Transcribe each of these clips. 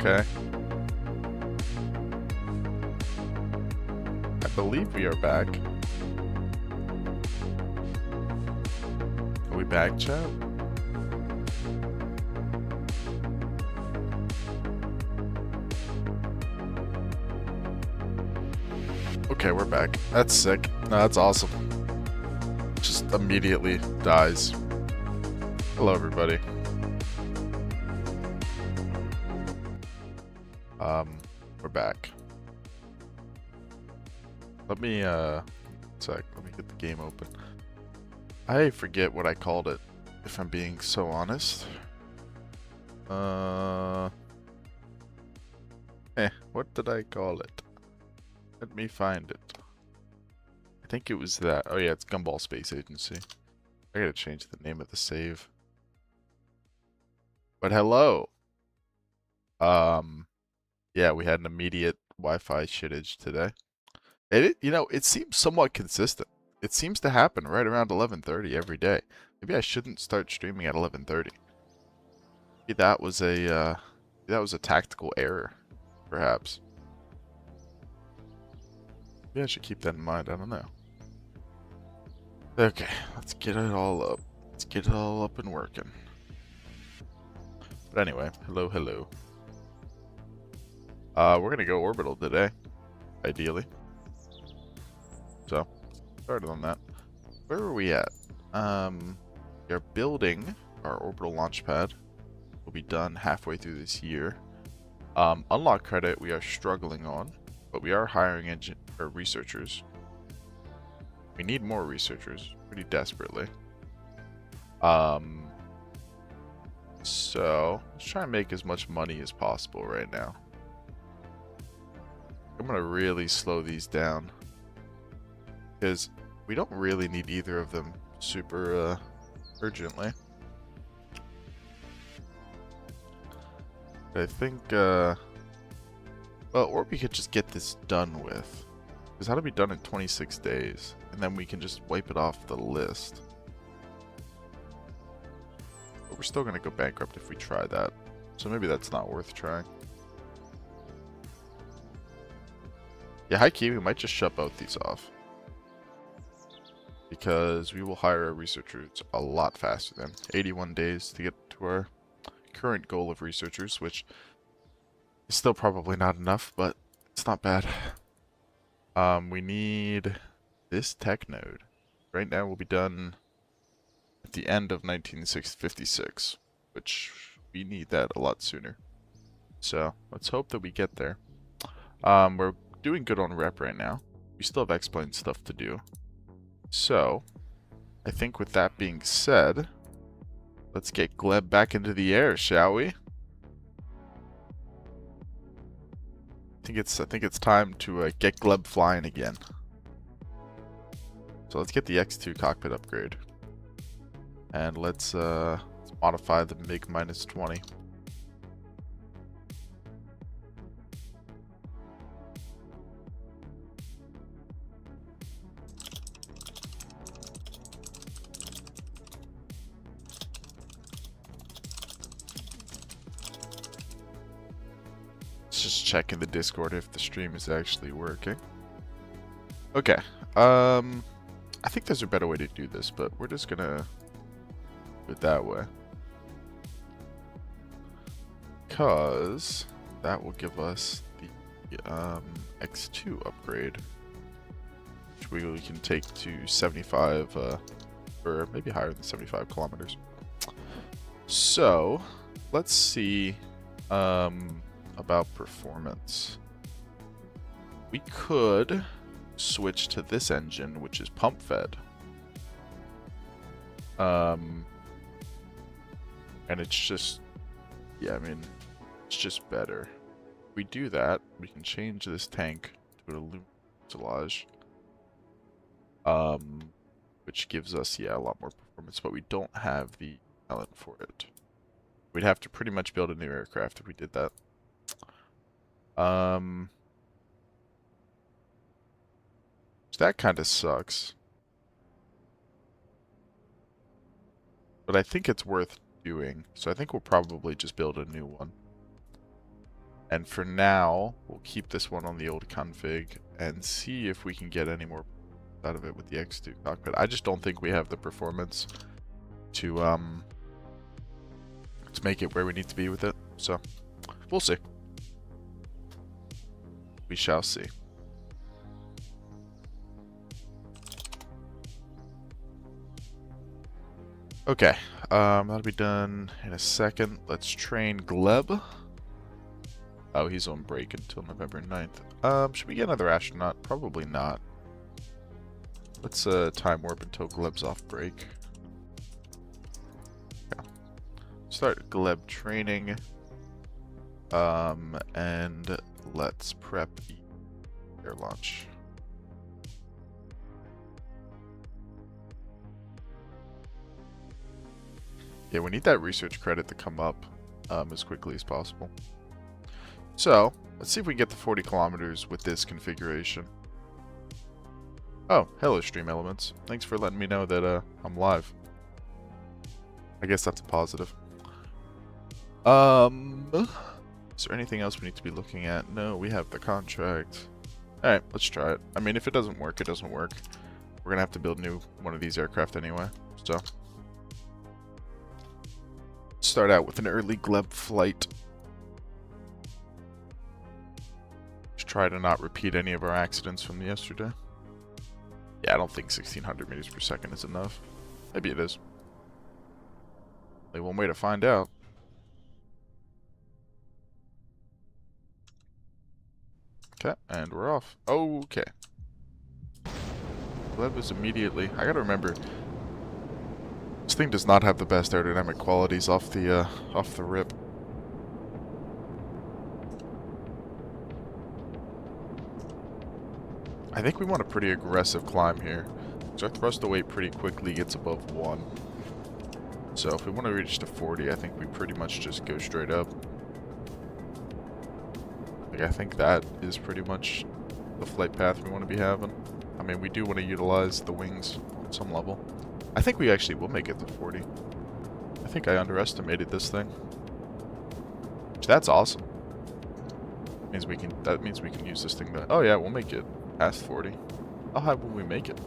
Okay. I believe we are back. Are we back, chat? Okay, we're back. That's sick. No, that's awesome. Just immediately dies. Hello, everybody. We're back. Let me, let me get the game open. I forget what I called it, if I'm being so honest. What did I call it? Let me find it. I think it was that. Oh yeah, it's Gumball Space Agency. I gotta change the name of the save. But hello. Yeah, we had an immediate Wi-Fi shitage today. It seems somewhat consistent. It seems to happen right around 11:30 every day. Maybe I shouldn't start streaming at 11:30. Maybe that was a tactical error, perhaps. Maybe I should keep that in mind. I don't know. Okay, let's get it all up. Let's get it all up and working. But anyway, hello. We're gonna go orbital today, ideally. So, started on that. Where are we at? We are building our orbital launch pad. Will be done halfway through this year. Unlock credit we are struggling on, but we are hiring researchers. We need more researchers pretty desperately. So let's try and make as much money as possible right now. I'm gonna really slow these down because we don't really need either of them super urgently. I think, well, or we could just get this done with. Because that'll be done in 26 days. And then we can just wipe it off the list. But we're still going to go bankrupt if we try that. So maybe that's not worth trying. Yeah, high key, we might just shut both these off. Because we will hire our researchers a lot faster than 81 days to get to our current goal of researchers, which is still probably not enough, but it's not bad. We need this tech node. Right now we'll be done at the end of 1956, which we need that a lot sooner. So let's hope that we get there. We're doing good on rep right now. We still have X-Plane stuff to do. So I think with that being said, let's get Gleb back into the air, shall we? I think it's time to get Gleb flying again. So let's get the X2 cockpit upgrade, and let's modify the MiG -20. Just checking the Discord if the stream is actually working. Okay. I think there's a better way to do this, but we're just gonna do it that way. Because that will give us the X2 upgrade, which we can take to 75, or maybe higher than 75 kilometers. So, let's see about performance. We could switch to this engine, which is pump fed. And it's just, yeah, I mean, it's just better. If we do that, we can change this tank to an aluminum fuselage, which gives us, yeah, a lot more performance, but we don't have the talent for it. We'd have to pretty much build a new aircraft if we did that. So that kind of sucks. But I think it's worth doing. So I think we'll probably just build a new one. And for now, we'll keep this one on the old config and see if we can get any more out of it with the X2 cockpit. I just don't think we have the performance to make it where we need to be with it. So we'll see. We shall see. Okay, that'll be done in a second. Let's train Gleb. Oh, he's on break until November 9th. Should we get another astronaut? Probably not. Let's time warp until Gleb's off break. Yeah. Start Gleb training. And let's prep air launch. Yeah, we need that research credit to come up as quickly as possible. So, let's see if we can get the 40 kilometers with this configuration. Oh, hello Stream Elements. Thanks for letting me know that I'm live. I guess that's a positive. Is there anything else we need to be looking at? No, we have the contract. Alright, let's try it. I mean, if it doesn't work, it doesn't work. We're gonna have to build one of these aircraft anyway, so. Start out with an early Gleb flight. Just try to not repeat any of our accidents from yesterday. Yeah, I don't think 1600 meters per second is enough. Maybe it is. Only one way to find out. Okay, and we're off. Okay. Gleb is immediately... I gotta remember... This thing does not have the best aerodynamic qualities off the rip. I think we want a pretty aggressive climb here. So our thrust to weight pretty quickly gets above 1. So if we want to reach to 40, I think we pretty much just go straight up. Like, I think that is pretty much the flight path we want to be having. I mean, we do want to utilize the wings on some level. I think we actually will make it to 40. I think I underestimated this thing. That's awesome. That means we can use this thing to... Oh yeah, we'll make it past 40. How high will we make it?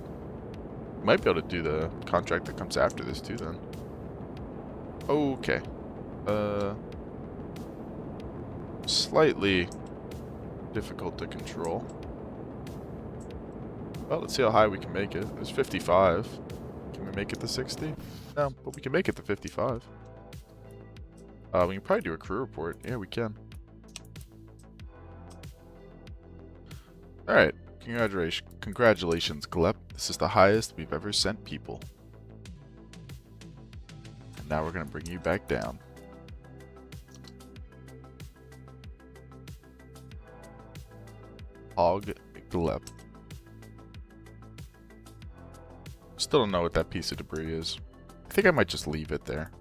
We might be able to do the contract that comes after this too then. Okay. Slightly difficult to control. Well, let's see how high we can make it. There's 55. Can we make it to 60? No, but we can make it to 55. We can probably do a crew report. Yeah, we can. Alright. Congratulations, Gleb. This is the highest we've ever sent people. And now we're going to bring you back down. Hog Gleb. Still don't know what that piece of debris is. I think I might just leave it there.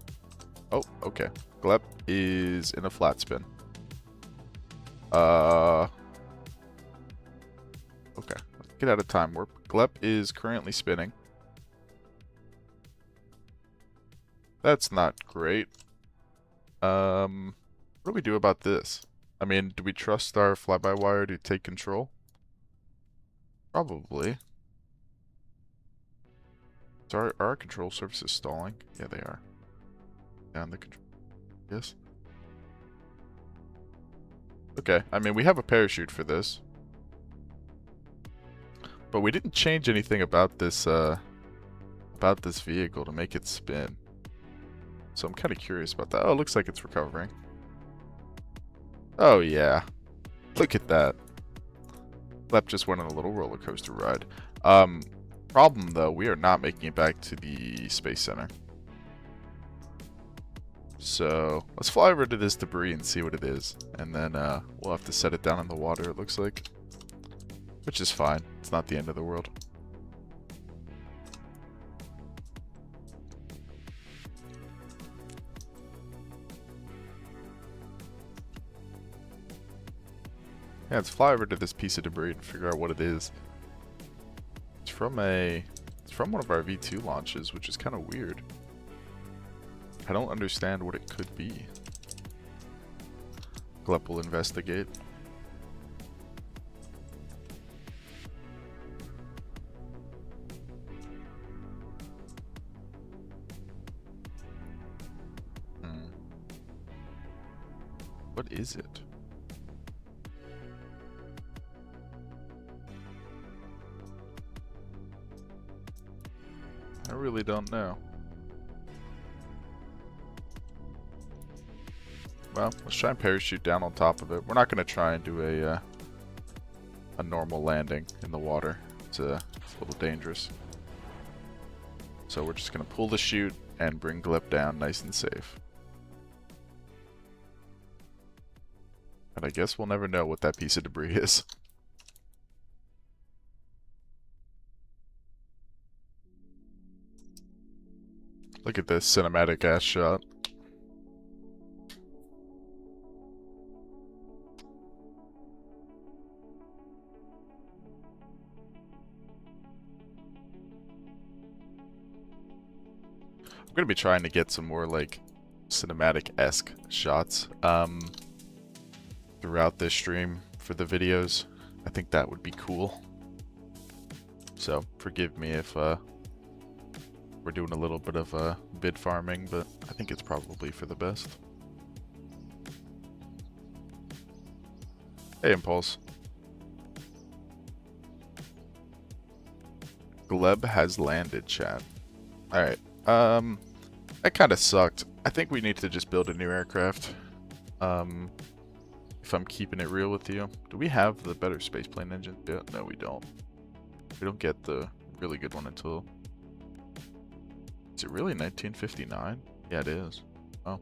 Oh, okay. Gleb is in a flat spin. Okay. Let's get out of time warp. Gleb is currently spinning. That's not great. What do we do about this? I mean, do we trust our fly-by-wire to take control? Probably. So are our control surfaces stalling? Yeah, they are. Down the control. Yes. Okay, I mean, we have a parachute for this. But we didn't change anything about this vehicle to make it spin. So I'm kind of curious about that. Oh, it looks like it's recovering. Oh, yeah. Look at that. Gleb just went on a little roller coaster ride. Problem, though, we are not making it back to the Space Center. So let's fly over to this debris and see what it is. And then we'll have to set it down in the water, it looks like. Which is fine. It's not the end of the world. Yeah, let's fly over to this piece of debris and figure out what it is. It's from one of our V2 launches, which is kind of weird. I don't understand what it could be. Gleb will investigate. What is it? I really don't know. Well, let's try and parachute down on top of it. We're not going to try and do a normal landing in the water. It's a little dangerous. So we're just going to pull the chute and bring Gleb down nice and safe. And I guess we'll never know what that piece of debris is. Look at this cinematic ass shot. I'm gonna be trying to get some more like cinematic-esque shots throughout this stream for the videos. I think that would be cool. So forgive me if we're doing a little bit of bid farming, but I think it's probably for the best. Hey, Impulse. Gleb has landed, chat. Alright. That kind of sucked. I think we need to just build a new aircraft. If I'm keeping it real with you. Do we have the better spaceplane engine? Yeah, no, we don't. We don't get the really good one until... Is it really 1959? Yeah, it is. Oh.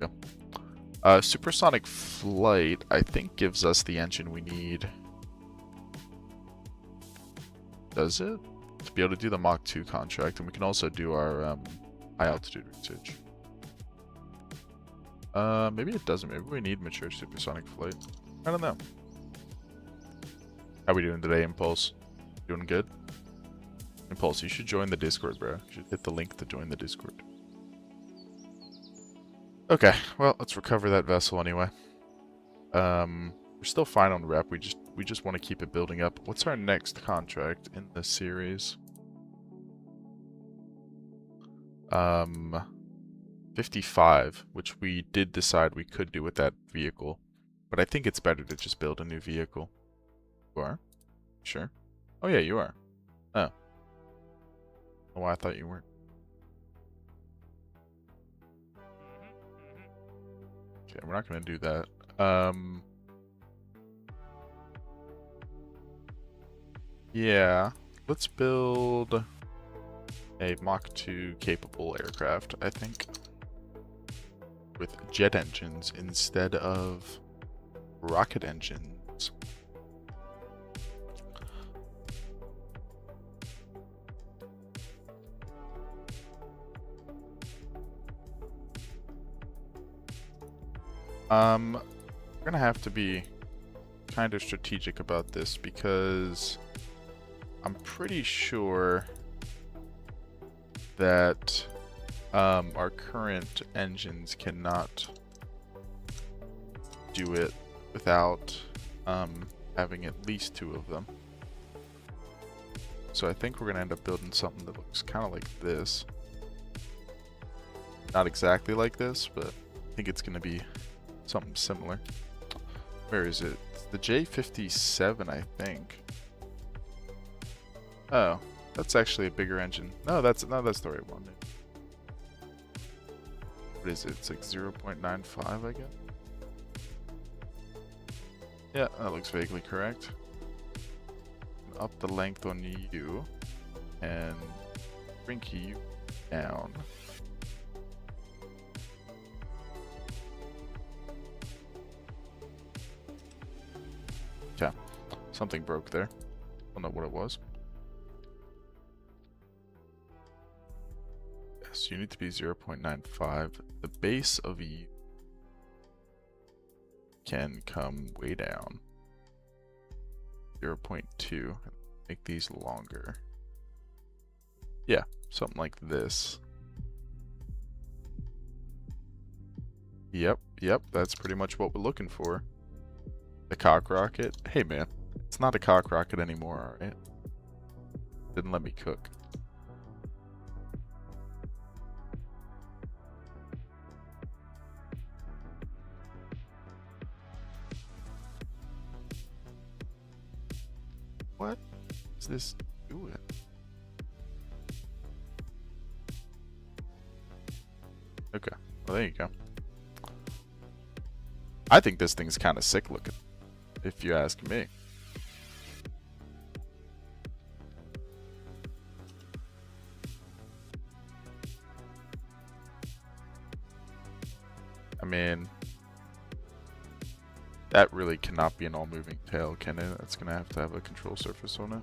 Yeah. Supersonic flight, I think, gives us the engine we need. Does it? To be able to do the Mach 2 contract, and we can also do our high altitude research. Maybe it doesn't. Maybe we need mature supersonic flight. I don't know. How we doing today, Impulse? Doing good? Impulse, you should join the Discord, bro. You should hit the link to join the Discord. Okay, well, let's recover that vessel anyway. We're still fine on rep. We just want to keep it building up. What's our next contract in this series? 55, which we did decide we could do with that vehicle. But I think it's better to just build a new vehicle. You are? Sure. Oh yeah, you are. Oh. Oh, I thought you weren't. Okay, we're not going to do that. Yeah, let's build a Mach 2 capable aircraft, I think. With jet engines instead of rocket engines. We're gonna have to be kind of strategic about this because I'm pretty sure that our current engines cannot do it without having at least 2 of them. So I think we're gonna end up building something that looks kind of like this. Not exactly like this, but I think it's gonna be something similar. Where is it? It's the J57, I think. Oh, that's actually a bigger engine. No, that's the right one. What is it? It's like 0.95, I guess. Yeah, that looks vaguely correct. Up the length on you and shrink you down. Okay, something broke there. Don't know what it was. Yes, you need to be 0.95. The base of you can come way down. 0.2. Make these longer. Yeah, something like this. Yep, Yep, that's pretty much what we're looking for. The cock rocket. Hey man, it's not a cock rocket anymore, alright? Didn't let me cook. What is this doing? Okay, well there you go. I think this thing's kind of sick looking, if you ask me. I mean, that really cannot be an all-moving tail, can it? It's gonna have to have a control surface on it.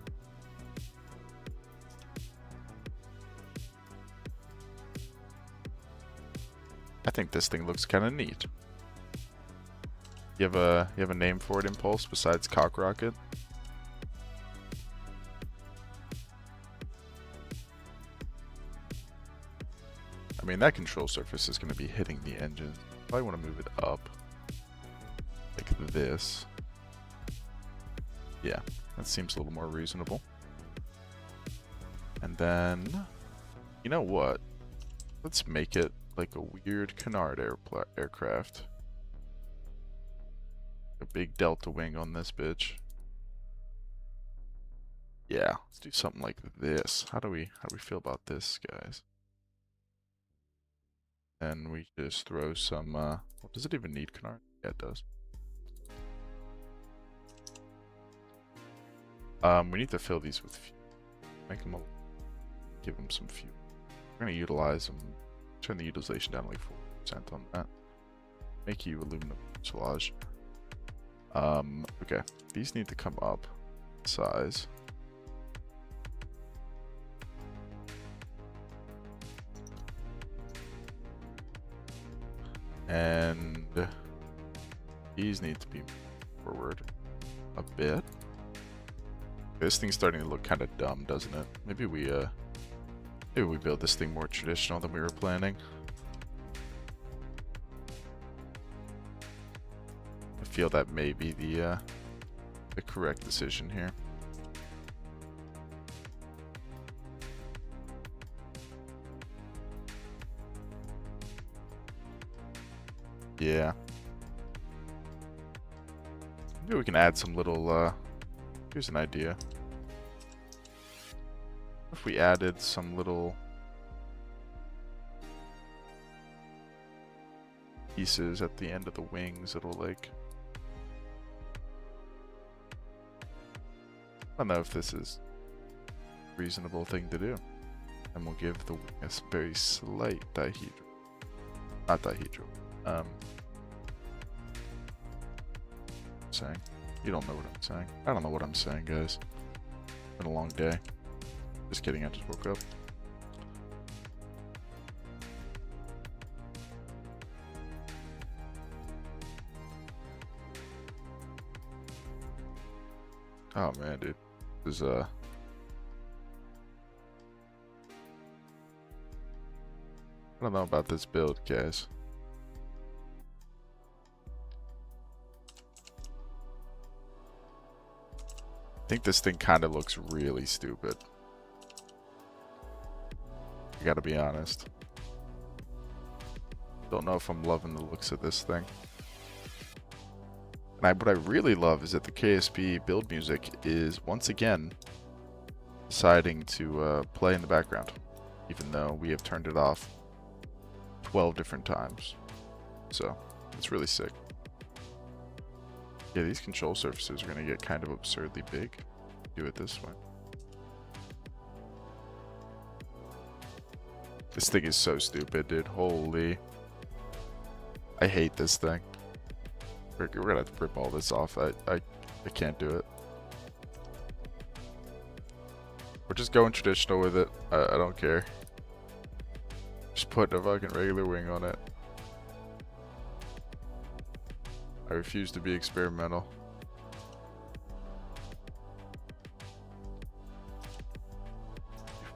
I think this thing looks kind of neat. You have a name for it, Impulse, besides cock rocket? I mean, that control surface is going to be hitting the engine. Probably want to move it up like this. Yeah, that seems a little more reasonable. And then, you know what? Let's make it like a weird canard aircraft. A big delta wing on this bitch. Yeah, let's do something like this. How do we feel about this, guys? And we just throw some well, does it even need canard? Yeah, it does. We need to fill these with fuel. Make them give them some fuel. We're gonna utilize them. Turn the utilization down to like 4% on that. Make you aluminum fuselage. Okay, these need to come up in size. And these need to be forward a bit. This thing's starting to look kind of dumb, doesn't it? Maybe we build this thing more traditional than we were planning. I feel that may be the correct decision here. Yeah. Maybe we can add some little, here's an idea. What if we added some little pieces at the end of the wings that'll like... I don't know if this is a reasonable thing to do. And we'll give the wing a very slight dihedral. Not dihedral. Saying. You don't know what I'm saying. I don't know what I'm saying, guys. It's been a long day. Just kidding, I just woke up. Oh man, dude. This is I don't know about this build, guys. I think this thing kind of looks really stupid. I gotta be honest. Don't know if I'm loving the looks of this thing. And what I really love is that the KSP build music is once again deciding to play in the background, even though we have turned it off 12 different times. So it's really sick. Yeah, these control surfaces are going to get kind of absurdly big. Do it this way. This thing is so stupid, dude. Holy. I hate this thing. We're going to have to rip all this off. I can't do it. We're just going traditional with it. I don't care. Just putting a fucking regular wing on it. I refuse to be experimental.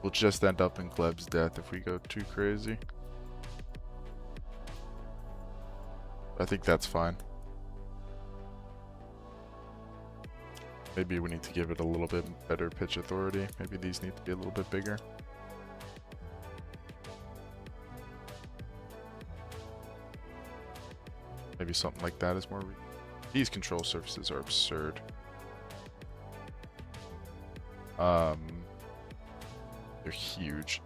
We'll just end up in Gleb's death if we go too crazy. I think that's fine. Maybe we need to give it a little bit better pitch authority. Maybe these need to be a little bit bigger. Maybe something like that is more... These control surfaces are absurd. They're huge.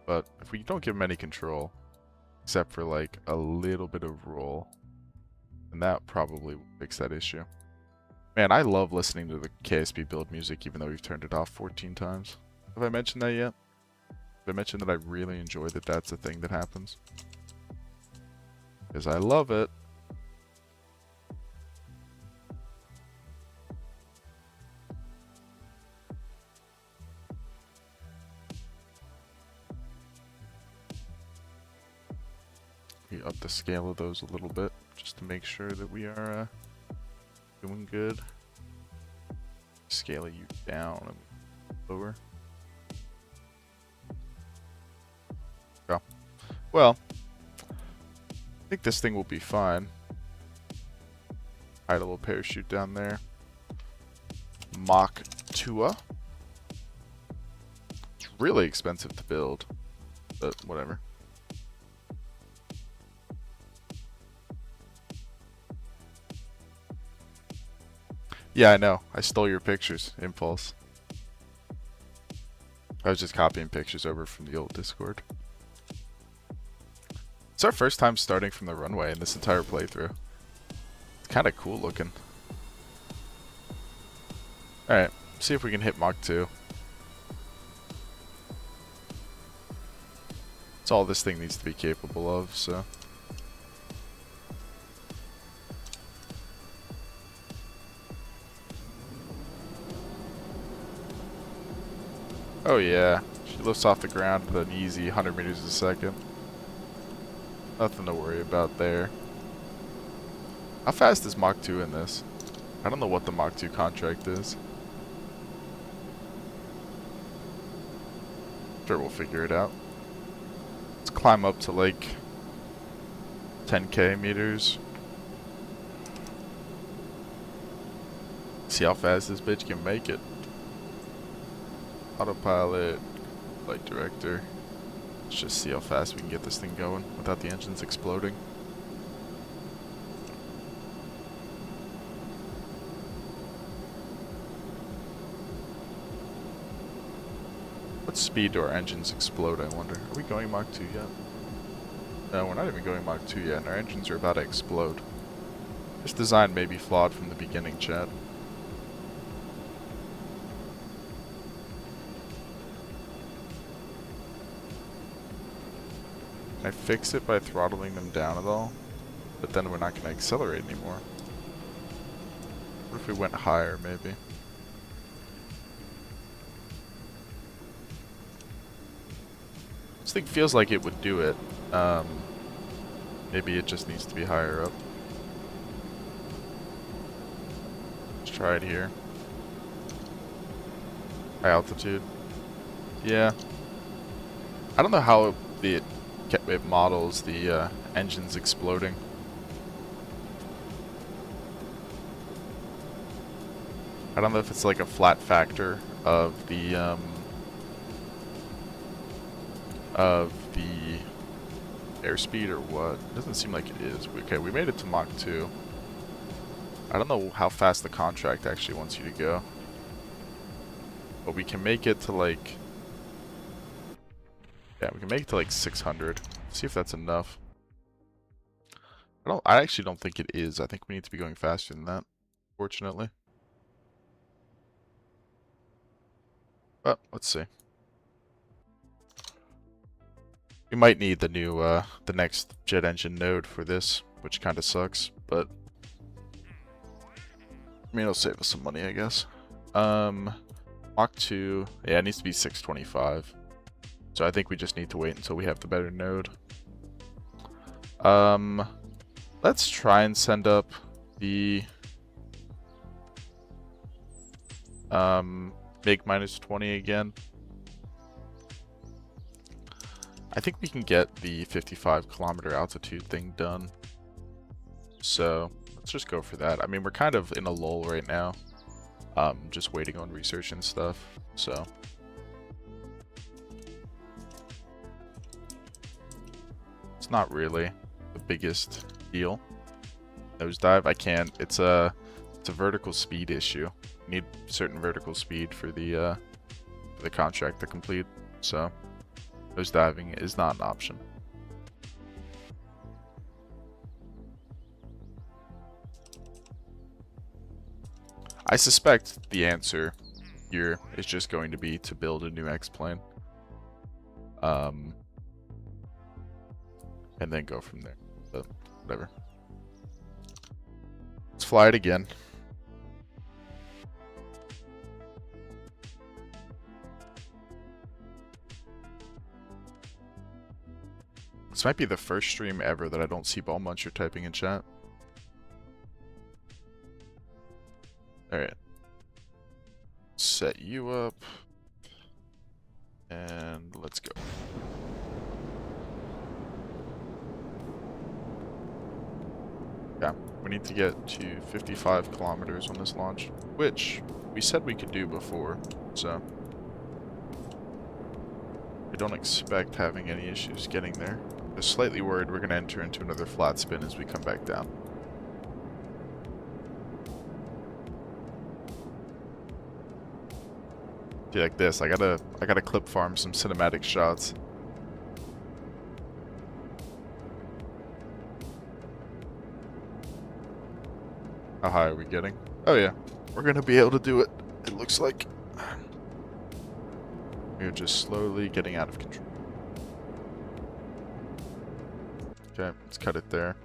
But if we don't give them any control, except for like a little bit of roll, then that probably will fix that issue. Man, I love listening to the KSP build music even though we've turned it off 14 times. Have I mentioned that yet? Have I mentioned that I really enjoy that that's a thing that happens? Because I love it. We up the scale of those a little bit just to make sure that we are doing good. Scale you down and lower. Yeah. Well, I think this thing will be fine. Hide a little parachute down there. Mach 2. It's really expensive to build, but whatever. Yeah, I know. I stole your pictures, Impulse. I was just copying pictures over from the old Discord. It's our first time starting from the runway in this entire playthrough. It's kind of cool looking. Alright, see if we can hit Mach 2. It's all this thing needs to be capable of, so... Oh yeah, she lifts off the ground with an easy 100 meters a second. Nothing to worry about there. How fast is Mach 2 in this? I don't know what the Mach 2 contract is. Sure, we'll figure it out. Let's climb up to like 10k meters. See how fast this bitch can make it. Autopilot, flight director. Let's just see how fast we can get this thing going without the engines exploding. What speed do our engines explode, I wonder? Are we going Mach 2 yet? No, we're not even going Mach 2 yet, and our engines are about to explode. This design may be flawed from the beginning, chat. Can I fix it by throttling them down at all? But then we're not going to accelerate anymore. What if we went higher, maybe? This thing feels like it would do it. Maybe it just needs to be higher up. Let's try it here. High altitude. Yeah. I don't know how it models the engines exploding. I don't know if it's like a flat factor of the airspeed or what. It doesn't seem like it is. Okay, we made it to Mach 2. I don't know how fast the contract actually wants you to go. But we can make it to like... Yeah, we can make it to like 600. See if that's enough. I actually don't think it is. I think we need to be going faster than that, fortunately. But let's see. We might need the new the next jet engine node for this, which kind of sucks, but I mean it'll save us some money, I guess. Mach 2, yeah, it needs to be 625. So I think we just need to wait until we have the better node. Let's try and send up the MiG -20 again. I think we can get the 55 kilometer altitude thing done So let's just go for that. I mean, we're kind of in a lull right now. Just waiting on research and stuff. So it's not really the biggest deal. Nosedive, I can't. It's a vertical speed issue. You need certain vertical speed for the contract to complete. So nosediving is not an option. I suspect the answer here is just going to be to build a new X-plane. And then go from there. But whatever. Let's fly it again. This might be the first stream ever that I don't see Ball Muncher typing in chat. Alright. Set you up. And let's go. Yeah, we need to get to 55 kilometers on this launch, which we said we could do before, so I don't expect having any issues getting there. Just slightly worried we're going to enter into another flat spin as we come back down. See, like this, I gotta clip farm some cinematic shots. How high are we getting? Oh yeah, we're gonna be able to do it. It looks like we're just slowly getting out of control. Okay, let's cut it there.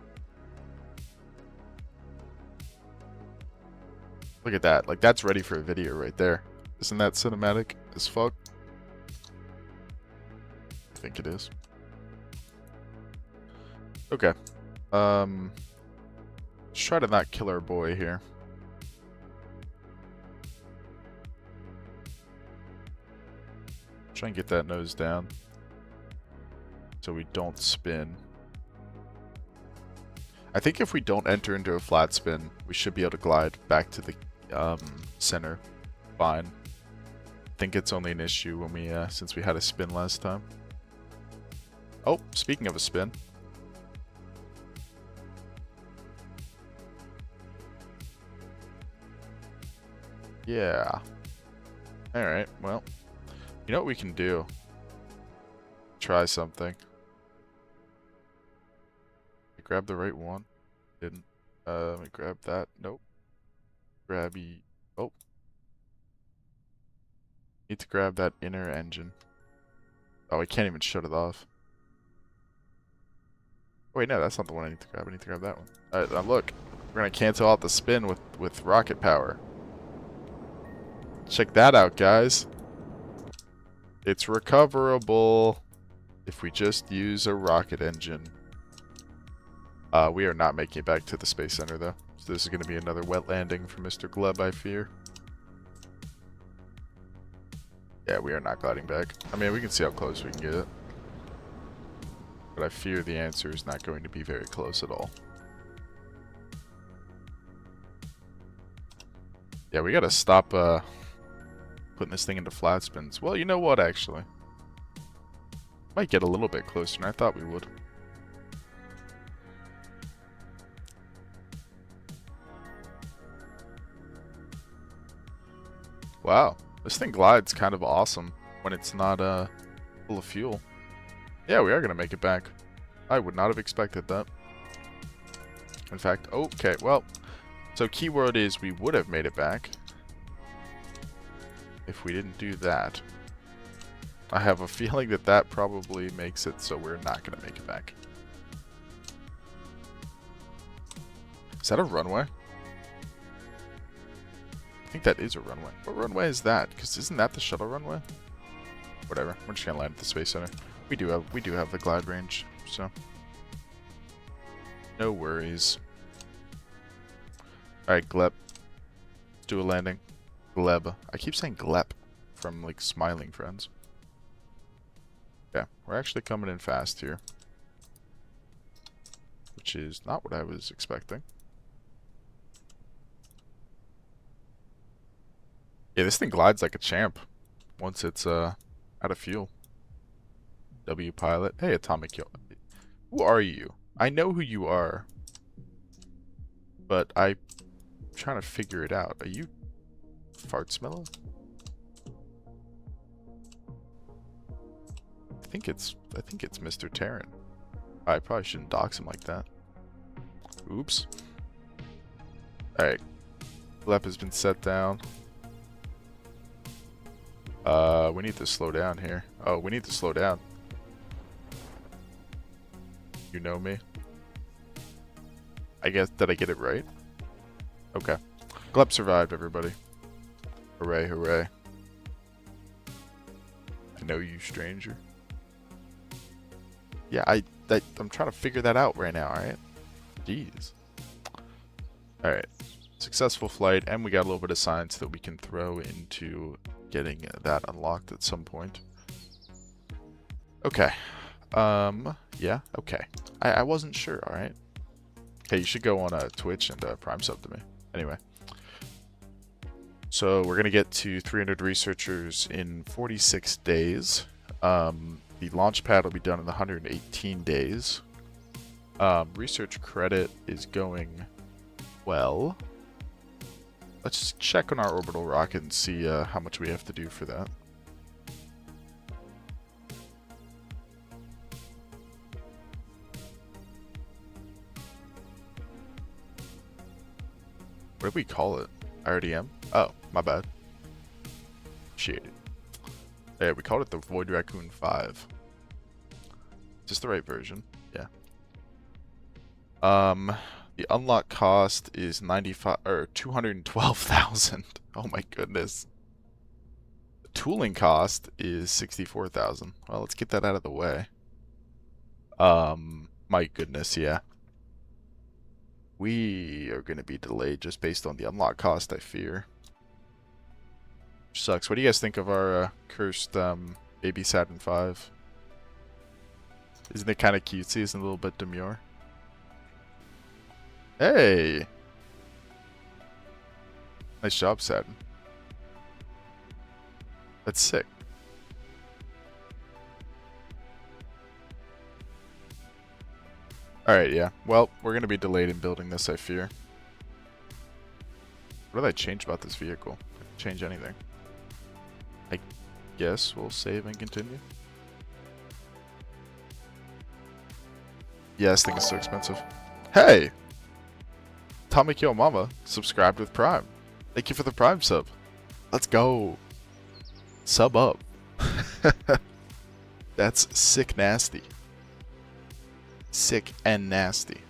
Look at that, like that's ready for a video right there. Isn't that cinematic as fuck? I think it is. Okay. Let's try to not kill our boy here. Try and get that nose down so we don't spin. I think if we don't enter into a flat spin, we should be able to glide back to the center fine. I think it's only an issue when we since we had a spin last time. Oh, speaking of a spin. Yeah. Alright, well. You know what we can do? Try something. Grab the right one. Didn't. Let me grab that. Nope. Grabby. Oh. Need to grab that inner engine. Oh, I can't even shut it off. Oh, wait, no, that's not the one I need to grab. I need to grab that one. Alright, now look. We're gonna cancel out the spin with rocket power. Check that out, guys. It's recoverable if we just use a rocket engine. We are not making it back to the Space Center, though. So this is going to be another wet landing for Mr. Gleb, I fear. Yeah, we are not gliding back. I mean, we can see how close we can get. But I fear the answer is not going to be very close at all. Yeah, we got to stop putting this thing into flat spins. Well, you know what, actually? Might get a little bit closer than I thought we would. Wow, this thing glides kind of awesome when it's not full of fuel. Yeah, we are going to make it back. I would not have expected that. In fact, okay, well, so keyword is we would have made it back if we didn't do that. I have a feeling that that probably makes it so we're not going to make it back. Is that a runway? I think that is a runway. What runway is that? Because isn't that the shuttle runway? Whatever. We're just gonna land at the Space Center. We do have the glide range, so no worries. All right, Gleb. Let's do a landing. Gleb. I keep saying Glep from like Smiling Friends. Yeah, we're actually coming in fast here. which is not what I was expecting. Yeah, this thing glides like a champ once it's out of fuel. W pilot. Hey, Atomic Yo. Who are you? I know who you are, but I'm trying to figure it out. Are you Fart Smeller? I think it's Mr. Terran. I probably shouldn't dox him like that. Oops. Alright. Lep has been set down. We need to slow down here. Oh, we need to slow down. You know me. I guess, did I get it right? Okay. Glep survived, everybody. Hooray, hooray. I know you, stranger. Yeah, I'm trying to figure that out right now, alright? Jeez. Alright. Successful flight, and we got a little bit of science that we can throw into getting that unlocked at some point. Okay. Yeah, okay. I wasn't sure, alright? Hey, you should go on Twitch and Prime sub to me. Anyway. So, we're going to get to 300 researchers in 46 days. The launch pad will be done in 118 days. Research credit is going well. Let's just check on our orbital rocket and see how much we have to do for that. What did we call it? RDM? Oh, my bad. Shit. Yeah, we called it the Void Raccoon 5. Is this the right version? Yeah. The unlock cost is 212,000. Oh my goodness. The tooling cost is 64,000. Well, let's get that out of the way. My goodness, yeah. We are going to be delayed just based on the unlock cost, I fear. Which sucks. What do you guys think of our cursed baby Saturn V? Isn't it kind of cutesy? Isn't it a little bit demure? Hey! Nice job, Saturn. That's sick. Alright, yeah. Well, we're going to be delayed in building this, I fear. What did I change about this vehicle? Didn't change anything. I guess we'll save and continue. Yeah, this thing is so expensive. Hey! Atomic Yo Mama subscribed with Prime. Thank you for the Prime sub. Let's go. Sub up. That's sick nasty. Sick and nasty.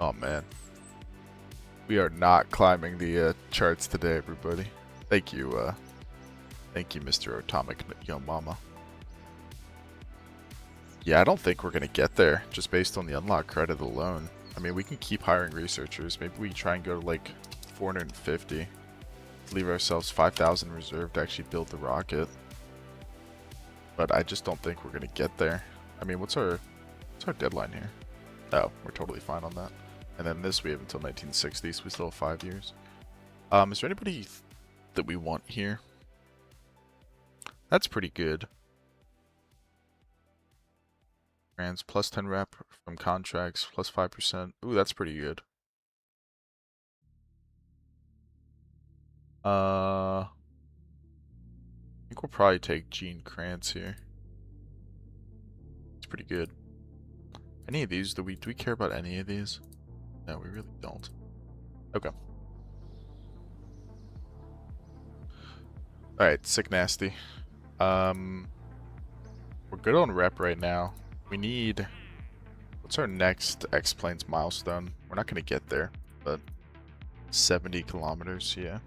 Oh man. We are not climbing the charts today, everybody. Thank you, Mr. Atomic Yo Mama. Yeah, I don't think we're gonna get there, just based on the unlock credit alone. I mean, we can keep hiring researchers. Maybe we try and go to like 450. Leave ourselves 5,000 reserved to actually build the rocket. But I just don't think we're gonna get there. I mean, what's our deadline here? Oh, we're totally fine on that. And then this we have until 1960, so we still have 5 years. Is there anybody that we want here? That's pretty good. Grants plus 10 rep from contracts, plus 5%. Ooh, that's pretty good. I think we'll probably take Gene Krantz here. It's pretty good. Any of these, do we care about any of these? No, we really don't. Okay. Alright, sick nasty. We're good on rep right now. We need... What's our next X-Planes milestone? We're not going to get there, but 70 kilometers, yeah.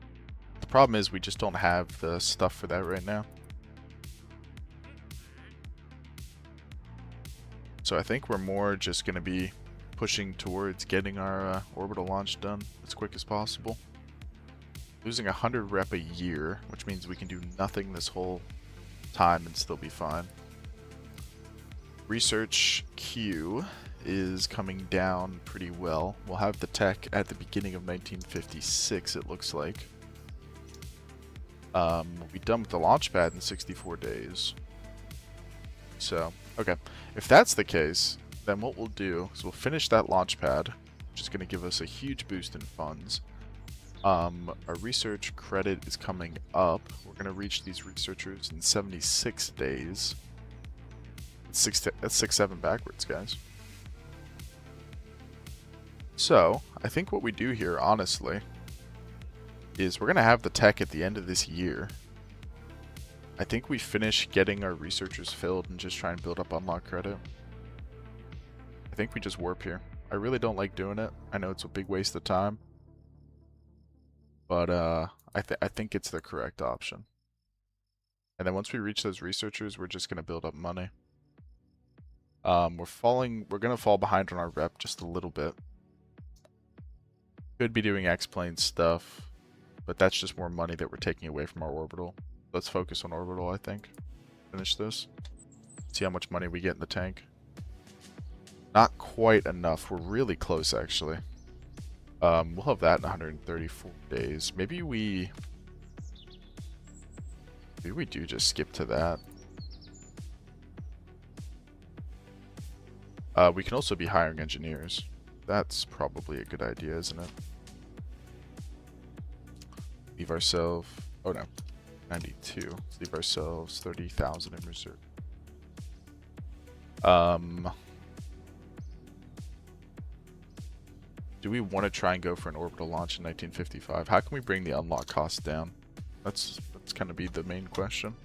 The problem is we just don't have the stuff for that right now. So I think we're more just going to be pushing towards getting our orbital launch done as quick as possible. Losing 100 rep a year, which means we can do nothing this whole time and still be fine. Research Q is coming down pretty well. We'll have the tech at the beginning of 1956, it looks like. We'll be done with the launch pad in 64 days. So, okay. If that's the case, then what we'll do is we'll finish that launch pad, which is going to give us a huge boost in funds. Our research credit is coming up. We're going to reach these researchers in 76 days. That's 6-7 backwards, guys. So, I think what we do here, honestly, is we're going to have the tech at the end of this year. I think we finish getting our researchers filled and just try and build up unlock credit. I think we just warp here. I really don't like doing it. I know it's a big waste of time. But I think it's the correct option. And then once we reach those researchers, we're just going to build up money. We're going to fall behind on our rep just a little bit. Could be doing X-plane stuff, but that's just more money that we're taking away from our orbital. Let's focus on orbital, I think. Finish this. See how much money we get in the tank. Not quite enough. We're really close, actually. We'll have that in 134 days. Maybe we do just skip to that. We can also be hiring engineers. That's probably a good idea, isn't it? Leave ourselves... Oh, no. 92. Let's leave ourselves 30,000 in reserve. Do we want to try and go for an orbital launch in 1955? How can we bring the unlock cost down? That's going to be the main question.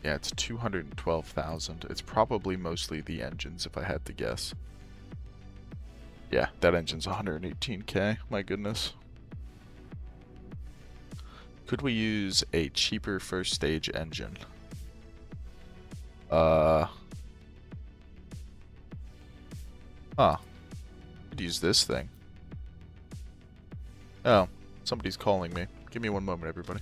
Yeah, it's 212,000. It's probably mostly the engines, if I had to guess. Yeah, that engine's 118k. My goodness. Could we use a cheaper first stage engine? Could use this thing. Oh, somebody's calling me. Give me one moment, everybody.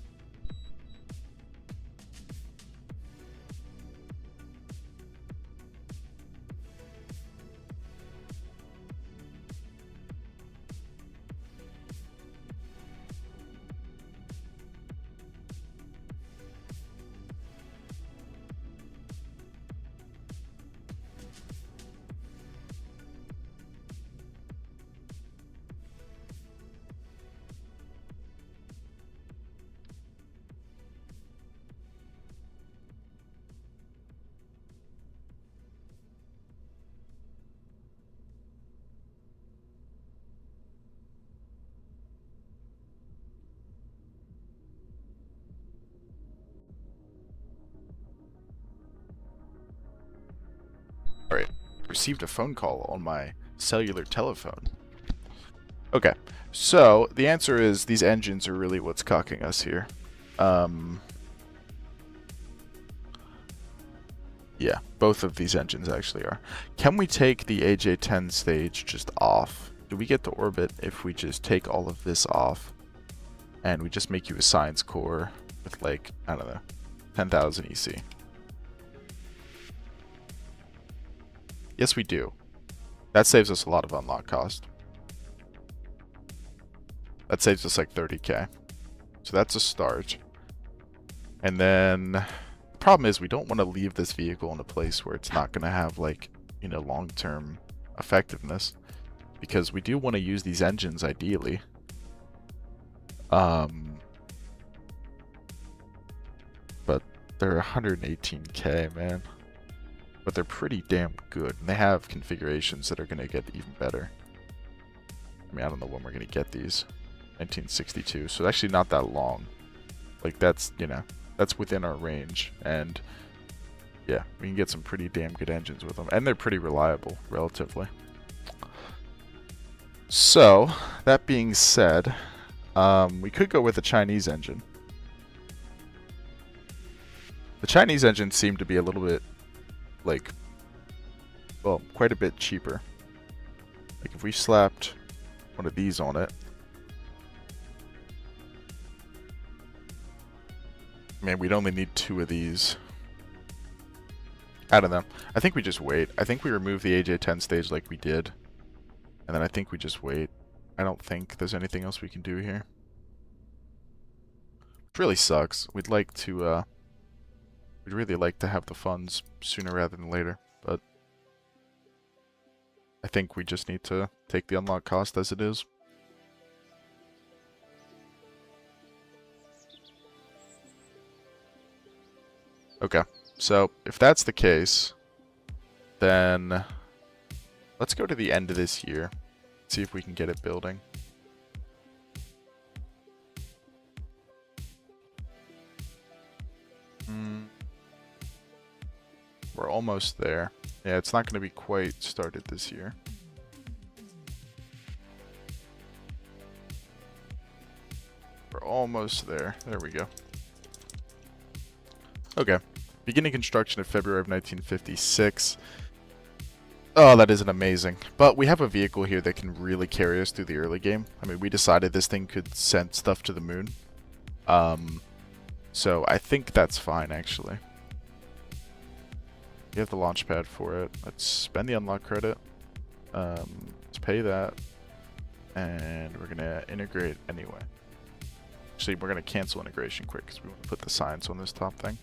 Alright, received a phone call on my cellular telephone. Okay, so the answer is these engines are really what's cocking us here. Yeah, both of these engines actually are. Can we take the AJ-10 stage just off? Do we get to orbit if we just take all of this off and we just make you a science core with, like, I don't know, 10,000 EC? Yes, we do. That saves us a lot of unlock cost. That saves us like 30k. So that's a start. And then the problem is we don't want to leave this vehicle in a place where it's not going to have, like, you know, long-term effectiveness, because we do want to use these engines ideally. But they're 118k, man. But they're pretty damn good, and they have configurations that are going to get even better. I mean, I don't know when we're going to get these. 1962, so actually not that long. Like, that's, you know, that's within our range, and yeah, we can get some pretty damn good engines with them, and they're pretty reliable, relatively. So, that being said, we could go with a Chinese engine. The Chinese engines seem to be a little bit, like, well, quite a bit cheaper. Like if we slapped one of these on it, man, we'd only need 2 of these. I don't know. I think we just wait. I think we remove the AJ10 stage like we did. And then I think we just wait. I don't think there's anything else we can do here. Which really sucks. We'd really like to have the funds sooner rather than later, but I think we just need to take the unlock cost as it is. Okay, so if that's the case, then let's go to the end of this year, see if we can get it building. We're almost there. Yeah, it's not going to be quite started this year. We're almost there. There we go. Okay. Beginning construction of February of 1956. Oh, that isn't amazing. But we have a vehicle here that can really carry us through the early game. I mean, we decided this thing could send stuff to the moon. So I think that's fine, actually. We have the launch pad for it. Let's spend the unlock credit. Let's pay that. And we're going to integrate anyway. Actually, we're going to cancel integration quick because we want to put the science on this top thing.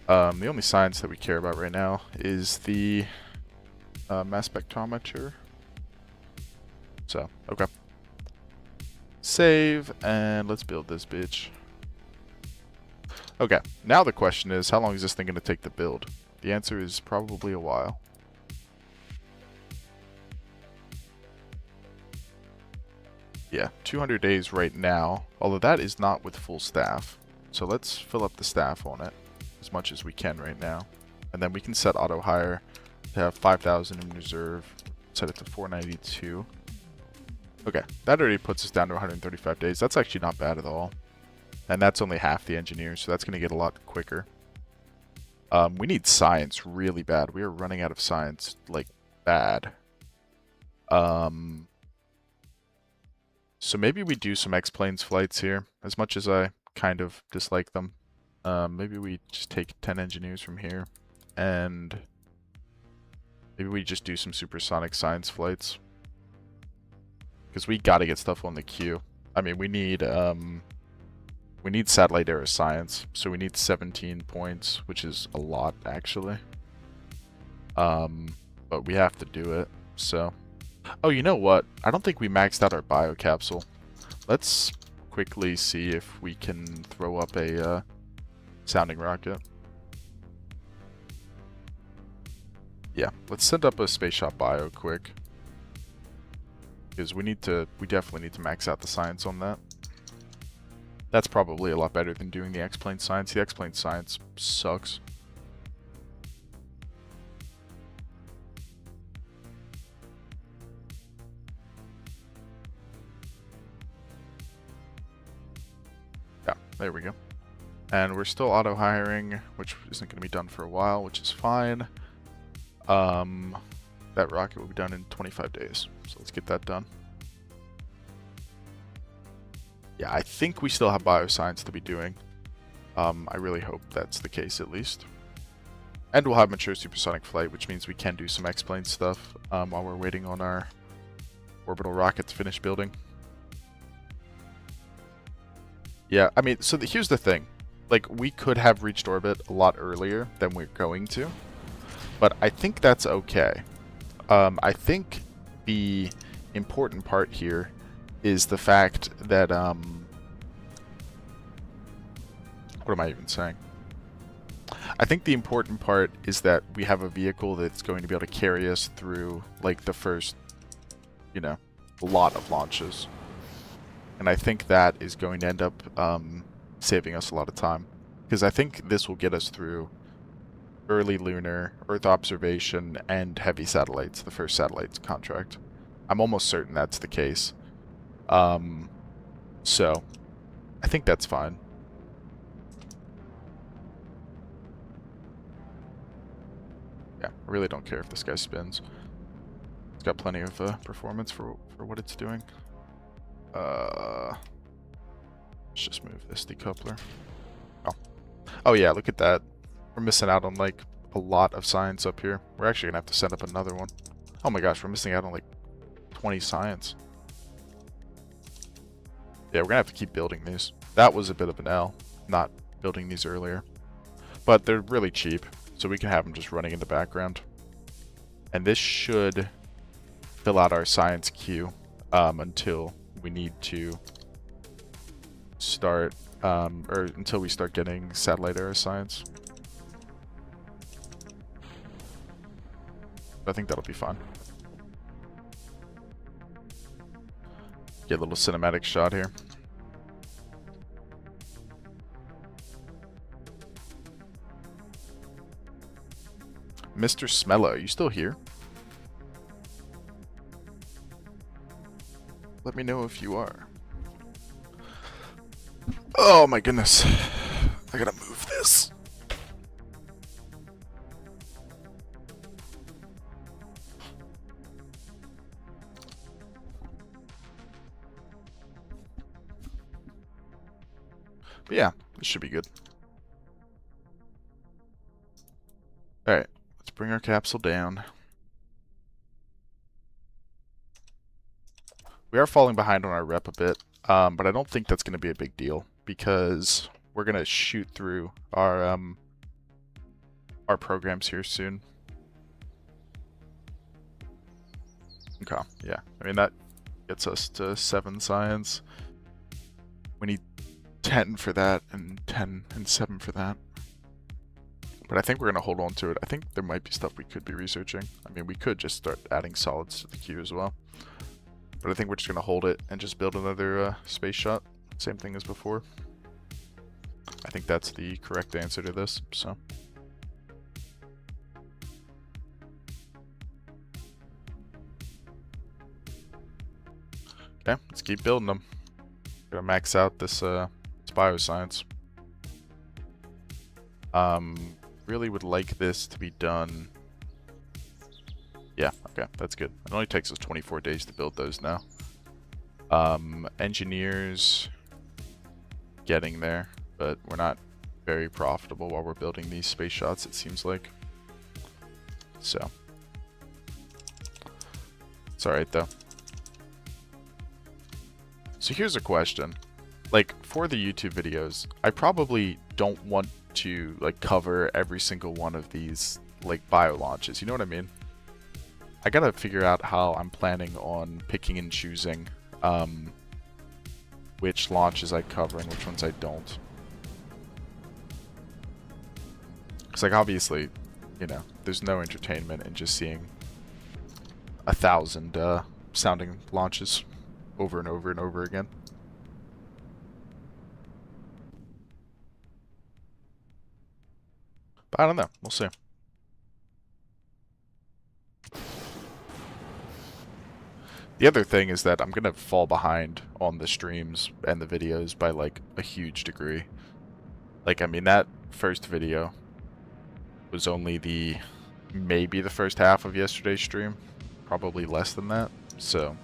The only science that we care about right now is the mass spectrometer. So, okay. Save, and let's build this bitch. Okay, now the question is, how long is this thing going to take to build? The answer is probably a while. Yeah, 200 days right now, although that is not with full staff. So let's fill up the staff on it as much as we can right now. And then we can set auto hire to have 5,000 in reserve, set it to 492. Okay, that already puts us down to 135 days. That's actually not bad at all. And that's only half the engineers, so that's going to get a lot quicker. We need science really bad. We are running out of science, like, bad. So maybe we do some X-Planes flights here, as much as I kind of dislike them. Maybe we just take 10 engineers from here, and maybe we just do some supersonic science flights. Because we gotta get stuff on the queue. I mean, we need satellite era science, so we need 17 points, which is a lot, actually. But we have to do it, so... Oh, you know what? I don't think we maxed out our biocapsule. Let's quickly see if we can throw up a sounding rocket. Yeah, let's send up a space shop bio quick. Because we definitely need to max out the science on that. That's probably a lot better than doing the X-Plane science. The X-Plane science sucks. Yeah, there we go. And we're still auto-hiring, which isn't going to be done for a while, which is fine. That rocket will be done in 25 days. So let's get that done. Yeah, I think we still have bioscience to be doing. I really hope that's the case, at least. And we'll have mature supersonic flight, which means we can do some X-Plane stuff while we're waiting on our orbital rocket to finish building. Yeah, I mean, so here's the thing. Like, we could have reached orbit a lot earlier than we're going to. But I think that's okay. I think the important part here is the fact that, what am I even saying? I think the important part is that we have a vehicle that's going to be able to carry us through, like, the first, you know, lot of launches. And I think that is going to end up saving us a lot of time. Because I think this will get us through early lunar, Earth observation, and heavy satellites, the first satellites contract. I'm almost certain that's the case. So, I think that's fine. Yeah, I really don't care if this guy spins. It's got plenty of performance for what it's doing. Let's just move this decoupler. Oh yeah, look at that. We're missing out on like a lot of science up here. We're actually gonna have to set up another one. Oh my gosh, we're missing out on like 20 science. Yeah, we're gonna have to keep building these. That was a bit of an L, not building these earlier. But they're really cheap, so we can have them just running in the background. And this should fill out our science queue until we need to start, or until we start getting satellite era science. I think that'll be fun. Get a little cinematic shot here. Mr. Smella, are you still here? Let me know if you are. Oh my goodness. I gotta move this. But yeah, this should be good. Alright, let's bring our capsule down. We are falling behind on our rep a bit, but I don't think that's going to be a big deal because we're going to shoot through our programs here soon. Okay, yeah. I mean, that gets us to 7 science. We need 10 for that, and 10 and 7 for that. But I think we're going to hold on to it. I think there might be stuff we could be researching. I mean, we could just start adding solids to the queue as well. But I think we're just going to hold it and just build another space shot. Same thing as before. I think that's the correct answer to this, so. Okay, let's keep building them. Gonna max out this bioscience. Really would like this to be done. Yeah, okay, that's good. It only takes us 24 days to build those now. Engineers getting there, but we're not very profitable while we're building these space shots, it seems like. So. It's alright though. So here's a question. Like, for the YouTube videos, I probably don't want to, like, cover every single one of these, like, bio launches. You know what I mean? I gotta figure out how I'm planning on picking and choosing which launches I cover and which ones I don't. Because, like, obviously, you know, there's no entertainment in just seeing 1,000 sounding launches over and over and over again. But I don't know. We'll see. The other thing is that I'm going to fall behind on the streams and the videos by, like, a huge degree. Like, I mean, that first video was only maybe the first half of yesterday's stream. Probably less than that. So,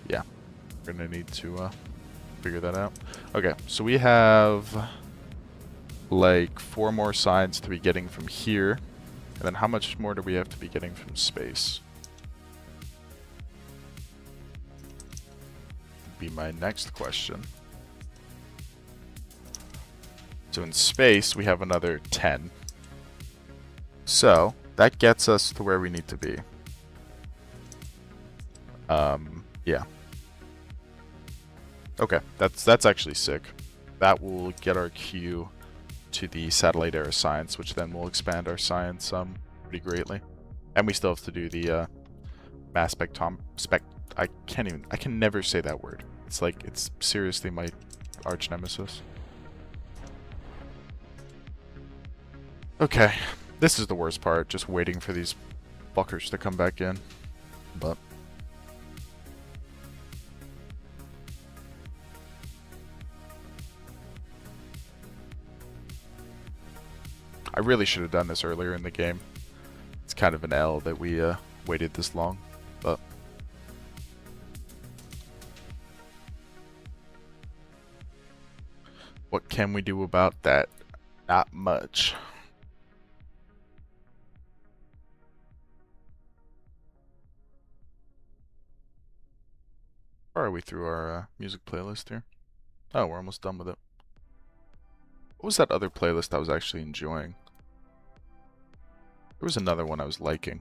yeah. We're going to need to figure that out. Okay, so we have, like, 4 more signs to be getting from here. And then how much more do we have to be getting from space? Be my next question. So in space we have another 10. So that gets us to where we need to be. Yeah. Okay, that's actually sick. That will get our queue to the satellite era science, which then will expand our science pretty greatly. And we still have to do the mass I can never say that word. It's like, it's seriously my arch nemesis. Okay, this is the worst part, just waiting for these fuckers to come back in. But I really should have done this earlier in the game. It's kind of an L that we waited this long, but what can we do about that? Not much. How are we through our music playlist here? Oh, we're almost done with it. What was that other playlist I was actually enjoying? There was another one I was liking.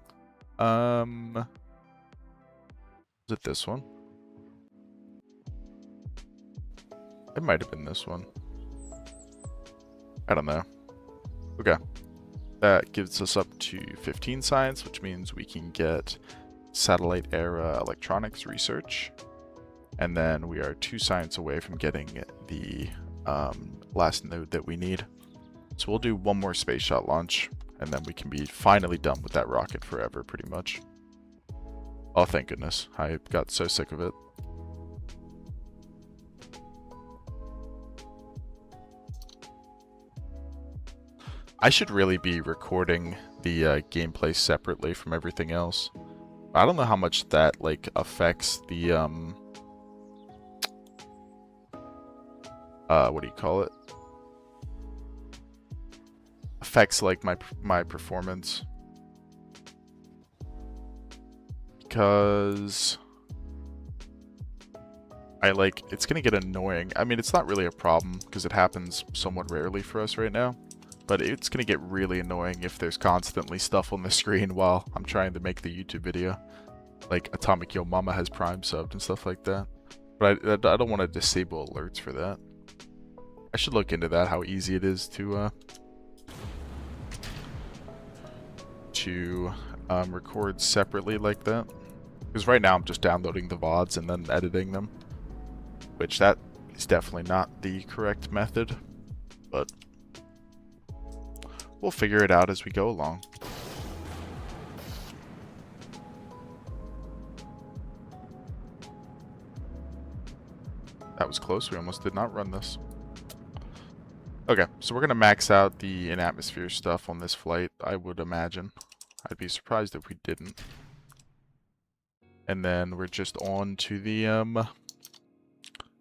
Was it this one? It might have been this one. I don't know. Okay. That gives us up to 15 science, which means we can get satellite era electronics research. And then we are 2 science away from getting the last node that we need. So we'll do one more space shot launch, and then we can be finally done with that rocket forever, pretty much. Oh, thank goodness. I got so sick of it. I should really be recording the gameplay separately from everything else. I don't know how much that like affects the what do you call it? Affects like my performance, because it's gonna get annoying. I mean, it's not really a problem because it happens somewhat rarely for us right now. But it's going to get really annoying if there's constantly stuff on the screen while I'm trying to make the YouTube video. Like Atomic Yo Mama has Prime subbed and stuff like that. But I don't want to disable alerts for that. I should look into that, how easy it is to record separately like that. Because right now I'm just downloading the VODs and then editing them. Which that is definitely not the correct method. But we'll figure it out as we go along. That was close. We almost did not run this. Okay, so we're going to max out the in-atmosphere stuff on this flight, I would imagine. I'd be surprised if we didn't. And then we're just on to the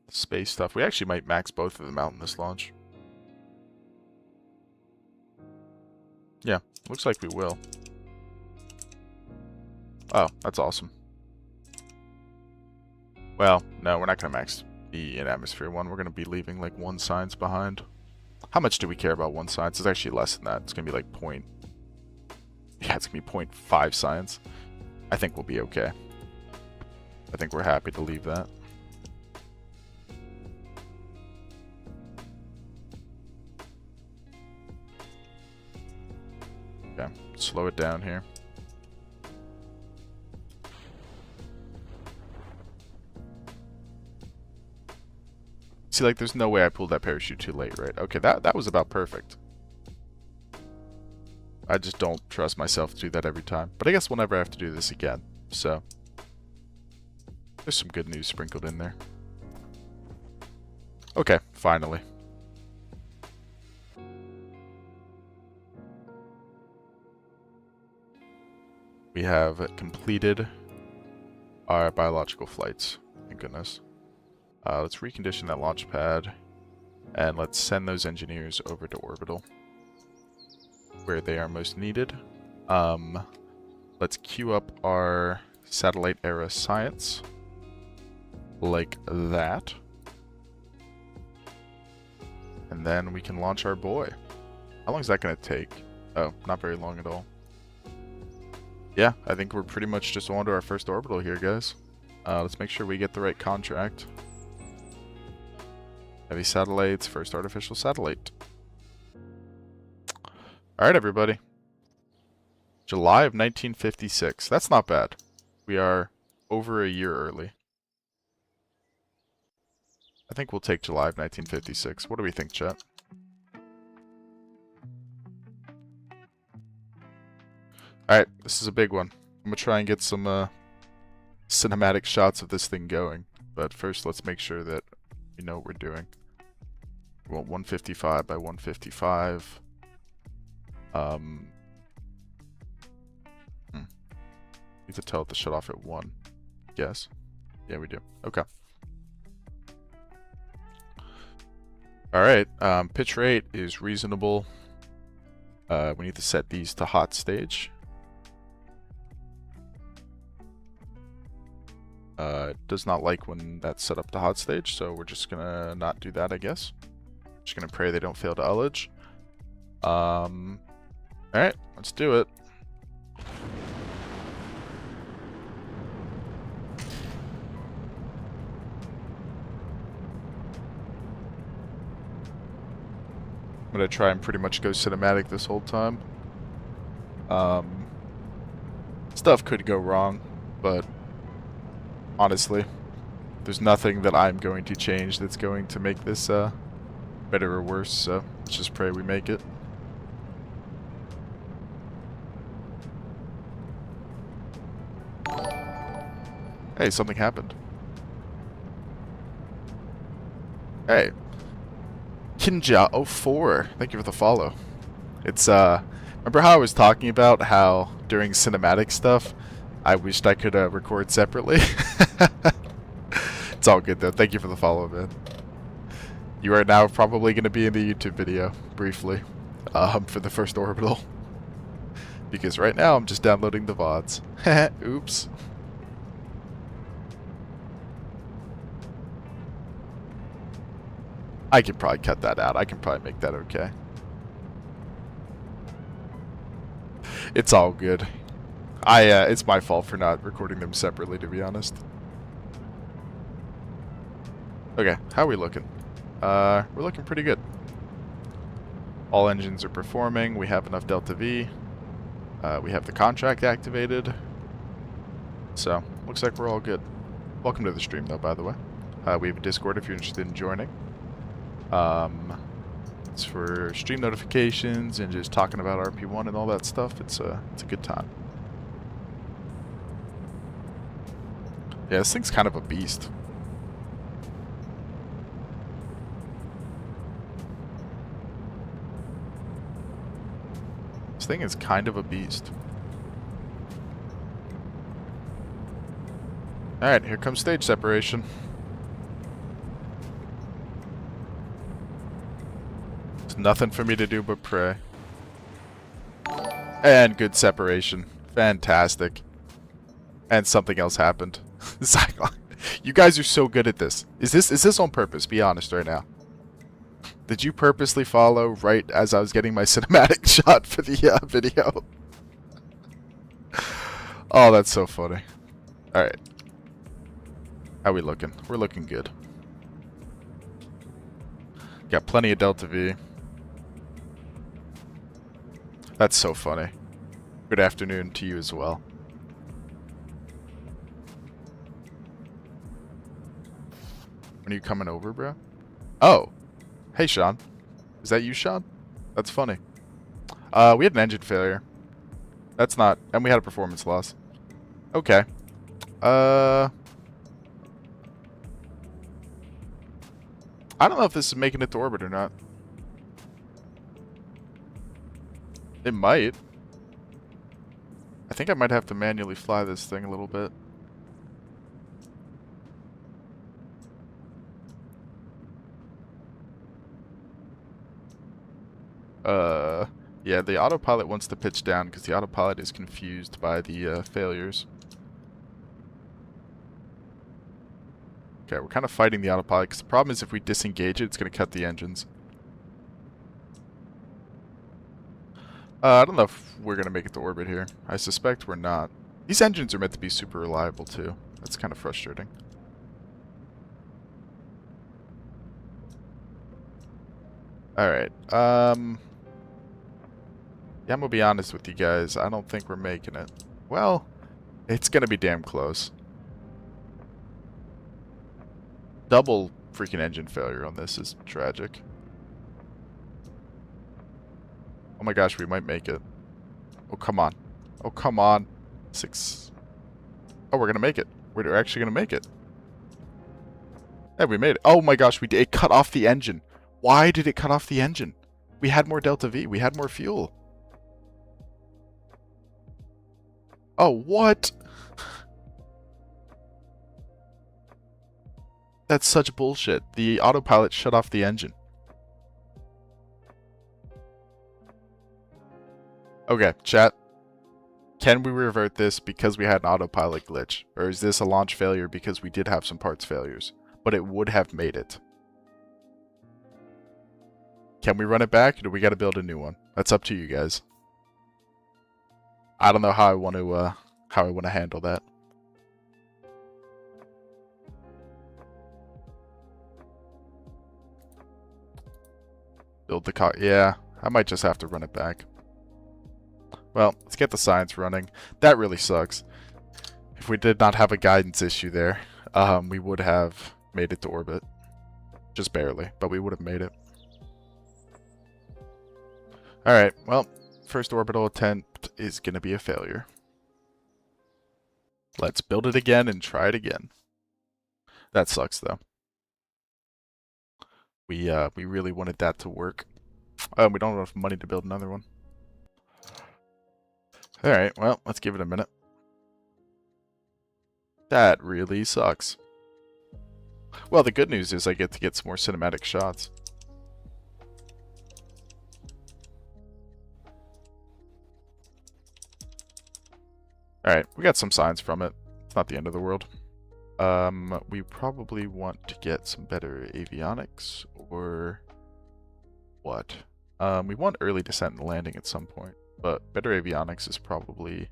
space stuff. We actually might max both of them out in this launch. Yeah, looks like we will. Oh, that's awesome. Well, no, we're not going to max the in-atmosphere one. We're going to be leaving like 1 science behind. How much do we care about 1 science? It's actually less than that. It's going to be like yeah, it's going to be 0.5 science. I think we'll be okay. I think we're happy to leave that. Okay, slow it down here. See, like, there's no way I pulled that parachute too late, right? Okay, that was about perfect. I just don't trust myself to do that every time. But I guess we'll never have to do this again, so there's some good news sprinkled in there. Okay, finally. We have completed our biological flights. Thank goodness. Let's recondition that launch pad, and let's send those engineers over to orbital, where they are most needed. Let's queue up our satellite era science, like that. And then we can launch our boy. How long is that going to take? Oh, not very long at all. Yeah, I think we're pretty much just on to our first orbital here, guys. Let's make sure we get the right contract. Heavy satellites, first artificial satellite. Alright, everybody. July of 1956. That's not bad. We are over a year early. I think we'll take July of 1956. What do we think, chat? Alright, this is a big one. I'm going to try and get some cinematic shots of this thing going. But first, let's make sure that we know what we're doing. We want 155 by 155. Need to tell it to shut off at 1. Yes. Yeah, we do. Okay. Alright, pitch rate is reasonable. We need to set these to hot stage. It does not like when that's set up to hot stage, so we're just gonna not do that, I guess. Just gonna pray they don't fail to ullage. Alright, let's do it. I'm gonna try and pretty much go cinematic this whole time. Stuff could go wrong, but honestly, there's nothing that I'm going to change that's going to make this better or worse, so let's just pray we make it. Hey, something happened. Hey. Kinja04, thank you for the follow. It's, remember how I was talking about how during cinematic stuff, I wished I could record separately? It's all good though, thank you for the follow, man. You are now probably going to be in the YouTube video, briefly, for the first orbital. Because right now I'm just downloading the VODs. Oops. I can probably cut that out. I can probably make that okay. It's all good. It's my fault for not recording them separately, to be honest. Okay, how are we looking? We're looking pretty good. All engines are performing. We have enough Delta V. We have the contract activated. So, looks like we're all good. Welcome to the stream, though, by the way. We have a Discord if you're interested in joining. It's for stream notifications and just talking about RP-1 and all that stuff. It's a good time. Yeah, this thing's kind of a beast. This thing is kind of a beast. Alright, here comes stage separation. Nothing for me to do but pray. And good separation. Fantastic. And something else happened. You guys are so good at this. Is this on purpose? Be honest right now. Did you purposely follow right as I was getting my cinematic shot for the video? Oh, that's so funny. Alright. How we looking? We're looking good. Got plenty of Delta V. That's so funny. Good afternoon to you as well. When are you coming over, bro? Oh. Hey, Sean. Is that you, Sean? That's funny. We had an engine failure. That's not... And we had a performance loss. Okay. I don't know if this is making it to orbit or not. It might. I think I might have to manually fly this thing a little bit. Yeah, the autopilot wants to pitch down because the autopilot is confused by the failures. Okay, we're kind of fighting the autopilot because the problem is if we disengage it, it's going to cut the engines. I don't know if we're going to make it to orbit here. I suspect we're not. These engines are meant to be super reliable, too. That's kind of frustrating. Alright, yeah, I'm gonna be honest with you guys. I don't think we're making it. Well, it's gonna be damn close. Double freaking engine failure on this is tragic. Oh my gosh, we might make it. Oh, come on. Oh, come on. 6. Oh, we're gonna make it. We're actually gonna make it. Yeah, we made it. Oh my gosh, it cut off the engine. Why did it cut off the engine? We had more Delta V. We had more fuel. Oh, what? That's such bullshit. The autopilot shut off the engine. Okay, chat. Can we revert this because we had an autopilot glitch? Or is this a launch failure because we did have some parts failures? But it would have made it. Can we run it back, or do we gotta build a new one? That's up to you guys. I don't know how I want to handle that. Build the car. Yeah, I might just have to run it back. Well, let's get the science running. That really sucks. If we did not have a guidance issue there, we would have made it to orbit. Just barely, but we would have made it. Alright, well, first orbital attempt is going to be a failure. Let's build it again and try it again. That sucks, though. We really wanted that to work. We don't have enough money to build another one. Alright, well, let's give it a minute. That really sucks. Well, the good news is I get to get some more cinematic shots. Alright, we got some signs from it. It's not the end of the world. We probably want to get some better avionics, or what? We want early descent and landing at some point, but better avionics is probably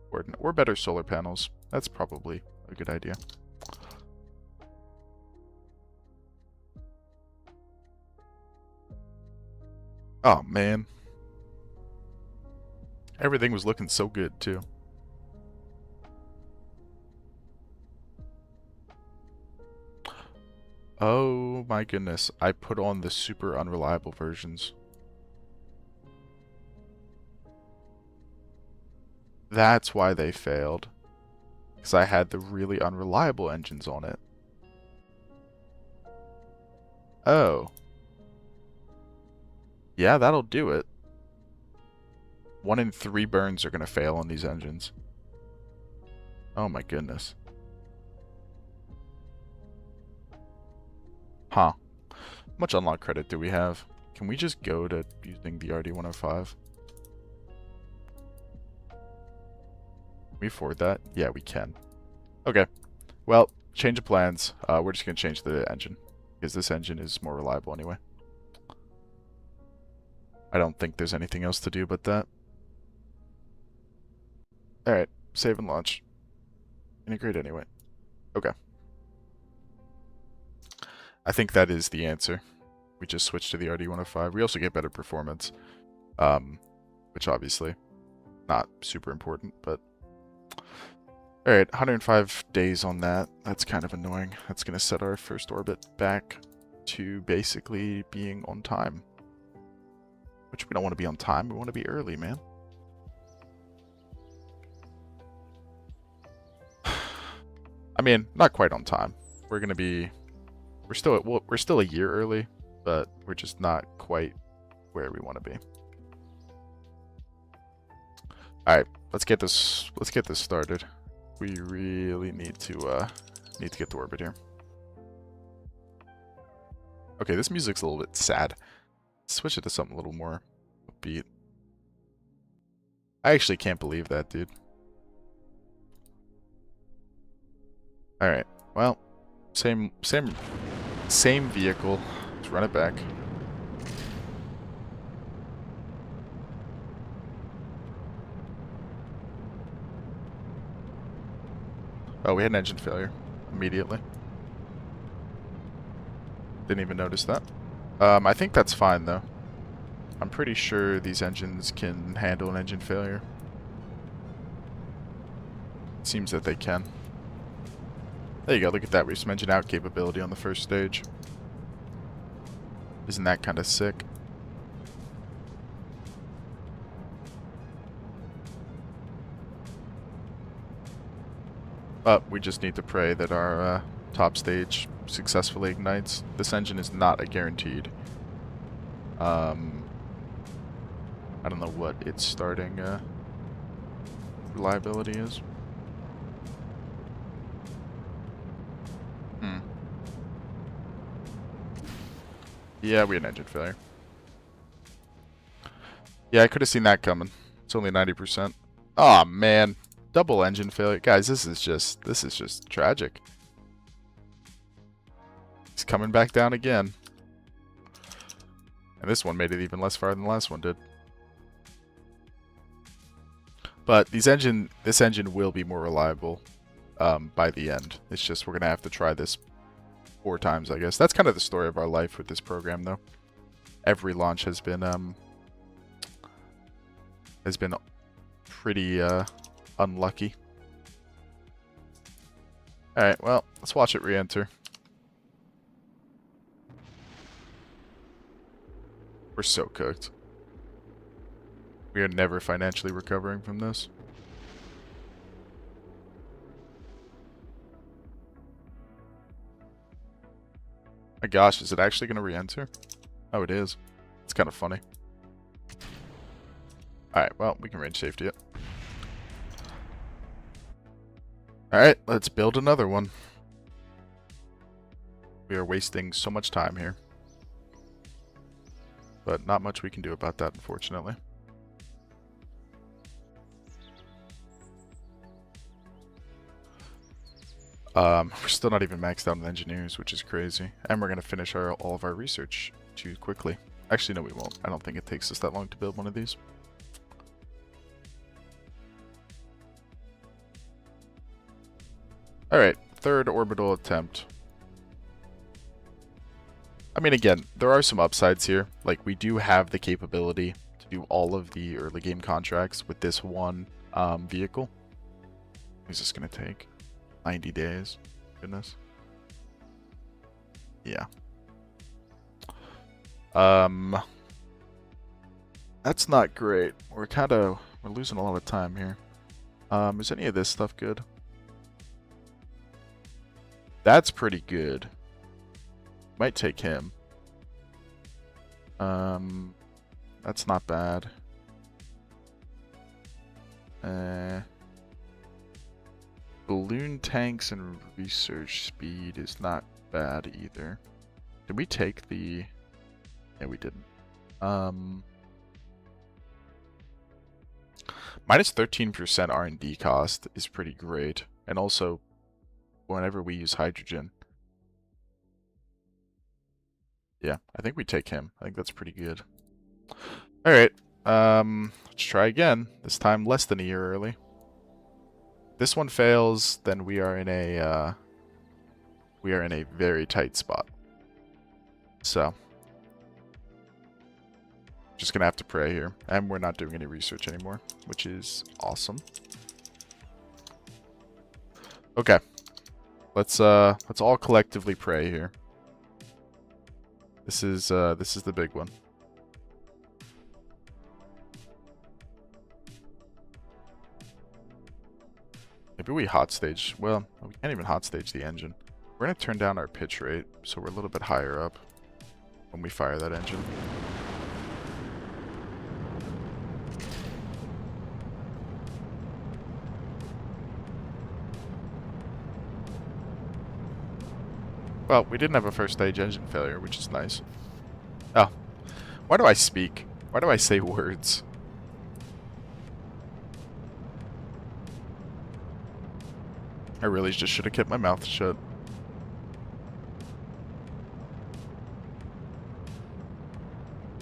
important, or better solar panels. That's probably a good idea. Oh man. Everything was looking so good too. Oh my goodness, I put on the super unreliable versions. That's why they failed. Because I had the really unreliable engines on it. Oh. Yeah, that'll do it. 1 in 3 burns are going to fail on these engines. Oh my goodness. Huh. How much unlock credit do we have? Can we just go to using the RD-105? Can we afford that? Yeah, we can. Okay. Well, change of plans. We're just going to change the engine. Because this engine is more reliable anyway. I don't think there's anything else to do but that. Alright. Save and launch. Integrate anyway. Okay. I think that is the answer. We just switched to the RD-105. We also get better performance. Which obviously not super important, but alright, 105 days on that. That's kind of annoying. That's going to set our first orbit back to basically being on time. Which we don't want to be on time. We want to be early, man. I mean, not quite on time. We're going to be... We're still a year early, but we're just not quite where we want to be. Alright, let's get this started. We really need to get to orbit here. Okay, this music's a little bit sad. Switch it to something a little more upbeat. I actually can't believe that, dude. Alright, well, same vehicle. Let's run it back. Oh, we had an engine failure immediately. Didn't even notice that. I think that's fine, though. I'm pretty sure these engines can handle an engine failure. Seems that they can. There you go, look at that. We have some engine out capability on the first stage. Isn't that kind of sick? But we just need to pray that our top stage successfully ignites. This engine is not a guaranteed. I don't know what its starting reliability is. Yeah, we had an engine failure. Yeah, I could have seen that coming. It's only 90%. Oh man, double engine failure, guys. This is just tragic. He's coming back down again, and this one made it even less far than the last one did. But this engine will be more reliable by the end. It's just we're gonna have to try this 4 times, I guess. That's kind of the story of our life with this program, though. Every launch has been pretty unlucky. All right, well, let's watch it re-enter. We're so cooked. We are never financially recovering from this. My gosh, is it actually going to re-enter? Oh, it is. It's kind of funny. Alright, well, we can range safety it. Alright, let's build another one. We are wasting so much time here. But not much we can do about that, unfortunately. We're still not even maxed out on engineers, which is crazy. And we're going to finish all of our research too quickly. Actually, no, we won't. I don't think it takes us that long to build one of these. Alright, 3rd orbital attempt. I mean, again, there are some upsides here. Like, we do have the capability to do all of the early game contracts with this one vehicle. Who's this going to take? 90 days. Goodness. Yeah. That's not great. We're losing a lot of time here. Is any of this stuff good? That's pretty good. Might take him. That's not bad. Balloon tanks and research speed is not bad either. Did we take the... Yeah, we didn't. Minus 13% R&D cost is pretty great. And also, whenever we use hydrogen... Yeah, I think we take him. I think that's pretty good. Alright, let's try again. This time less than a year early. This one fails, then we are in a very tight spot. So, just gonna have to pray here, and we're not doing any research anymore, which is awesome. Okay, let's all collectively pray here. This is the big one. Maybe we hot stage. Well, we can't even hot stage the engine. We're going to turn down our pitch rate so we're a little bit higher up when we fire that engine. Well, we didn't have a first stage engine failure, which is nice. Oh. Why do I speak? Why do I say words? I really just should have kept my mouth shut.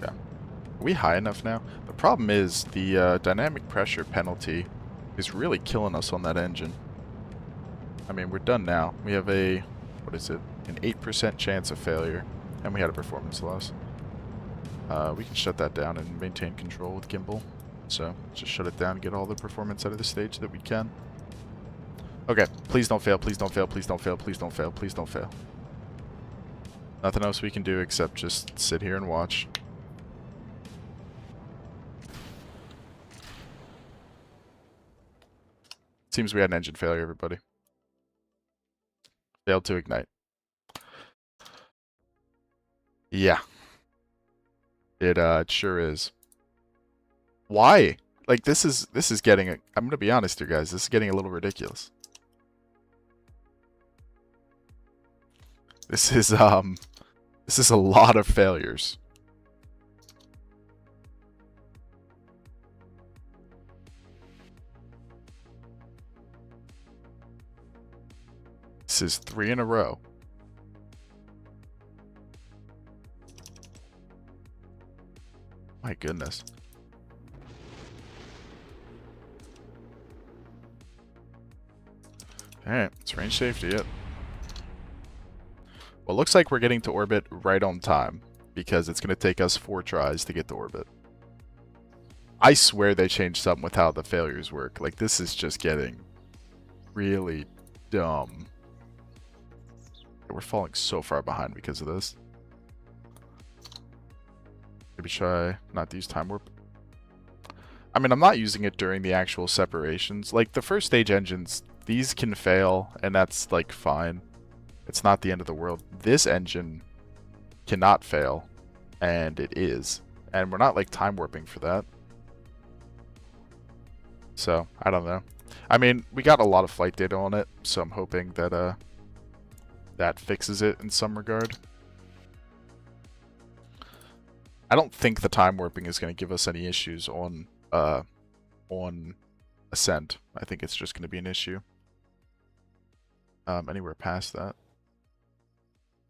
Yeah. Are we high enough now? The problem is the dynamic pressure penalty is really killing us on that engine. I mean, we're done now. We have a, what is it? An 8% chance of failure, and we had a performance loss. We can shut that down and maintain control with gimbal. So, just shut it down, get all the performance out of the stage that we can. Okay, please don't fail, please don't fail, please don't fail, please don't fail, please don't fail. Nothing else we can do except just sit here and watch. Seems we had an engine failure, everybody. Failed to ignite. Yeah. It sure is. Why? Like, this is getting I'm gonna be honest here, guys. This is getting a little ridiculous. This is This is a lot of failures. This is 3 in a row. My goodness. Alright, it's range safety yet. Well, it looks like we're getting to orbit right on time, because it's going to take us 4 tries to get to orbit. I swear they changed something with how the failures work. Like, this is just getting really dumb. We're falling so far behind because of this. Maybe try not to use time warp. I mean, I'm not using it during the actual separations. Like, the first stage engines, these can fail, and that's, like, fine. It's not the end of the world. This engine cannot fail, and it is. And we're not, like, time warping for that. So, I don't know. I mean, we got a lot of flight data on it, so I'm hoping that, that fixes it in some regard. I don't think the time warping is going to give us any issues on ascent. I think it's just going to be an issue. Anywhere past that.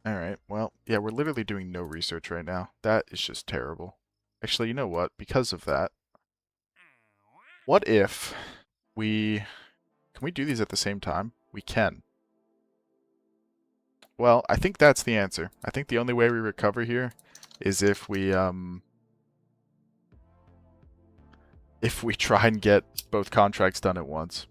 Alright, well, yeah, we're literally doing no research right now. That is just terrible. Actually, you know what? Because of that, what if we... Can we do these at the same time? We can. Well, I think that's the answer. I think the only way we recover here is if we try and get both contracts done at once.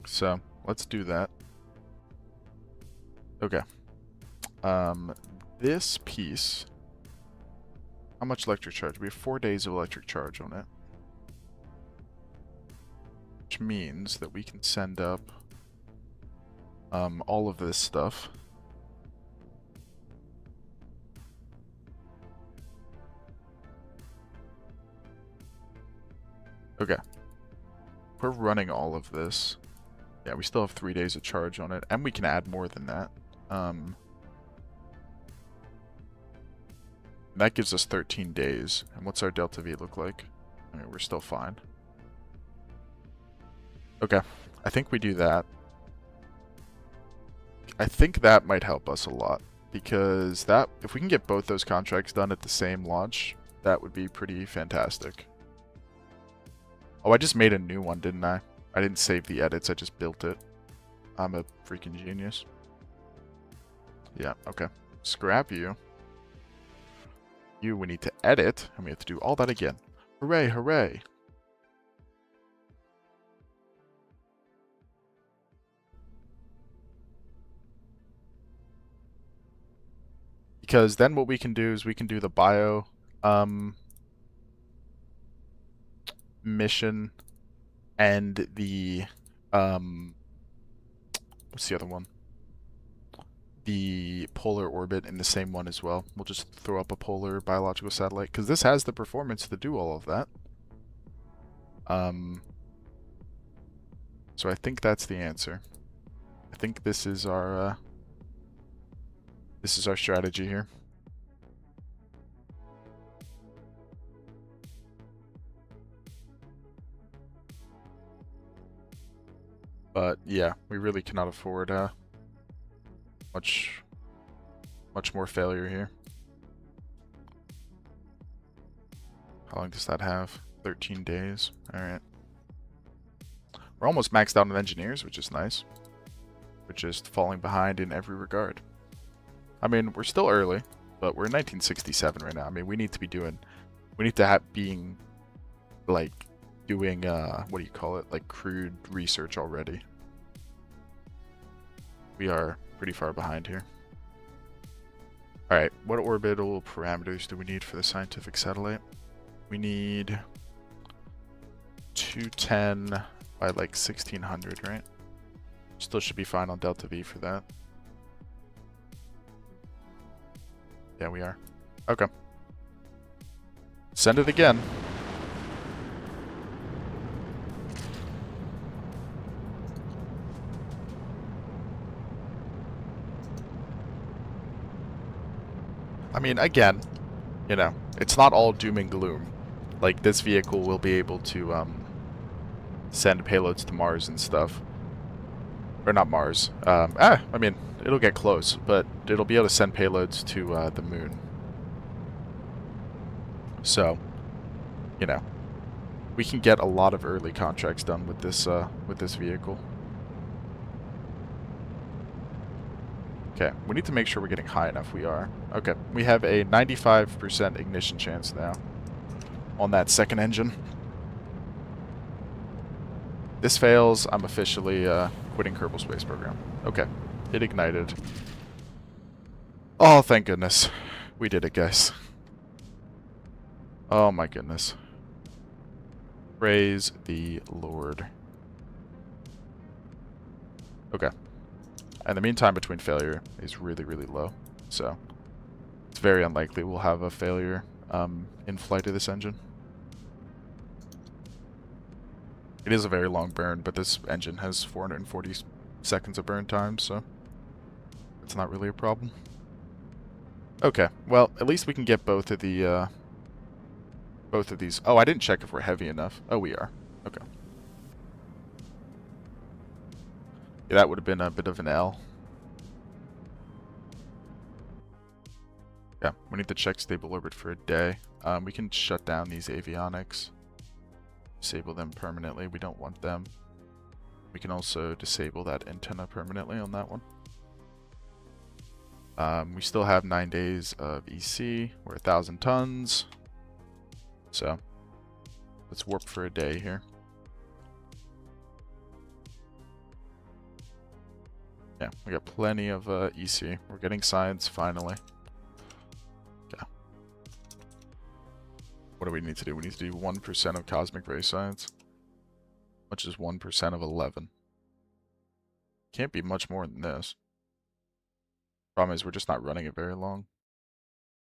So, let's do that. Okay. This piece... How much electric charge? We have 4 days of electric charge on it. Which means that we can send up all of this stuff. Okay. We're running all of this. Yeah, we still have 3 days of charge on it, and we can add more than that. That gives us 13 days. And what's our delta V look like? I mean, we're still fine. Okay, I think we do that. I think that might help us a lot, because that, if we can get both those contracts done at the same launch, that would be pretty fantastic. Oh, I just made a new one, didn't I? I didn't save the edits, I just built it. I'm a freaking genius. Yeah, okay. Scrap you. You, we need to edit, and we have to do all that again. Hooray, hooray. Because then what we can do is we can do the bio mission and the what's the other one? The polar orbit in the same one as well. We'll just throw up a polar biological satellite, because this has the performance to do all of that. So I think that's the answer. I think this is our strategy here. But yeah, we really cannot afford much more failure here. How long does that have? 13 days. Alright. We're almost maxed out on engineers, which is nice. We're just falling behind in every regard. I mean, we're still early, but we're in 1967 right now. I mean, we need to be doing... We need to have being, like, doing, what do you call it? Like, crude research already. We are pretty far behind here. Alright, what orbital parameters do we need for the scientific satellite? We need 210 by like 1600, right? Still should be fine on delta V for that. Yeah, we are. Okay. Send it again. mean, again, you know, it's not all doom and gloom. Like, this vehicle will be able to send payloads to Mars and stuff. Or not Mars. I mean, it'll get close, but it'll be able to send payloads to the moon. So, you know, we can get a lot of early contracts done with this vehicle. Okay, we need to make sure we're getting high enough. We are. Okay, we have a 95% ignition chance now on that second engine. This fails, I'm officially quitting Kerbal Space Program. Okay, it ignited. Oh, thank goodness. We did it, guys. Oh my goodness. Praise the Lord. Okay. And the mean time between failure is really, really low. So, it's very unlikely we'll have a failure in flight of this engine. It is a very long burn, but this engine has 440 seconds of burn time, so it's not really a problem. Okay, well, at least we can get both of these. Oh, I didn't check if we're heavy enough. Oh, we are. Okay. Yeah, that would have been a bit of an L. Yeah, we need to check stable orbit for a day. We can shut down these avionics. Disable them permanently. We don't want them. We can also disable that antenna permanently on that one. We still have 9 days of EC. We're 1,000 tons. So, let's warp for a day here. Yeah, we got plenty of EC. We're getting science finally. Yeah. What do we need to do? We need to do 1% of cosmic ray science, which is 1% of 11. Can't be much more than this. Problem is, we're just not running it very long.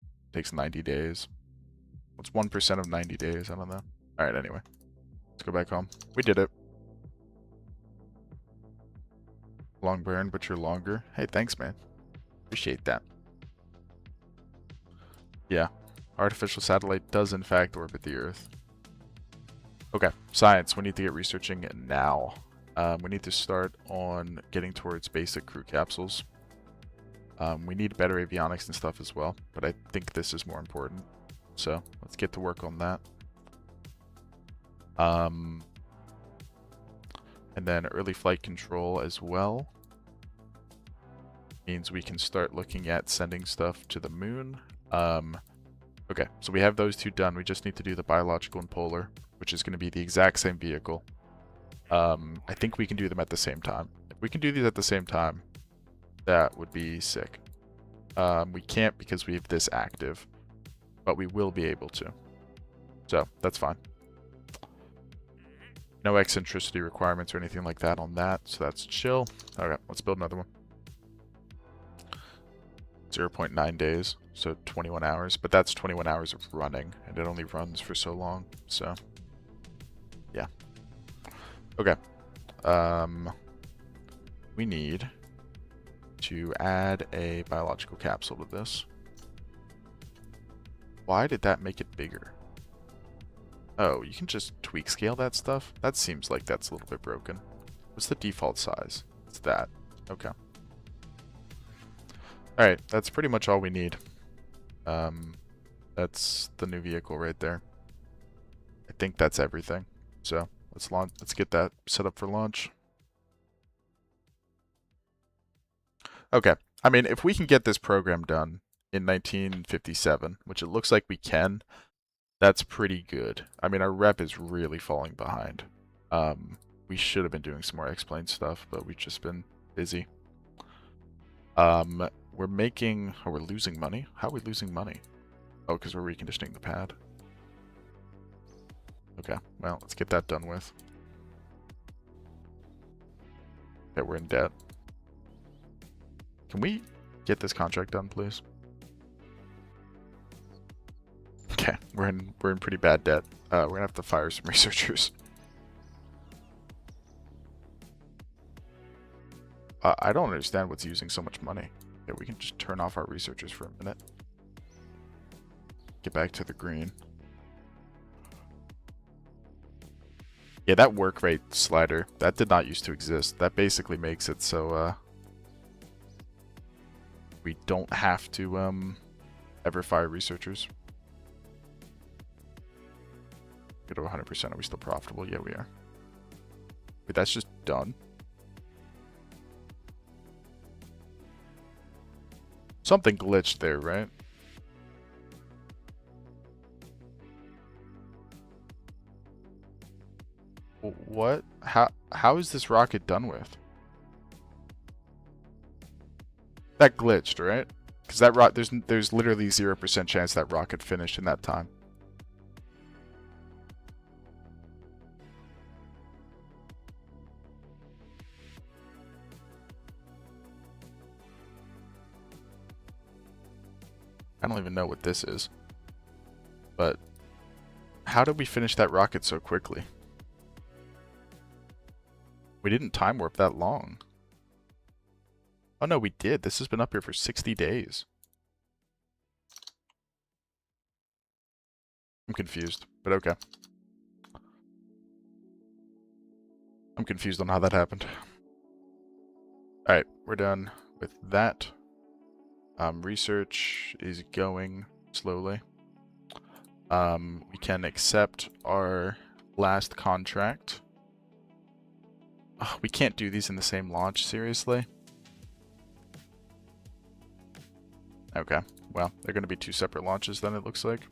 It takes 90 days. What's 1% of 90 days? I don't know. Alright, anyway. Let's go back home. We did it. Long burn, but you're longer. Hey, thanks, man. Appreciate that. Yeah. Artificial satellite does, in fact, orbit the Earth. Okay. Science. We need to get researching now. We need to start on getting towards basic crew capsules. We need better avionics and stuff as well, but I think this is more important. So, let's get to work on that. And then early flight control as well. Means we can start looking at sending stuff to the moon. Okay, so we have those two done. We just need to do the biological and polar, which is going to be the exact same vehicle. I think we can do them at the same time. If we can do these at the same time, that would be sick. We can't because we have this active, but we will be able to. So, that's fine. No eccentricity requirements or anything like that on that, so that's chill. Alright, let's build another one. 0.9 days, so 21 hours, but that's 21 hours of running, and it only runs for so long, so yeah. Okay. We need to add a biological capsule to this. Why did that make it bigger? Oh, you can just tweak scale that stuff? That seems like that's a little bit broken. What's the default size? It's that. Okay. Alright, that's pretty much all we need. That's the new vehicle right there. I think that's everything. So, let's get that set up for launch. Okay. I mean, if we can get this program done in 1957, which it looks like we can, that's pretty good. I mean, our rep is really falling behind. We should have been doing some more X-Plane stuff, but we've just been busy. We're making... Oh, we're losing money? How are we losing money? Oh, because we're reconditioning the pad. Okay, well, let's get that done with. Okay, we're in debt. Can we get this contract done, please? Okay, we're in pretty bad debt. We're gonna have to fire some researchers. I don't understand what's using so much money. Yeah, we can just turn off our researchers for a minute. get back to the green. Yeah, that work rate slider, that did not used to exist. That basically makes it so we don't have to ever fire researchers. Go to 100%. Are we still profitable? Yeah, we are. Wait, that's just done. Something glitched there, right? What? How is this rocket done with? That glitched, right? Because that there's literally 0% chance that rocket finished in that time. I don't even know what this is. But how did we finish that rocket so quickly? We didn't time warp that long. Oh no, we did. This has been up here for 60 days. I'm confused, but okay. I'm confused on how that happened. Alright, we're done with that. Research is going slowly. We can accept our last contract. Oh, we can't do these in the same launch, seriously? Okay, well, they're going to be 2 separate launches then, it looks like.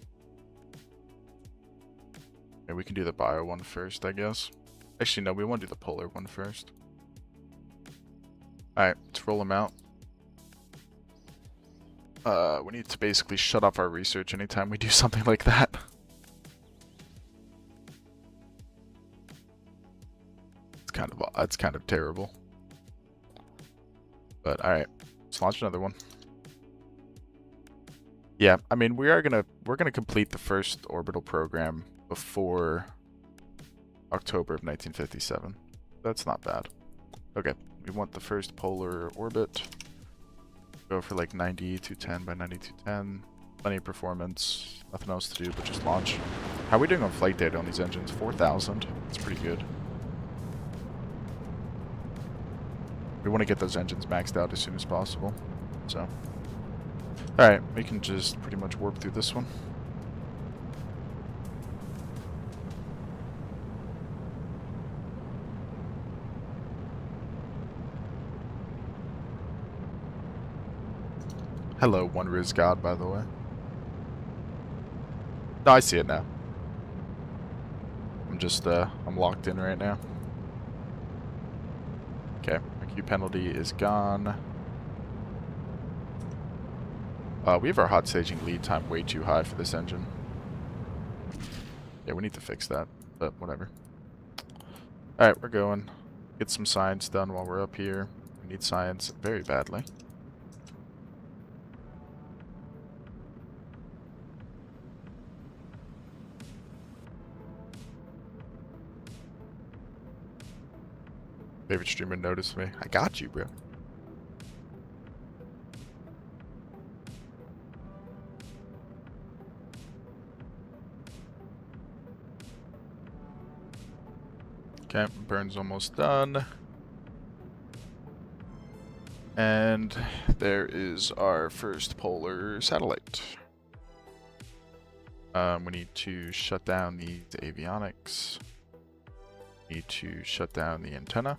Okay, we can do the bio one first, I guess. Actually, no, we want to do the polar one first. Alright, let's roll them out. We need to basically shut off our research anytime we do something like that. It's kind of terrible. But alright, let's launch another one. Yeah, I mean we're gonna complete the first orbital program before October of 1957. That's not bad. Okay, we want the first polar orbit. Go for like 9210 by 9210. Plenty of performance. Nothing else to do but just launch. How are we doing on flight data on these engines? 4,000. That's pretty good. We want to get those engines maxed out as soon as possible. So, alright, we can just pretty much warp through this one. Hello, One Riz God, by the way. No, I see it now. I'm just, I'm locked in right now. Okay, our Q penalty is gone. We have our hot staging lead time way too high for this engine. Yeah, we need to fix that, but whatever. Alright, we're going. Get some science done while we're up here. We need science very badly. Favorite streamer noticed me. I got you, bro. Okay, burn's almost done. And there is our first polar satellite. We need to shut down the avionics. Need to shut down the antenna.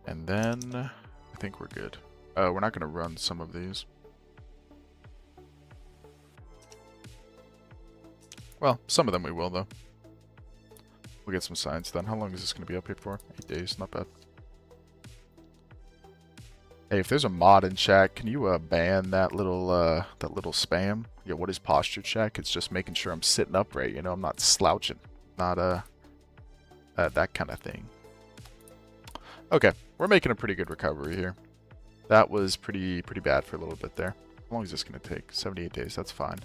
And then I think we're good. We're not going to run some of these. Well, some of them we will, though. We'll get some science done. How long is this going to be up here for? 8 days, not bad. Hey, if there's a mod in chat, can you ban that little spam? Yeah, what is posture check? It's just making sure I'm sitting upright, you know, I'm not slouching. Not that kind of thing. Okay, we're making a pretty good recovery here. That was pretty bad for a little bit there. How long is this going to take? 78 days, that's fine.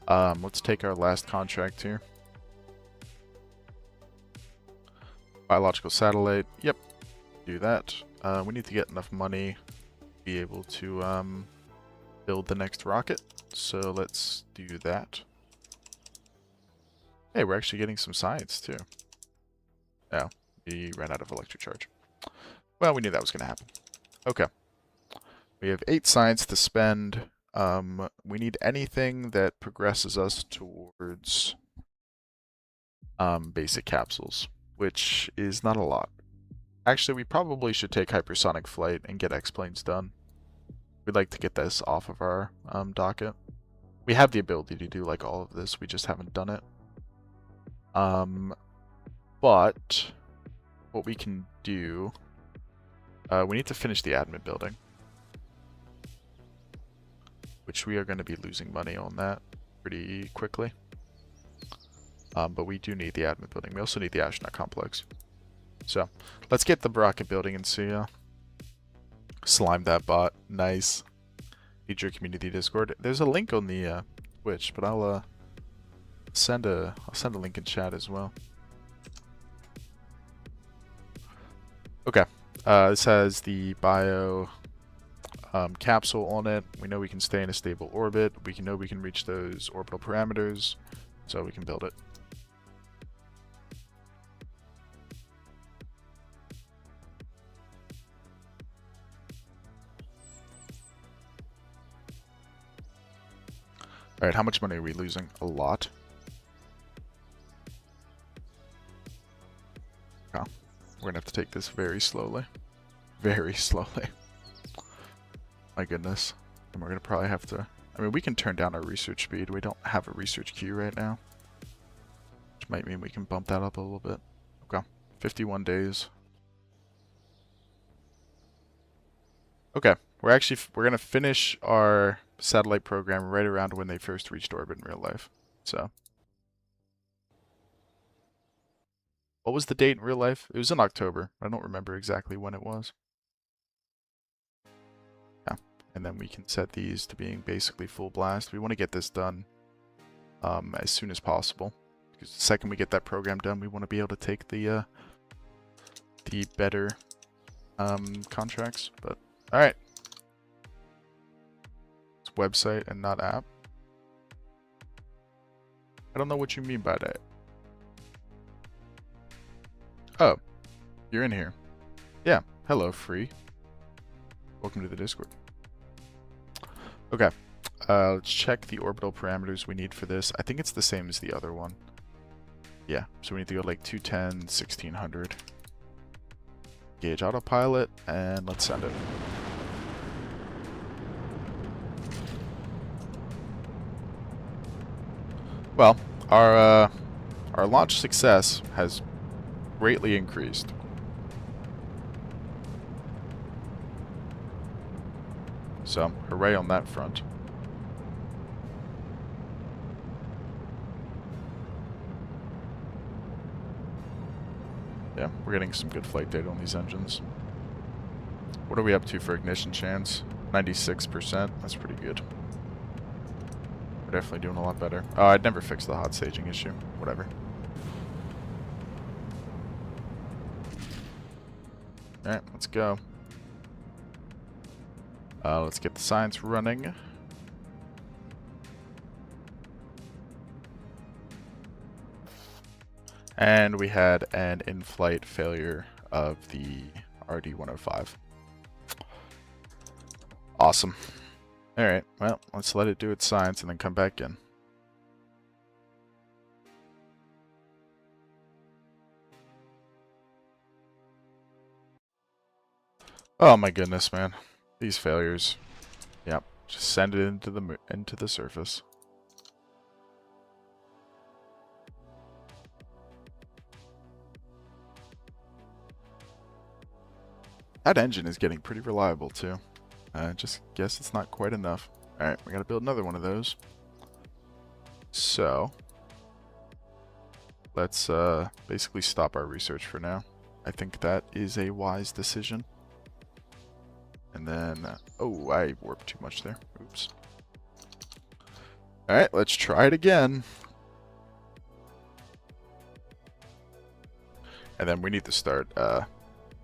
Let's take our last contract here. Biological satellite, yep, do that. We need to get enough money to be able to build the next rocket. so let's do that. Hey, we're actually getting some science too. Oh, we ran out of electric charge. Well, we knew that was going to happen. Okay. We have 8 science to spend. We need anything that progresses us towards basic capsules, which is not a lot. Actually, we probably should take hypersonic flight and get X-planes done. We'd like to get this off of our docket. We have the ability to do like all of this, we just haven't done it. But what we can do, we need to finish the admin building, which we are going to be losing money on that pretty quickly. But we do need the admin building. We also need the astronaut complex. So let's get the rocket building and see. Slime that bot. Nice. Need your community Discord. There's a link on the Twitch, but I'll send a link in chat as well. Okay. This has the bio capsule on it. We know we can stay in a stable orbit. We know we can reach those orbital parameters, so we can build it. Alright, how much money are we losing? A lot. Oh, we're gonna have to take this very slowly. Very slowly. My goodness. And we're gonna probably have to... I mean, we can turn down our research speed. We don't have a research queue right now, which might mean we can bump that up a little bit. Okay. 51 days. Okay. We're gonna finish our satellite program right around when they first reached orbit in real life. So, what was the date in real life? It was in October. I don't remember exactly when it was. Yeah, and then we can set these to being basically full blast. We want to get this done as soon as possible, because the second we get that program done, we want to be able to take the better contracts. But all right. Website and not app. I don't know what you mean by that. Oh, you're in here. Yeah. Hello, free. Welcome to the Discord. Okay. Let's check the orbital parameters we need for this. I think it's the same as the other one. Yeah. So we need to go like 210, 1600. Gauge autopilot, and let's send it. Well, our launch success has greatly increased. So, hooray on that front. Yeah, we're getting some good flight data on these engines. What are we up to for ignition chance? 96%. That's pretty good. We're definitely doing a lot better. Oh, I'd never fixed the hot staging issue. Whatever. Alright, let's go. Let's get the science running. And we had an in-flight failure of the RD-105. Awesome. Alright, well, let's let it do its science and then come back in. Oh my goodness, man. These failures. Yep, just send it into the surface. That engine is getting pretty reliable too. I just guess it's not quite enough. Alright, we gotta build another one of those. So, let's basically stop our research for now. I think that is a wise decision. And then, oh, I warped too much there. Oops. Alright, let's try it again. And then we need to start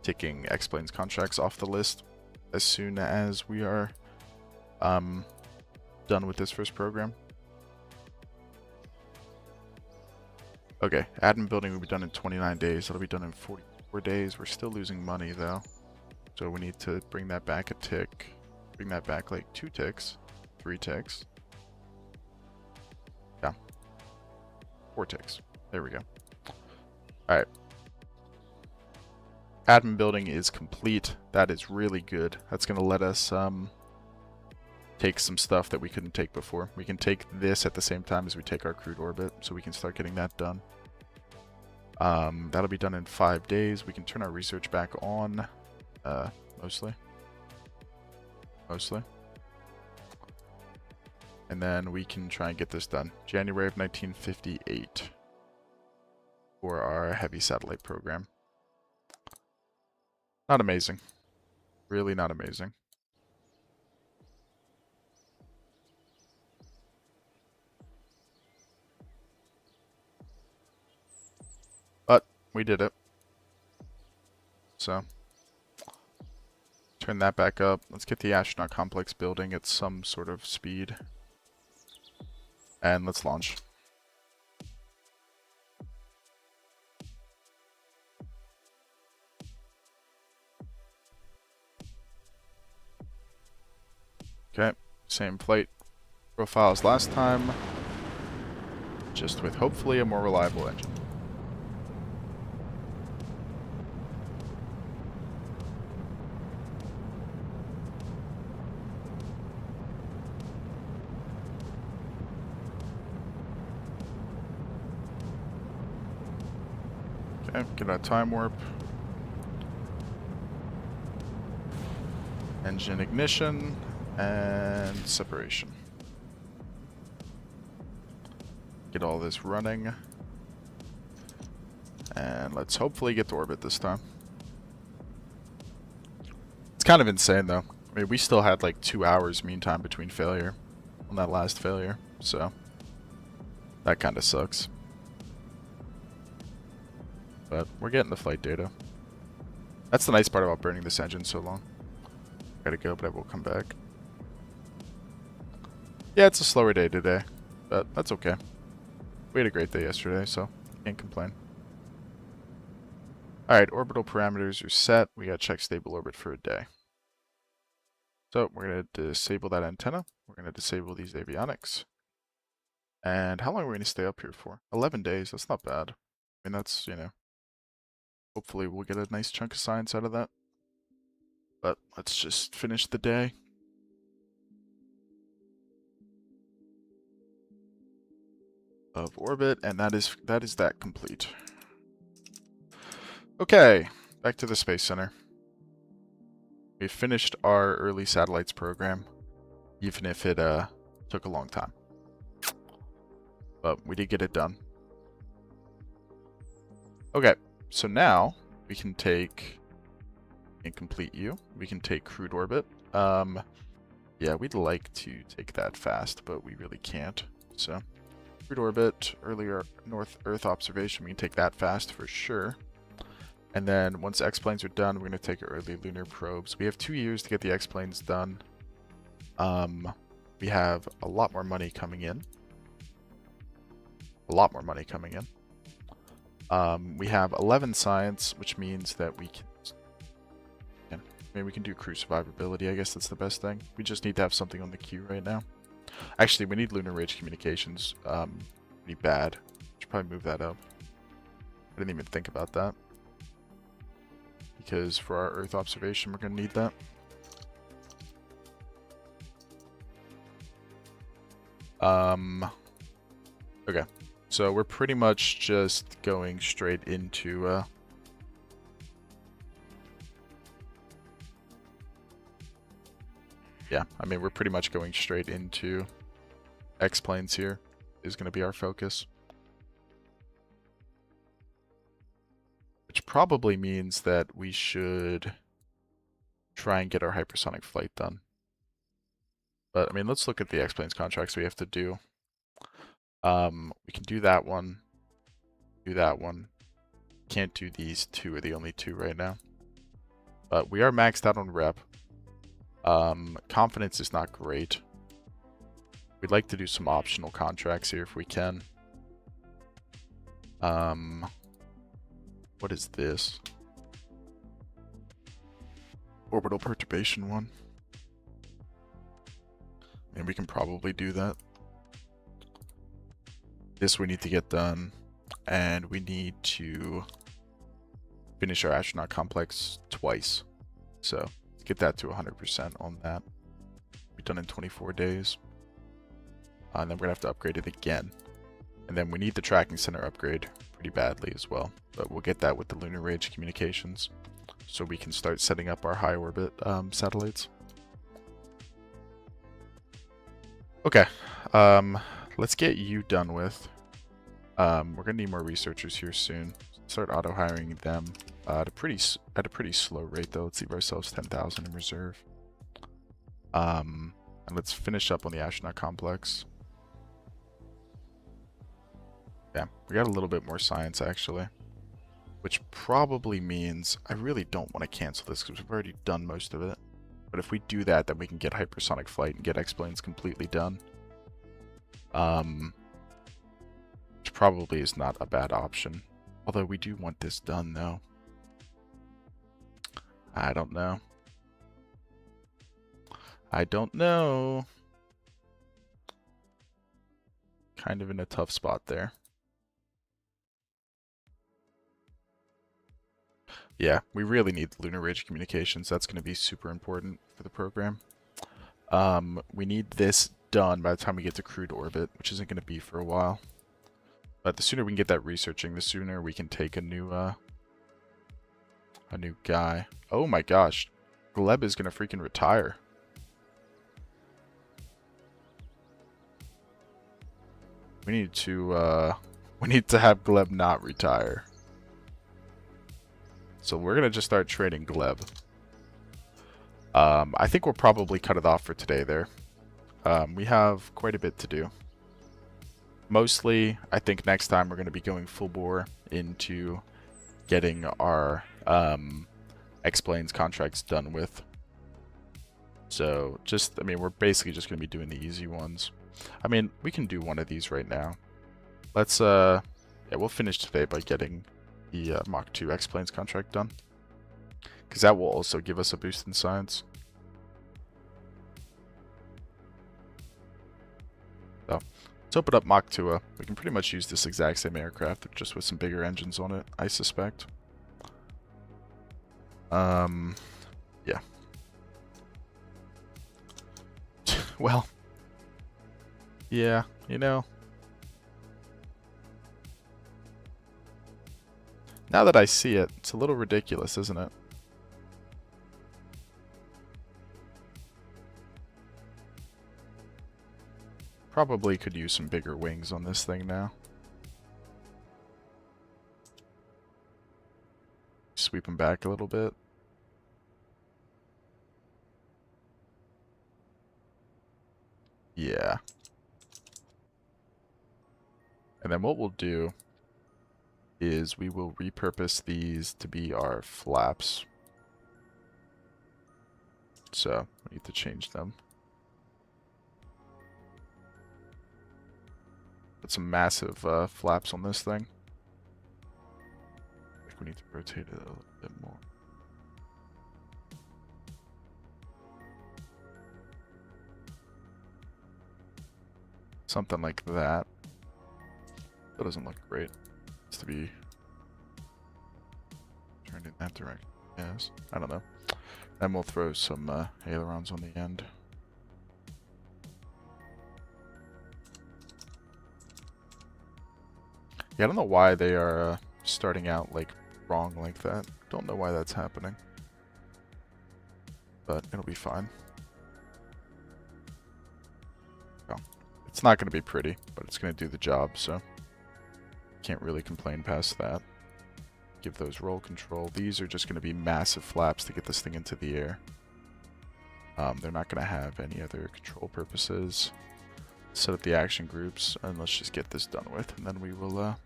taking X-Planes contracts off the list as soon as we are done with this first program. Okay, admin building will be done in 29 days. It'll be done in 44 days. We're still losing money though. So we need to bring that back a tick. Bring that back like 2 ticks. 3 ticks. Yeah. 4 ticks. There we go. Alright. Admin building is complete. That is really good. That's going to let us take some stuff that we couldn't take before. We can take this at the same time as we take our crude orbit, so we can start getting that done. That'll be done in 5 days. We can turn our research back on, mostly. And then we can try and get this done. January of 1958 for our heavy satellite program. Not amazing. Really not amazing. But we did it. So turn that back up. Let's get the astronaut complex building at some sort of speed. And let's launch. Okay, same flight profile as last time, just with hopefully a more reliable engine. Okay, get our time warp. Engine ignition and separation. Get all this running. And let's hopefully get to orbit this time. It's kind of insane though. I mean, we still had like 2 hours meantime between failure on that last failure, so that kind of sucks. But we're getting the flight data. That's the nice part about burning this engine so long. Gotta go, but I will come back. Yeah, it's a slower day today, but that's okay. We had a great day yesterday, so can't complain. Alright, orbital parameters are set. We gotta check stable orbit for a day. So we're gonna disable that antenna. We're gonna disable these avionics. And how long are we gonna stay up here for? 11 days, that's not bad. I mean, that's, you know, hopefully we'll get a nice chunk of science out of that. But let's just finish the day. Of orbit, and that is that complete. Okay, back to the Space Center. We finished our early satellites program, even if it took a long time. But we did get it done. Okay, so now we can take incomplete U. We can take crude orbit. Yeah, we'd like to take that fast, but we really can't. So crude orbit, earlier North Earth observation, we can take that fast for sure. And then once X-planes are done, we're going to take early lunar probes. We have 2 years to get the X-planes done. We have a lot more money coming in. We have 11 science, which means that we can... Yeah, maybe we can do crew survivability. I guess that's the best thing. We just need to have something on the queue right now. Actually, we need lunar range communications pretty bad. Should probably move that up. I didn't even think about that. Because for our Earth observation, we're going to need that. Okay. So we're pretty much just going straight into... Yeah, I mean, we're pretty much going straight into X-planes here is going to be our focus. Which probably means that we should try and get our hypersonic flight done. But, I mean, let's look at the X-planes contracts we have to do. We can do that one. Do that one. Can't do these two, are the only two right now. But we are maxed out on rep. Confidence is not great. We'd like to do some optional contracts here if we can. What is this? Orbital perturbation one. And we can probably do that. This we need to get done. And we need to finish our astronaut complex twice. So let's get that to 100% on that. Be done in 24 days. And then we're going to have to upgrade it again. And then we need the tracking center upgrade pretty badly as well. But we'll get that with the Lunar Rage communications. So we can start setting up our high orbit satellites. Okay. Let's get you done with. We're going to need more researchers here soon. Start auto-hiring them at a pretty slow rate, though. Let's leave ourselves 10,000 in reserve. And let's finish up on the astronaut complex. Yeah, we got a little bit more science, actually. Which probably means I really don't want to cancel this because we've already done most of it. But if we do that, then we can get hypersonic flight and get X-planes completely done. Which probably is not a bad option. Although we do want this done, though. I don't know. I don't know. Kind of in a tough spot there. Yeah, we really need Lunar Ridge communications. That's going to be super important for the program. We need this done by the time we get to crude orbit, which isn't going to be for a while. But the sooner we can get that researching, the sooner we can take a new guy. Oh my gosh, Gleb is going to freaking retire. We need to have Gleb not retire. So we're going to just start trading Gleb. I think we'll probably cut it off for today there. We have quite a bit to do. Mostly, I think next time we're going to be going full bore into getting our X-Planes contracts done with. So, I mean, we're basically just going to be doing the easy ones. I mean, we can do one of these right now. Let's, yeah, we'll finish today by getting the Mach 2 X-Planes contract done. Because that will also give us a boost in science. So, let's open up Mach 2. We can pretty much use this exact same aircraft, just with some bigger engines on it, I suspect. Yeah. Well. Yeah, you know. Now that I see it, it's a little ridiculous, isn't it? Probably could use some bigger wings on this thing now. Sweep them back a little bit. Yeah. And then what we'll do is we will repurpose these to be our flaps. So, we need to change them. Put some massive flaps on this thing. I think we need to rotate it a little bit more. Something like that. That doesn't look great. It's to be turned in that direction. Yes, I don't know. Then we'll throw some ailerons on the end. Yeah, I don't know why they are starting out like wrong like that. Don't know why that's happening. But it'll be fine. Oh, it's not going to be pretty, but it's going to do the job, so can't really complain past that. Give those roll control. These are just going to be massive flaps to get this thing into the air. They're not going to have any other control purposes. Set up the action groups, and let's just get this done with, and then we will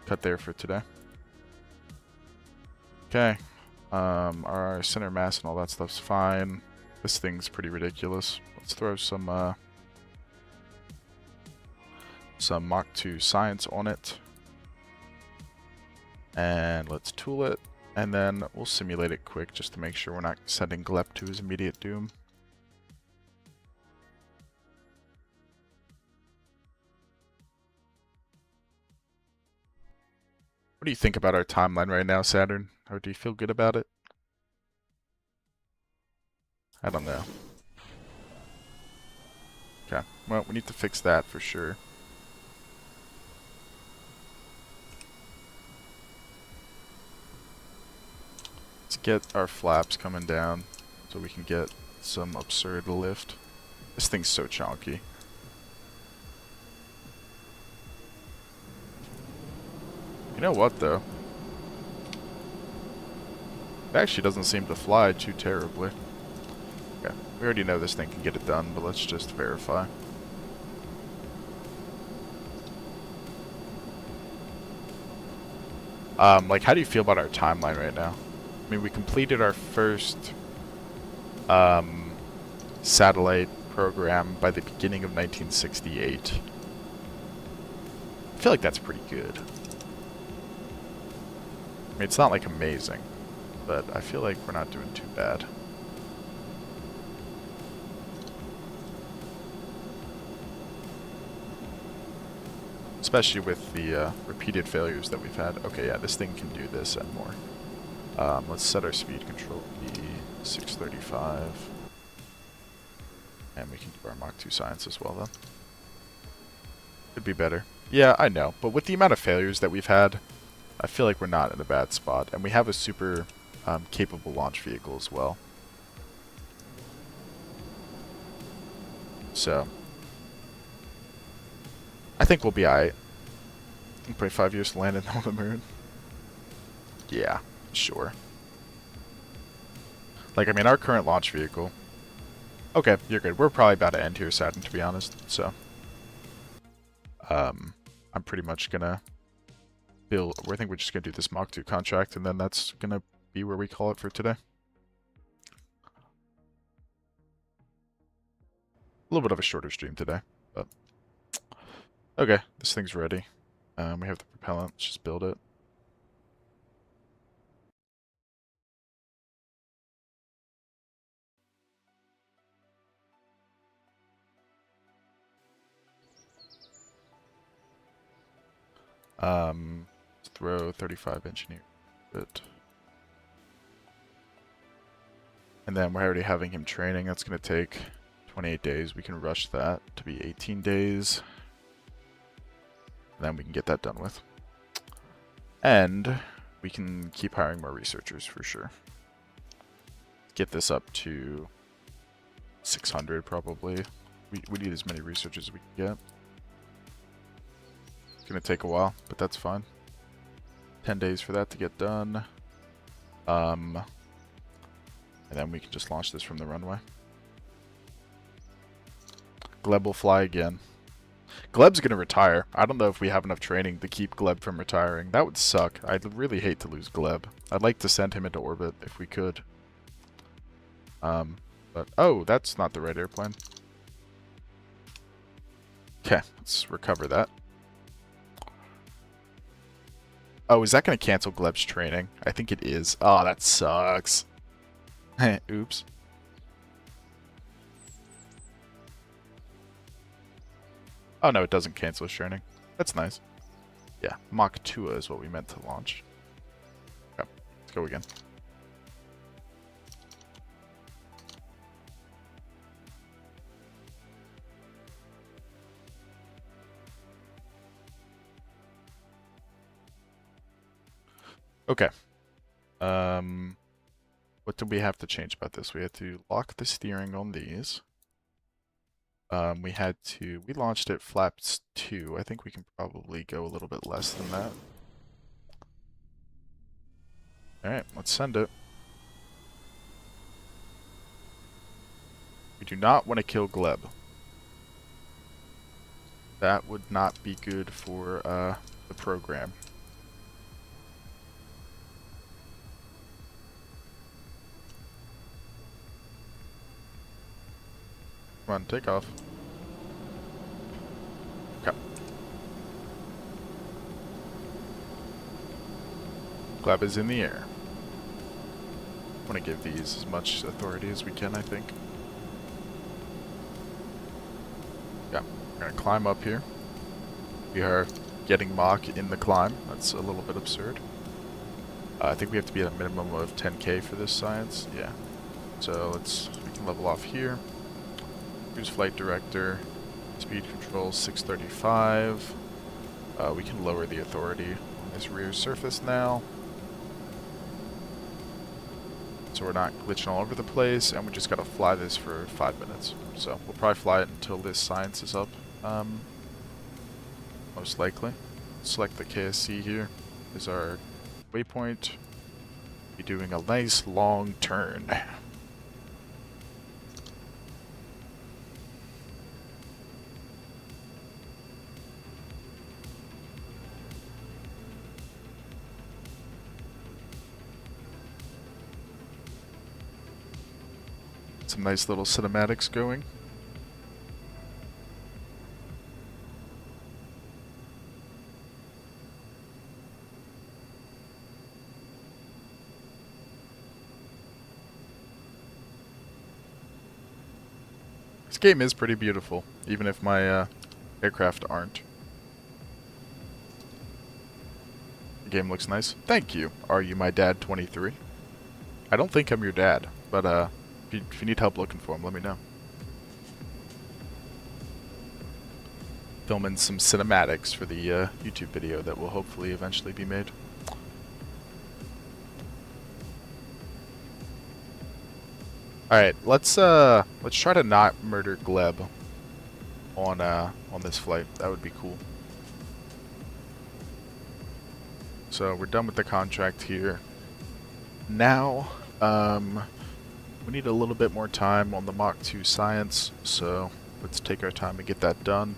cut there for today. Okay. Our center mass and all that stuff's fine. This thing's pretty ridiculous. Let's throw some some Mach 2 science on it. And let's tool it. And then we'll simulate it quick just to make sure we're not sending Gleb to his immediate doom. What do you think about our timeline right now, Saturn? Or do you feel good about it? I don't know. Okay, well, we need to fix that for sure. Let's get our flaps coming down so we can get some absurd lift. This thing's so chonky. You know what, though? It actually doesn't seem to fly too terribly. Okay, we already know this thing can get it done, but let's just verify. Like, how do you feel about our timeline right now? I mean, we completed our first satellite program by the beginning of 1968. I feel like that's pretty good. I mean, it's not like amazing, but I feel like we're not doing too bad. Especially with the repeated failures that we've had. Okay, yeah, this thing can do this and more. Let's set our speed control to be 635. And we can do our Mach 2 science as well, then. Could be better. Yeah, I know. But with the amount of failures that we've had, I feel like we're not in a bad spot. And we have a super capable launch vehicle as well. So, I think we'll be alright. 1.5 years to land on the moon. Yeah, sure. Like, I mean, our current launch vehicle... Okay, you're good. We're probably about to end here, Saturn, to be honest. So, I'm pretty much gonna build... I think we're just gonna do this Mach 2 contract, and then that's gonna be where we call it for today. A little bit of a shorter stream today, but... Okay, this thing's ready. We have the propellant. Let's just build it. Let's throw 35 engineer. Good. And then we're already having him training. That's going to take 28 days. We can rush that to be 18 days. And then we can get that done with. And we can keep hiring more researchers for sure. Get this up to 600 probably. We need as many researchers as we can get. It's going to take a while, but that's fine. 10 days for that to get done. And then we can just launch this from the runway. Gleb will fly again. Gleb's going to retire. I don't know if we have enough training to keep Gleb from retiring. That would suck. I'd really hate to lose Gleb. I'd like to send him into orbit if we could. But, oh, that's not the right airplane. Okay, let's recover that. Oh, is that going to cancel Gleb's training? I think it is. Oh, that sucks. Oops. Oh, no, it doesn't cancel his training. That's nice. Yeah, Mach 2 is what we meant to launch. Okay, let's go again. Okay. What do we have to change about this? We had to lock the steering on these. We launched it flaps 2. I think we can probably go a little bit less than that. Alright, let's send it. We do not want to kill Gleb. That would not be good for the program. Come on, take off. Okay. Gleb is in the air. I want to give these as much authority as we can, I think. Yeah, we're going to climb up here. We are getting Mach in the climb. That's a little bit absurd. I think we have to be at a minimum of 10k for this science. Yeah. So we can level off here. Cruise flight director. Speed control 635. We can lower the authority on this rear surface now. So we're not glitching all over the place, and we just gotta fly this for 5 minutes. So we'll probably fly it until this science is up, most likely. Select the KSC here is our waypoint. Be doing a nice long turn. Some nice little cinematics going. This game is pretty beautiful, even if my aircraft aren't. The game looks nice. Thank you. Are you my dad 23? I don't think I'm your dad, but if you need help looking for him, let me know. Filming some cinematics for the YouTube video that will hopefully eventually be made. Alright, let's try to not murder Gleb on this flight. That would be cool. So we're done with the contract here. Now, we need a little bit more time on the Mach 2 science, so let's take our time and get that done.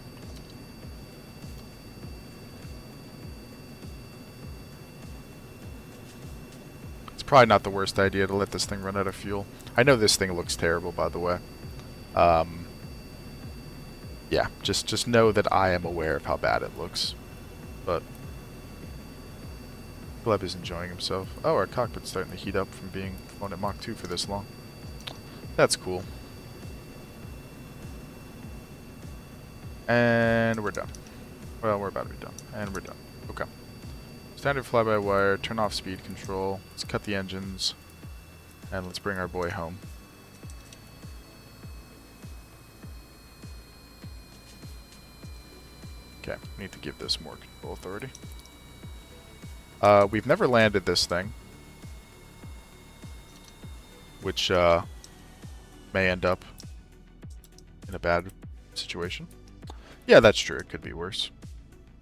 It's probably not the worst idea to let this thing run out of fuel. I know this thing looks terrible, by the way. Yeah, just know that I am aware of how bad it looks. But Gleb is enjoying himself. Oh, our cockpit's starting to heat up from being flown at Mach 2 for this long. That's cool. And we're done. Well, we're about to be done. And we're done. Okay. Standard fly-by-wire, turn off speed control. Let's cut the engines. And let's bring our boy home. Okay, need to give this more control authority. We've never landed this thing, which may end up in a bad situation. Yeah, that's true. It could be worse.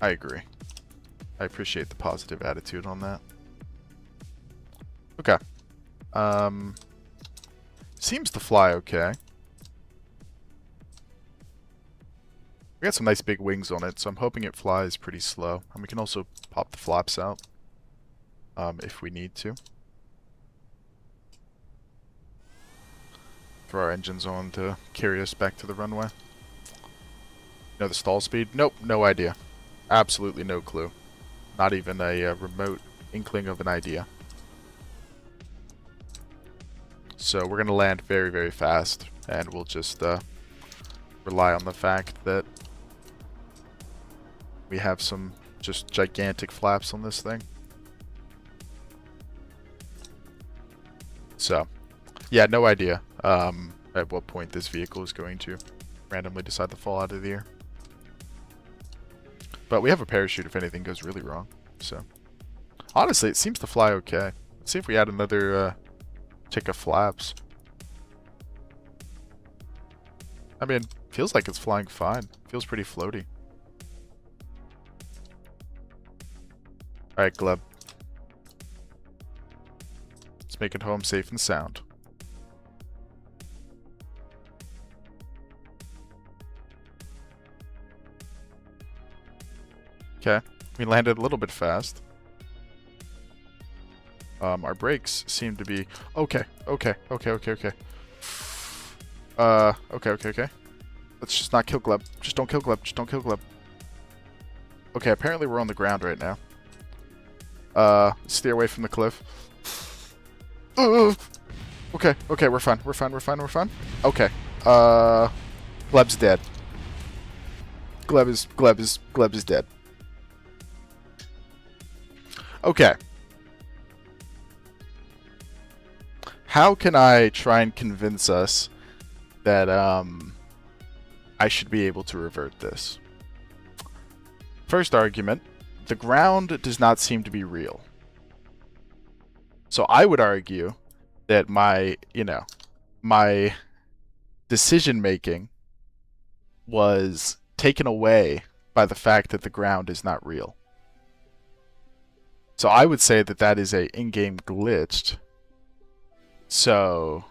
I agree. I appreciate the positive attitude on that. Okay. Seems to fly okay. We got some nice big wings on it, so I'm hoping it flies pretty slow. And we can also pop the flaps out if we need to. Throw our engines on to carry us back to the runway. Know the stall speed? Nope, no idea. Absolutely no clue. Not even a remote inkling of an idea. So we're going to land very, very fast, and we'll just rely on the fact that we have some just gigantic flaps on this thing. So, yeah, no idea at what point this vehicle is going to randomly decide to fall out of the air. But we have a parachute if anything goes really wrong. So, honestly, it seems to fly okay. Let's see if we add another tick of flaps. I mean, feels like it's flying fine. Feels pretty floaty. Alright, Gleb. Let's make it home safe and sound. Okay, we landed a little bit fast. Our brakes seem to be... Okay. Okay. Let's just not kill Gleb. Just don't kill Gleb. Okay, apparently we're on the ground right now. Steer away from the cliff. Okay, okay, we're fine. We're fine. We're fine. We're fine. Okay. Gleb's dead. Gleb is dead. Okay. How can I try and convince us that I should be able to revert this? First argument, the ground does not seem to be real. So I would argue that my decision making was taken away by the fact that the ground is not real. So I would say that that is a in-game glitched. So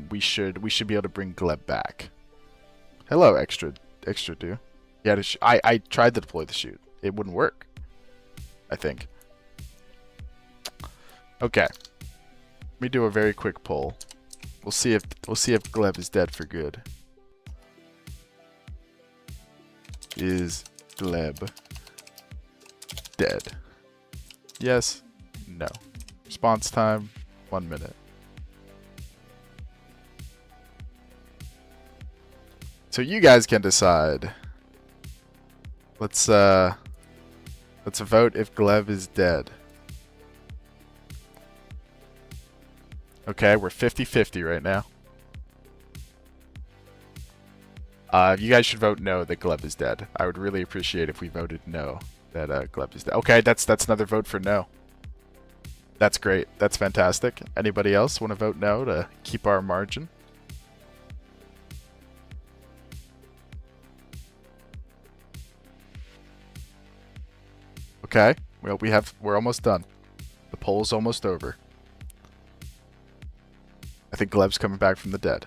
we should be able to bring Gleb back. Hello, extra do. Yeah, I tried to deploy the chute. It wouldn't work, I think. Okay. Let me do a very quick poll. We'll see if Gleb is dead for good. Is Gleb dead? Yes. No. Response time 1 minute. So you guys can decide. Let's vote if Gleb is dead. Okay, we're 50-50 right now. You guys should vote no that Gleb is dead. I would really appreciate if we voted no that Gleb is dead. Okay, that's another vote for no. That's great. That's fantastic. Anybody else want to vote no to keep our margin? Okay. Well, we're almost done. The poll's almost over. I think Gleb's coming back from the dead.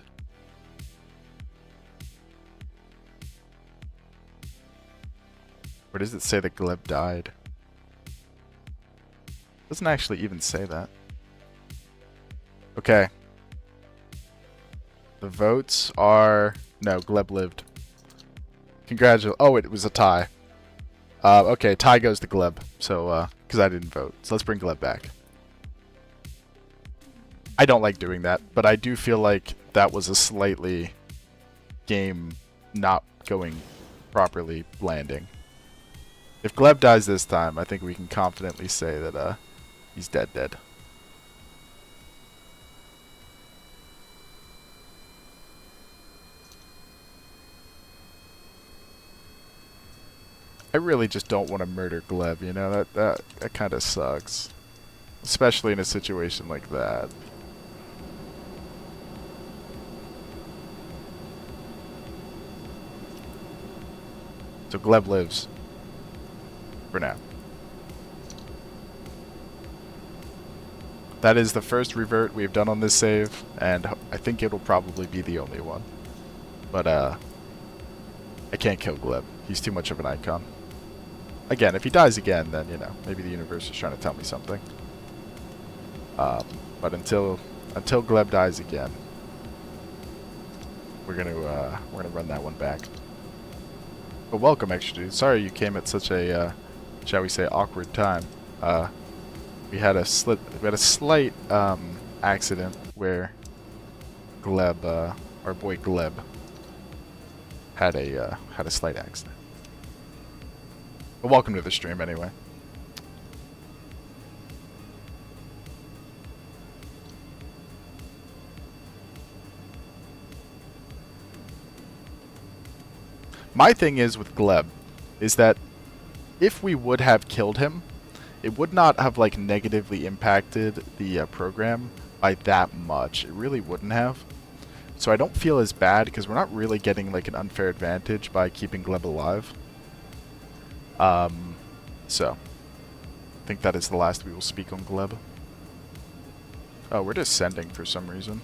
Where does it say that Gleb died? Doesn't actually even say that. Okay. The votes are... No, Gleb lived. Congratulations. Oh, it was a tie. Okay, tie goes to Gleb. So, because I didn't vote. So let's bring Gleb back. I don't like doing that, but I do feel like that was a slightly game not going properly landing. If Gleb dies this time, I think we can confidently say that he's dead. I really just don't want to murder Gleb, you know, that kind of sucks. Especially in a situation like that. So Gleb lives. For now. That is the first revert we've done on this save, and I think it'll probably be the only one. But, I can't kill Gleb. He's too much of an icon. Again, if he dies again, then, you know, maybe the universe is trying to tell me something. But until Gleb dies again, we're gonna run that one back. But welcome, extra dude. Sorry you came at such a, shall we say, awkward time. We had a slight accident where Gleb, our boy Gleb, had a slight accident. But welcome to the stream anyway. My thing is with Gleb, is that if we would have killed him, it would not have like negatively impacted the program by that much. It really wouldn't have. So I don't feel as bad because we're not really getting like an unfair advantage by keeping Gleb alive. So I think that is the last we will speak on Gleb. Oh, we're descending for some reason.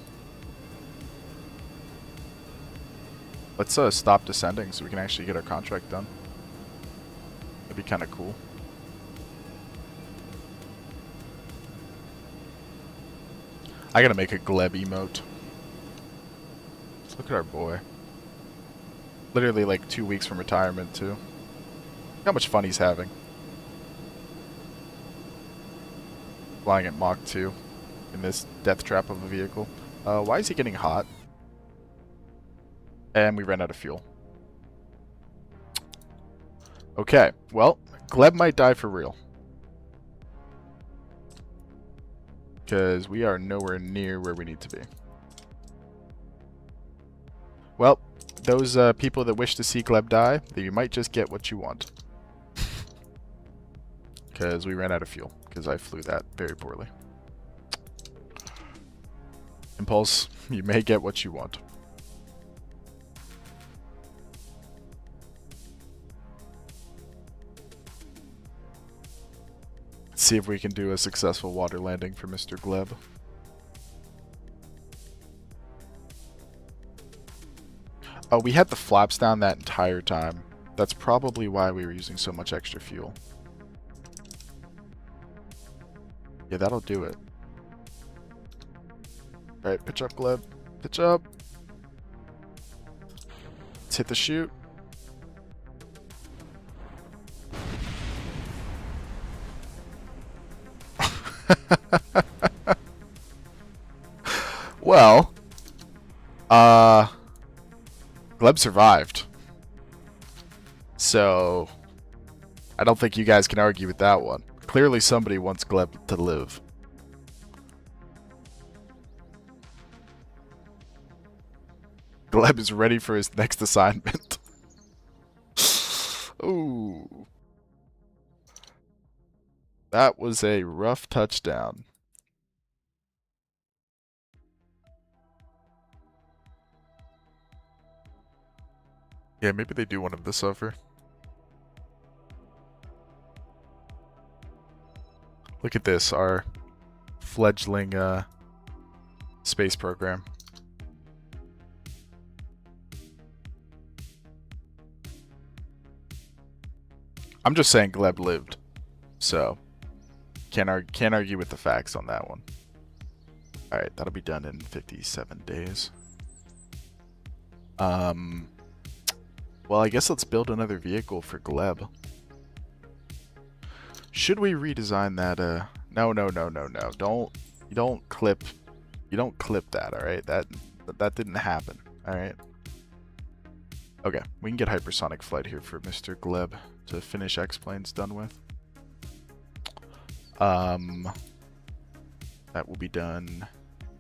Let's stop descending so we can actually get our contract done. That'd be kind of cool. I gotta make a Gleb emote. Let's look at our boy. Literally like 2 weeks from retirement too. Look how much fun he's having. flying at Mach 2 in this death trap of a vehicle. Why is he getting hot? And we ran out of fuel. Okay, well, Gleb might die for real. Because we are nowhere near where we need to be. Well, those people that wish to see Gleb die, you might just get what you want. Because we ran out of fuel. Because I flew that very poorly. Impulse, you may get what you want. Let's see if we can do a successful water landing for Mr. Gleb. Oh, we had the flaps down that entire time. That's probably why we were using so much extra fuel. Yeah, that'll do it. Alright, pitch up, Gleb. Pitch up. Let's hit the chute. Well, Gleb survived. So, I don't think you guys can argue with that one. Clearly somebody wants Gleb to live. Gleb is ready for his next assignment. Ooh. That was a rough touchdown. Yeah, maybe they do want him to suffer. Look at this, our fledgling space program. I'm just saying Gleb lived, so can't argue with the facts on that one. All right, that'll be done in 57 days. Well, I guess let's build another vehicle for Gleb. Should we redesign that? No. You don't clip that. All right, that didn't happen. All right. Okay, we can get hypersonic flight here for Mr. Gleb to finish X-Planes done with. That will be done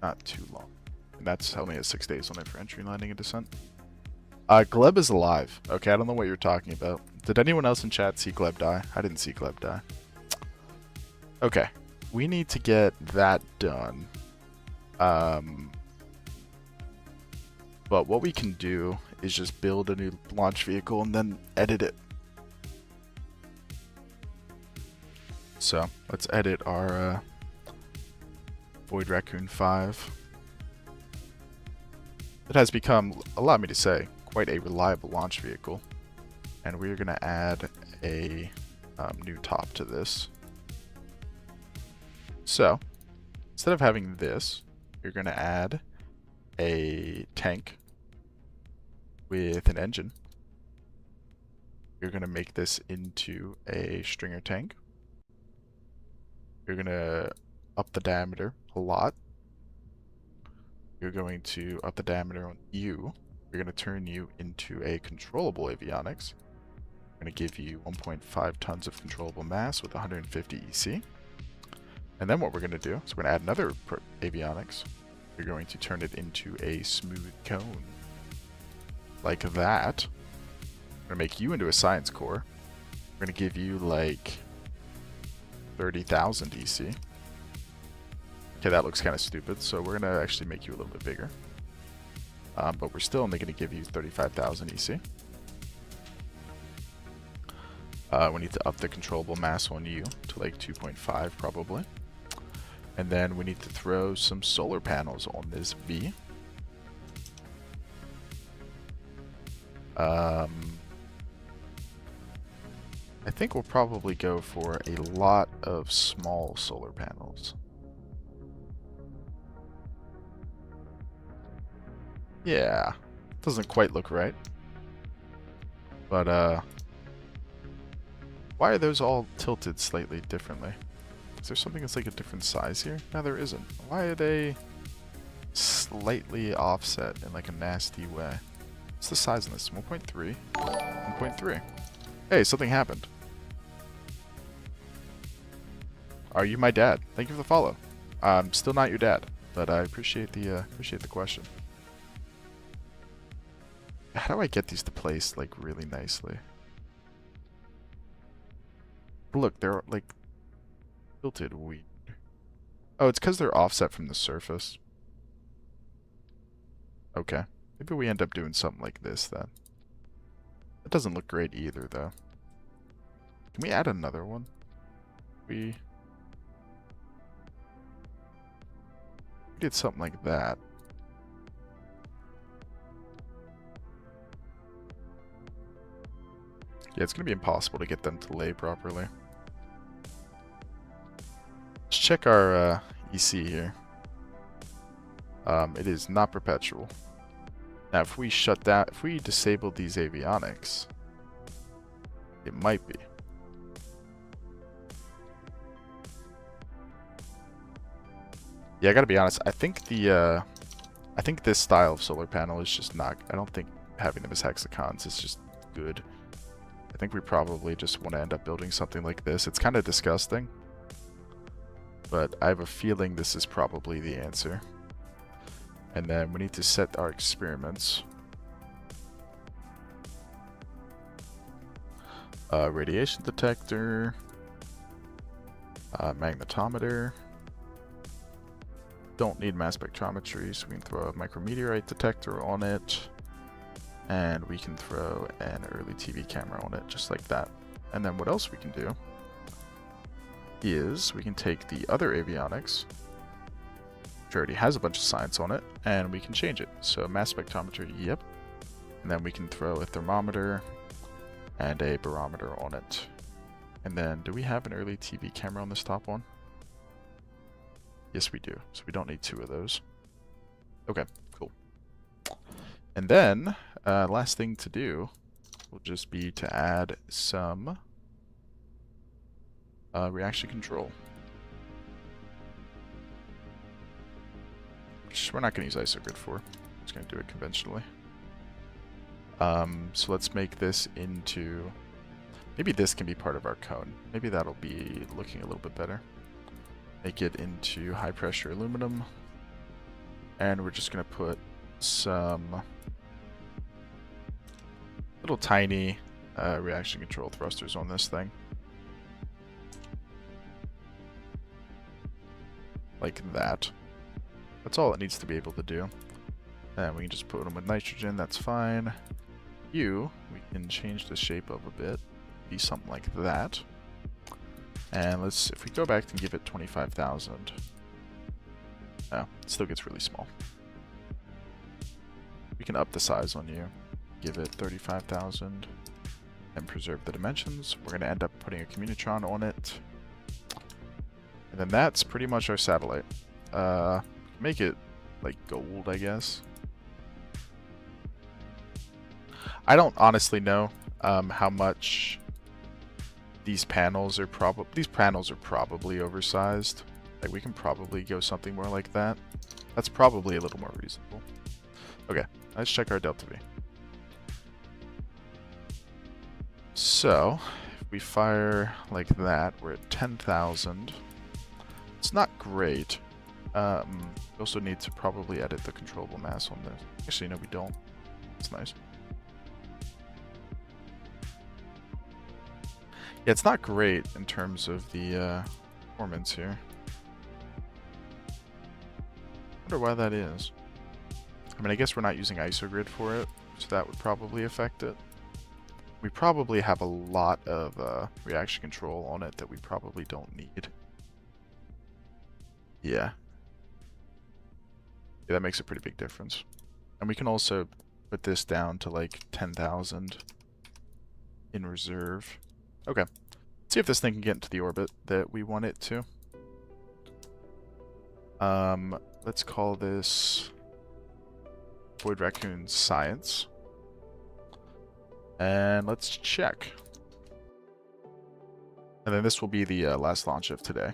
not too long. And that's only a 6 days limit for entry, landing, and descent. Gleb is alive. Okay, I don't know what you're talking about. Did anyone else in chat see Gleb die? I didn't see Gleb die. Okay, we need to get that done. But what we can do is just build a new launch vehicle and then edit it. So let's edit our Void Raccoon 5. It has become, allow me to say, quite a reliable launch vehicle. And we're going to add a new top to this. So instead of having this, you're going to add a tank with an engine. You're going to make this into a stringer tank. You're going to up the diameter a lot. You're going to up the diameter on you. You're going to turn you into a controllable avionics. We're going to give you 1.5 tons of controllable mass with 150 EC. And then what we're going to do is we're going to add another avionics. You're going to turn it into a smooth cone. Like that. We're going to make you into a science core. We're going to give you like 30,000 EC. Okay, that looks kind of stupid, so we're going to actually make you a little bit bigger. But we're still only going to give you 35,000 EC. We need to up the controllable mass on you to like 2.5 probably. And then we need to throw some solar panels on this V. I think we'll probably go for a lot of small solar panels. Yeah, doesn't quite look right. But why are those all tilted slightly differently? Is there something that's like a different size here? No, there isn't. Why are they slightly offset in like a nasty way? What's the size on this? 1.3? 1.3. Hey, something happened. Are you my dad? Thank you for the follow. I'm still not your dad, but I appreciate the question. How do I get these to place like really nicely? Look, they're like tilted weird. Oh, it's because they're offset from the surface. Okay. Maybe we end up doing something like this then. That doesn't look great either, though. Can we add another one? We did something like that. Yeah, it's going to be impossible to get them to lay properly. Let's check our EC here. It is not perpetual. Now, if we shut down, if we disable these avionics, it might be. Yeah, I gotta be honest. I think this style of solar panel is just not. I don't think having them as hexagons is just good. I think we probably just want to end up building something like this. It's kind of disgusting, but I have a feeling this is probably the answer. And then we need to set our experiments. Radiation detector, magnetometer. Don't need mass spectrometry, so we can throw a micrometeorite detector on it. And we can throw an early TV camera on it, just like that. And then what else we can do is we can take the other avionics, which already has a bunch of science on it, and we can change it. So mass spectrometry, yep. And then we can throw a thermometer and a barometer on it. And then do we have an early TV camera on this top one? Yes, we do. So we don't need two of those. Okay, cool. And then, last thing to do will just be to add some reaction control. Which we're not going to use isogrid for. We're just going to do it conventionally. So let's make this into... Maybe this can be part of our cone. Maybe that'll be looking a little bit better. Make it into high pressure aluminum. And we're just going to put some little tiny reaction control thrusters on this thing. Like that. That's all it needs to be able to do. And we can just put them with nitrogen, that's fine. We can change the shape of a bit. Be something like that. And if we go back and give it 25,000. Oh, it still gets really small. We can up the size on you. Give it 35,000. And preserve the dimensions. We're going to end up putting a Communitron on it. And then that's pretty much our satellite. Make it like gold, I guess. I don't honestly know how much these panels are probably oversized. Like we can probably go something more like that. That's probably a little more reasonable. Okay, let's check our delta V. So if we fire like that, we're at 10,000. It's not great. We also need to probably edit the controllable mass on this. Actually, no, we don't. It's nice. Yeah, it's not great in terms of the performance here. I wonder why that is. I mean, I guess we're not using isogrid for it, so that would probably affect it. We probably have a lot of reaction control on it that we probably don't need. Yeah. Yeah, that makes a pretty big difference. And we can also put this down to like 10,000 in reserve. Okay. Let's see if this thing can get into the orbit that we want it to. Let's call this Void Raccoon Science. And let's check. And then this will be the last launch of today.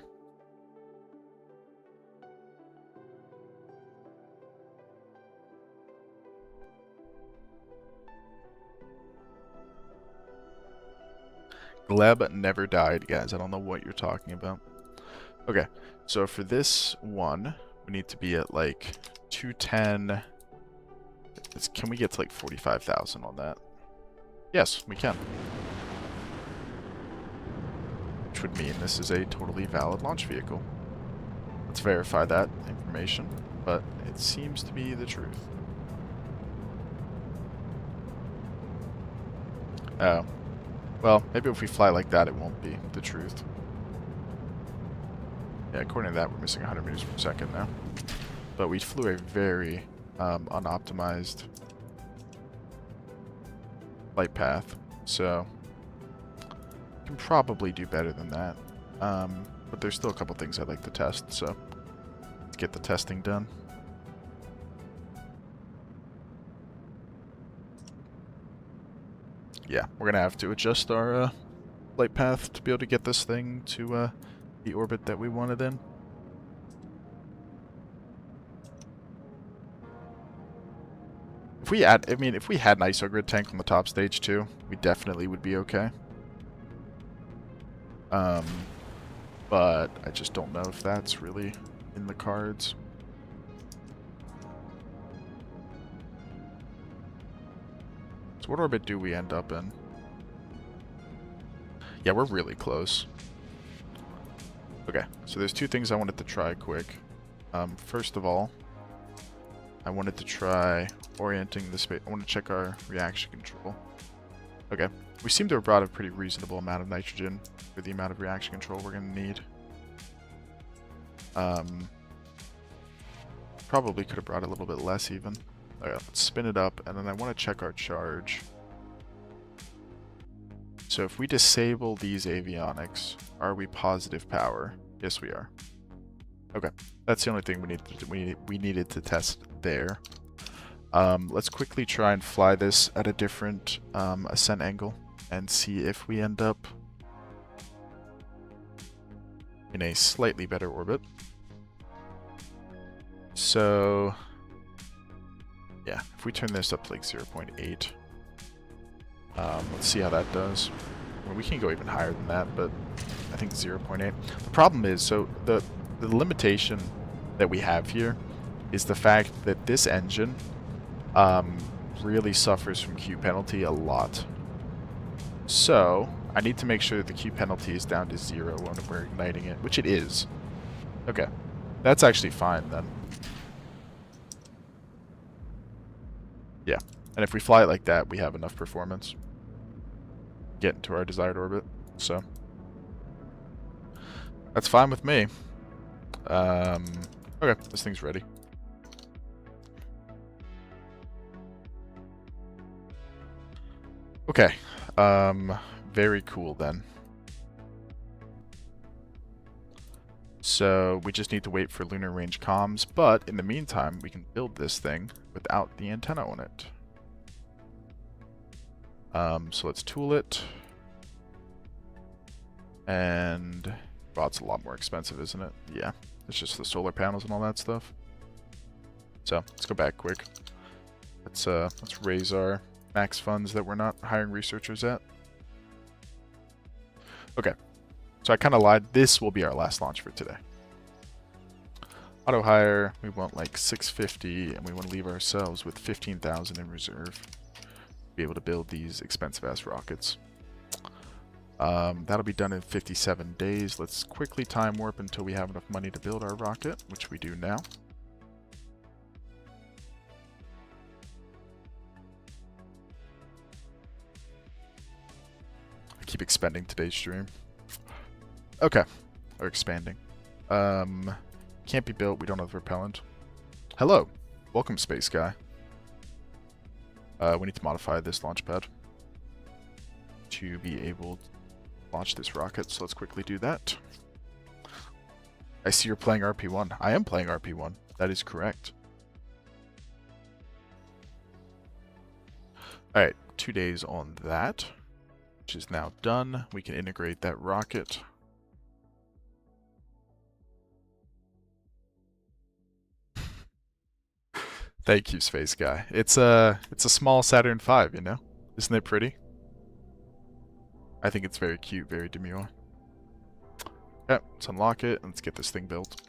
Gleb never died, guys. I don't know what you're talking about. Okay, so for this one, we need to be at like 210. Can we get to like 45,000 on that? Yes, we can. Which would mean this is a totally valid launch vehicle. Let's verify that information, but it seems to be the truth. Oh. Well, maybe if we fly like that, it won't be the truth. Yeah, according to that, we're missing 100 meters per second now. But we flew a very unoptimized flight path, so we can probably do better than that. But there's still a couple things I'd like to test, so let's get the testing done. Yeah, we're gonna have to adjust our flight path to be able to get this thing to the orbit that we wanted in. If we had, if we had an ISO grid tank on the top stage too, we definitely would be okay. But I just don't know if that's really in the cards. So what orbit do we end up in? Yeah, we're really close. Okay, so there's two things I wanted to try quick. First of all, I wanted to try orienting the space. I want to check our reaction control. Okay, we seem to have brought a pretty reasonable amount of nitrogen for the amount of reaction control we're going to need. Probably could have brought a little bit less even. Okay, let's spin it up, and then I want to check our charge. So if we disable these avionics, are we positive power? Yes, we are. Okay, that's the only thing we needed to test there. Let's quickly try and fly this at a different ascent angle and see if we end up in a slightly better orbit. So, yeah, if we turn this up to like 0.8, let's see how that does. Well, we can go even higher than that, but I think 0.8. The problem is, so the limitation that we have here is the fact that this engine really suffers from Q penalty a lot. So I need to make sure that the Q penalty is down to 0 when we're igniting it, which it is. Okay, that's actually fine then. Yeah, and if we fly it like that, we have enough performance. Get into our desired orbit, so that's fine with me. Okay, this thing's ready. Okay, very cool then. So we just need to wait for lunar range comms, but in the meantime, we can build this thing without the antenna on it. So let's tool it. And, well, it's a lot more expensive, isn't it? Yeah, it's just the solar panels and all that stuff. So let's go back quick. Let's raise our max funds that we're not hiring researchers at. Okay, so I kind of lied. This will be our last launch for today. Auto hire, we want like 650, and we want to leave ourselves with 15,000 in reserve to be able to build these expensive ass rockets. That'll be done in 57 days. Let's quickly time warp until we have enough money to build our rocket, which we do now. I keep expending today's stream. Okay, or expanding. Can't be built. We don't have repellent. Hello, welcome, space guy. We need to modify this launch pad to be able to launch this rocket, so let's quickly do that. I see you're playing RP-1. I am playing RP-1. That is correct. Alright, 2 days on that, which is now done. We can integrate that rocket. Thank you, space guy. It's a small Saturn V, you know? Isn't it pretty? I think it's very cute, very demure. Okay, let's unlock it and let's get this thing built.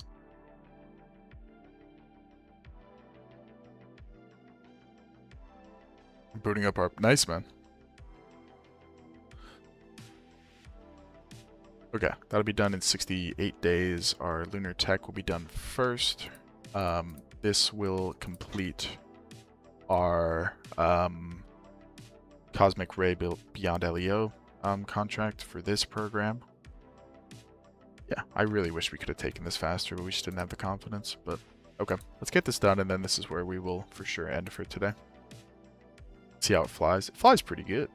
Booting up our... Nice, man. Okay, that'll be done in 68 days. Our lunar tech will be done first. This will complete our Cosmic Ray Beyond LEO contract for this program. Yeah, I really wish we could have taken this faster, but we just didn't have the confidence. But okay, let's get this done, and then this is where we will for sure end for today. See how it flies. It flies pretty good.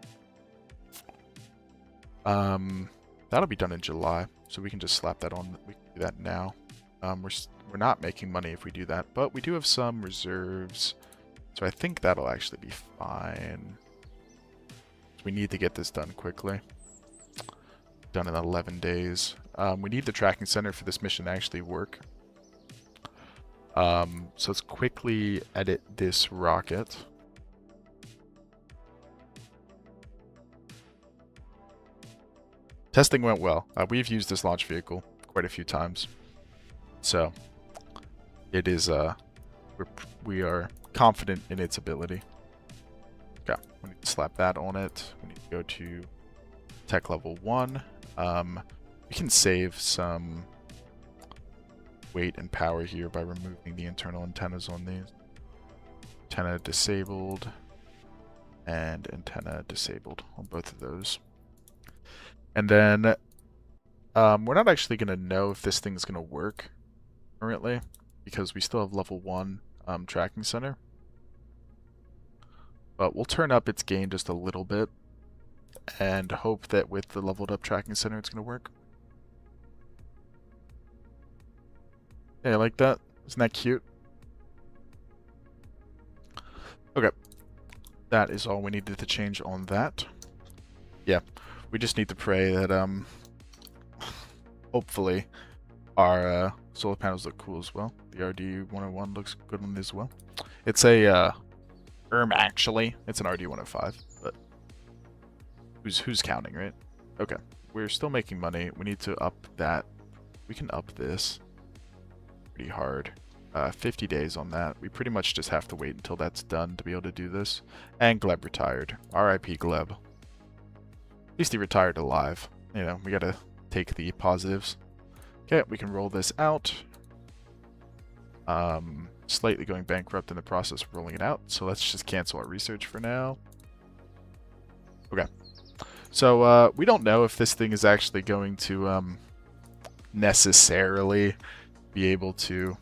That'll be done in July, so we can just slap that on. We can do that now. We're not making money if we do that, but we do have some reserves, so I think that'll actually be fine. We need to get this done quickly. Done in 11 days. We need the tracking center for this mission to actually work. So let's quickly edit this rocket. Testing went well. We've used this launch vehicle quite a few times. So it is, we are confident in its ability. Okay, we need to slap that on it. We need to go to tech level 1. We can save some weight and power here by removing the internal antennas on these. Antenna disabled and antenna disabled on both of those. And then we're not actually going to know if this thing's going to work currently because we still have level 1 tracking center. But we'll turn up its gain just a little bit and hope that with the leveled up tracking center it's going to work. Yeah, I like that. Isn't that cute? Okay. That is all we needed to change on that. Yeah. We just need to pray that, hopefully, our solar panels look cool as well. The RD-101 looks good on this as well. It's a, actually, it's an RD-105, but who's counting, right? Okay, we're still making money. We need to up that. We can up this pretty hard. 50 days on that. We pretty much just have to wait until that's done to be able to do this. And Gleb retired. RIP Gleb. At least he retired alive. You know, we gotta take the positives. Okay, we can roll this out. Slightly going bankrupt in the process of rolling it out, so let's just cancel our research for now. Okay. So, we don't know if this thing is actually going to, necessarily be able to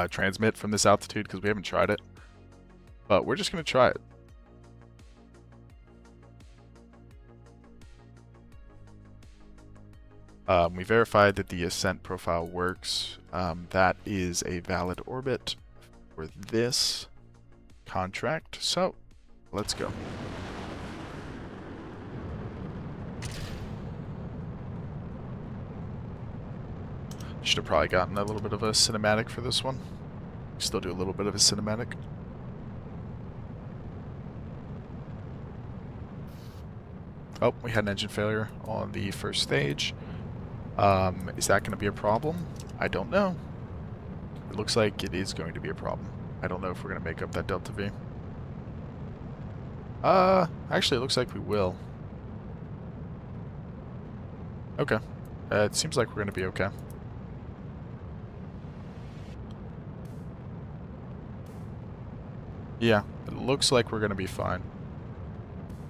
transmit from this altitude, because we haven't tried it. But we're just gonna try it. We verified that the ascent profile works. That is a valid orbit for this contract. So, let's go. Should have probably gotten a little bit of a cinematic for this one. Still do a little bit of a cinematic. Oh, we had an engine failure on the first stage. Is that going to be a problem? I don't know. It looks like it is going to be a problem. I don't know if we're going to make up that Delta V. Actually, it looks like we will. Okay. It seems like we're going to be okay. Yeah, it looks like we're going to be fine.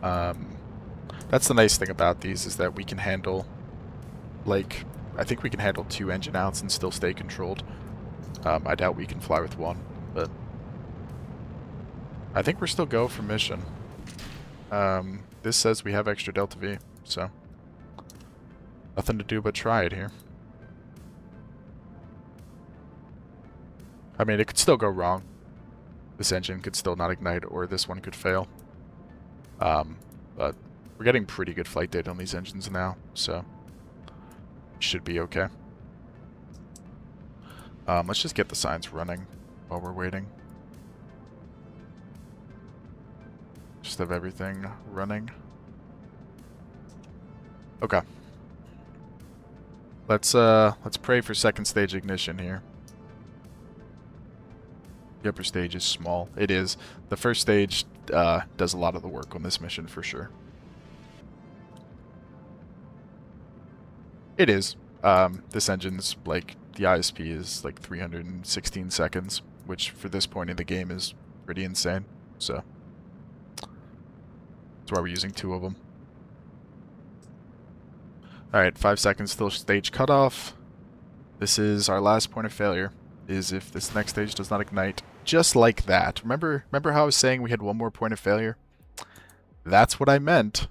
That's the nice thing about these, is that we can handle, like, I think we can handle 2 engine outs and still stay controlled. I doubt we can fly with 1, but I think we're still go for mission. This says we have extra Delta V, so nothing to do but try it here. I mean, it could still go wrong. This engine could still not ignite, or this one could fail. But we're getting pretty good flight data on these engines now, so it should be okay. Let's just get the signs running while we're waiting. Just have everything running. Okay. Let's pray for second stage ignition here. The upper stage is small. It is. The first stage does a lot of the work on this mission for sure. It is. This engine's like, the ISP is like 316 seconds, which for this point in the game is pretty insane. So that's why we're using 2 of them. Alright, 5 seconds till stage cutoff. This is our last point of failure, is if this next stage does not ignite. Just like that. Remember how I was saying we had one more point of failure? That's what I meant.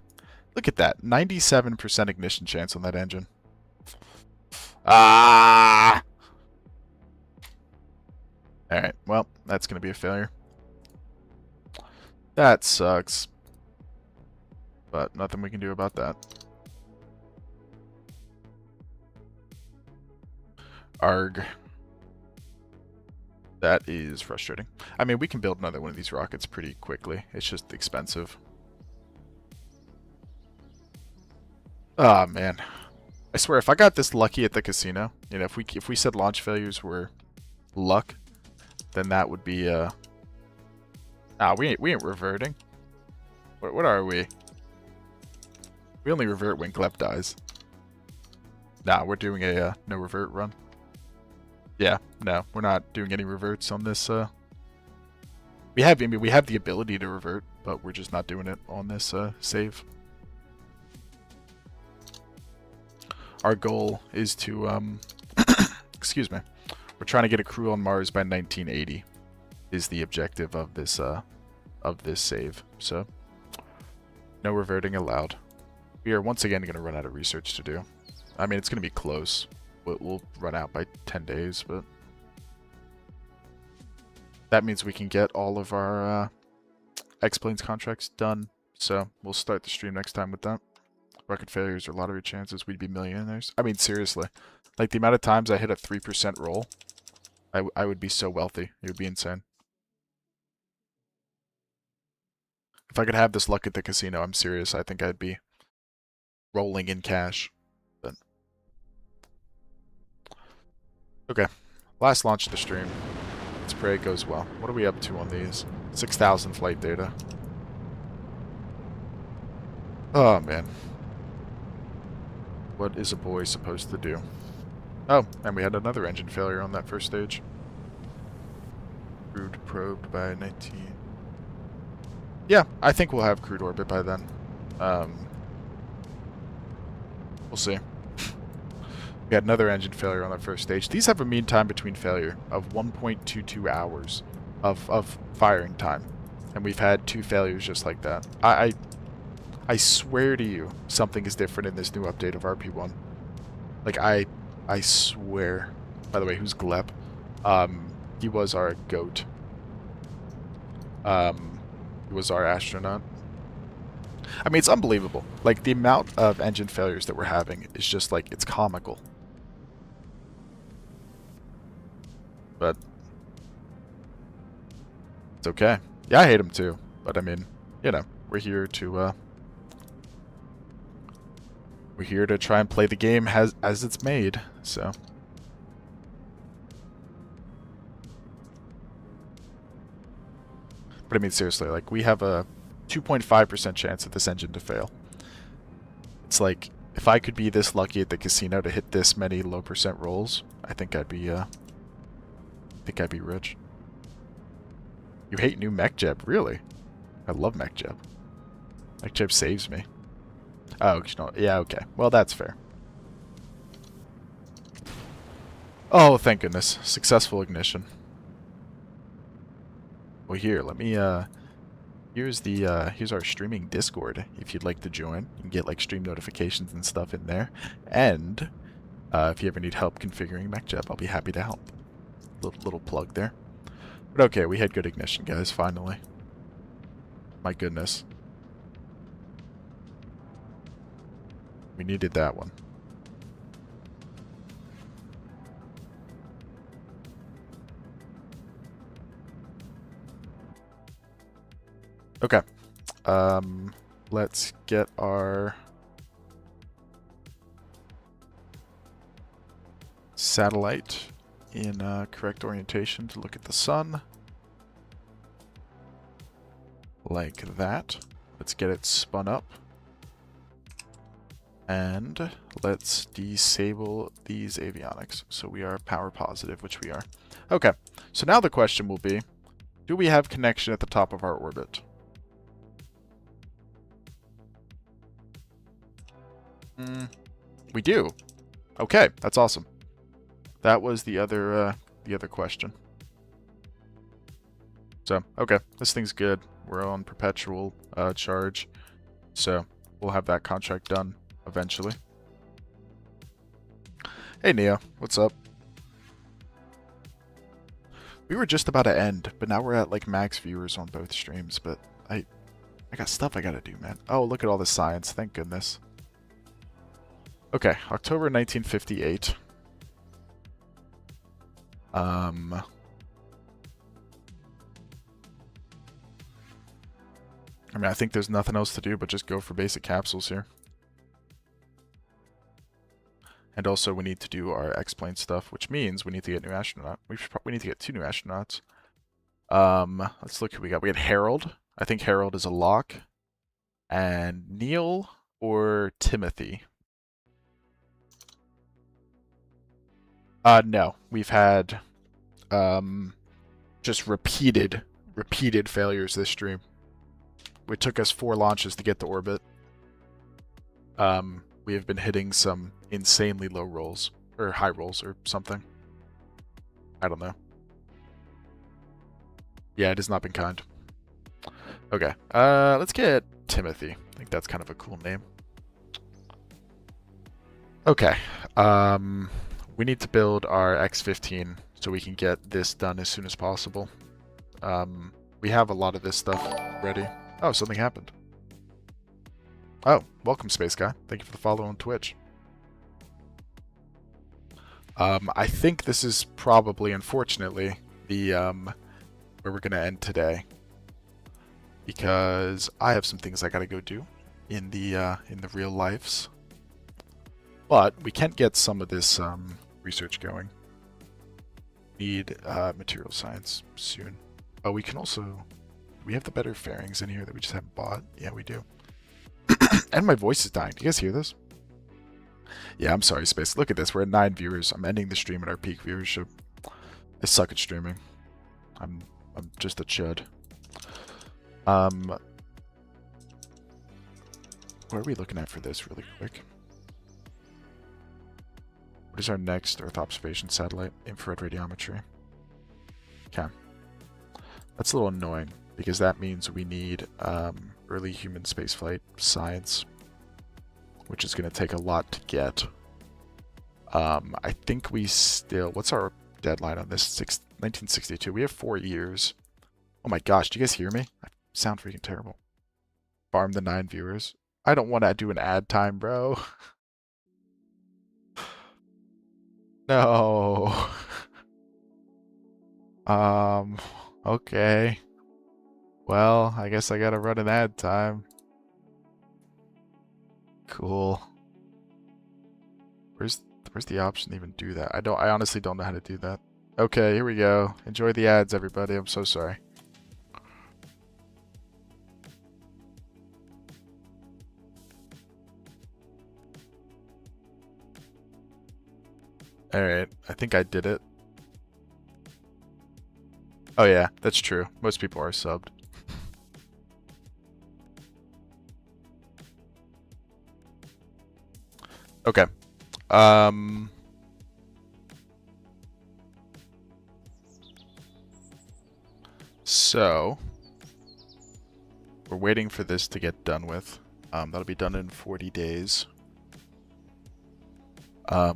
Look at that. 97% ignition chance on that engine. Ah! Alright, well, that's going to be a failure. That sucks. But nothing we can do about that. Arg. That is frustrating. I mean, we can build another one of these rockets pretty quickly. It's just expensive. Oh, man. I swear, if I got this lucky at the casino, you know, if we said launch failures were luck, then that would be, we ain't reverting. What are we? We only revert when Gleb dies. Nah, we're doing a no revert run. Yeah, no, we're not doing any reverts on this. We have the ability to revert, but we're just not doing it on this save. Our goal is to, excuse me, we're trying to get a crew on Mars by 1980. Is the objective of this save. So, no reverting allowed. We are once again going to run out of research to do. I mean, it's going to be close. We'll run out by 10 days, but that means we can get all of our X-Planes contracts done. So we'll start the stream next time with that. Rocket failures or lottery chances, we'd be millionaires. I mean, seriously. Like, the amount of times I hit a 3% roll, I would be so wealthy. It would be insane. If I could have this luck at the casino, I'm serious. I think I'd be rolling in cash. But okay, last launch of the stream. Let's pray it goes well. What are we up to on these? 6,000 flight data. Oh, man. What is a boy supposed to do? Oh, and we had another engine failure on that first stage. Crude probed by 19. Yeah, I think we'll have crude orbit by then. We'll see. We had another engine failure on that first stage. These have a mean time between failure of 1.22 hours of firing time. And we've had 2 failures just like that. I swear to you, something is different in this new update of RP-1. Like, I swear. By the way, who's Gleb? He was our goat. He was our astronaut. I mean, it's unbelievable. Like, the amount of engine failures that we're having is just, like, it's comical. But it's okay. Yeah, I hate him too. But, I mean, you know, we're here to try and play the game as it's made, so. But I mean, seriously, like, we have a 2.5% chance of this engine to fail. It's like, if I could be this lucky at the casino to hit this many low percent rolls, I think I'd be rich. You hate new MechJeb, really? I love MechJeb. MechJeb saves me. Oh, yeah, okay. Well, that's fair. Oh, thank goodness. Successful ignition. Well, here, let me, here's our streaming Discord. If you'd like to join, you can get, like, stream notifications and stuff in there. And, if you ever need help configuring MechJeb, I'll be happy to help. Little plug there. But okay, we had good ignition, guys, finally. My goodness. We needed that one. Okay. Let's get our satellite in correct orientation to look at the sun. Like that. Let's get it spun up. And let's disable these avionics. So we are power positive, which we are. Okay, so now the question will be, do we have connection at the top of our orbit? We do. Okay, that's awesome. That was the other question. So, okay, this thing's good. We're on perpetual charge, so we'll have that contract done eventually. Hey Neo, what's up? We were just about to end, but now we're at like max viewers on both streams, but I got stuff I gotta do, man. Oh, look at all the science, thank goodness. Okay, October 1958. I mean, I think there's nothing else to do but just go for basic capsules here. And also we need to do our X-plane stuff, which means we need to get new astronaut. We need to get 2 new astronauts. Let's look who we got. We got Harold. I think Harold is a lock. And Neil or Timothy. No. We've had just repeated failures this stream. It took us 4 launches to get to orbit. We have been hitting some insanely low rolls, or high rolls, or something. I don't know. Yeah, it has not been kind. Okay, let's get Timothy. I think that's kind of a cool name. Okay, we need to build our X-15 so we can get this done as soon as possible. We have a lot of this stuff ready. Oh, something happened. Oh, welcome, Space Guy. Thank you for the follow on Twitch. I think this is probably, unfortunately, the where we're gonna end today, because I have some things I gotta go do in the real lives. But we can get some of this research going. Need material science soon. Oh, we can also. We have the better fairings in here that we just haven't bought. Yeah, we do. And my voice is dying. Do you guys hear this? Yeah, I'm sorry, Space. Look at this. We're at 9 viewers. I'm ending the stream at our peak viewership. I suck at streaming. I'm just a chud. What are we looking at for this really quick? What is our next Earth observation satellite? Infrared radiometry. Okay. That's a little annoying, because that means we need early human spaceflight science, which is going to take a lot to get. I think we still... What's our deadline on this? 1962. We have 4 years. Oh my gosh, do you guys hear me? I sound freaking terrible. Farm the 9 viewers. I don't want to do an ad time, bro. No. Okay. Well, I guess I gotta run an ad time. Cool. Where's the option to even do that? I honestly don't know how to do that. Okay, here we go. Enjoy the ads, everybody. I'm so sorry. Alright, I think I did it. Oh yeah, that's true. Most people are subbed. Okay. So we're waiting for this to get done with. That'll be done in 40 days.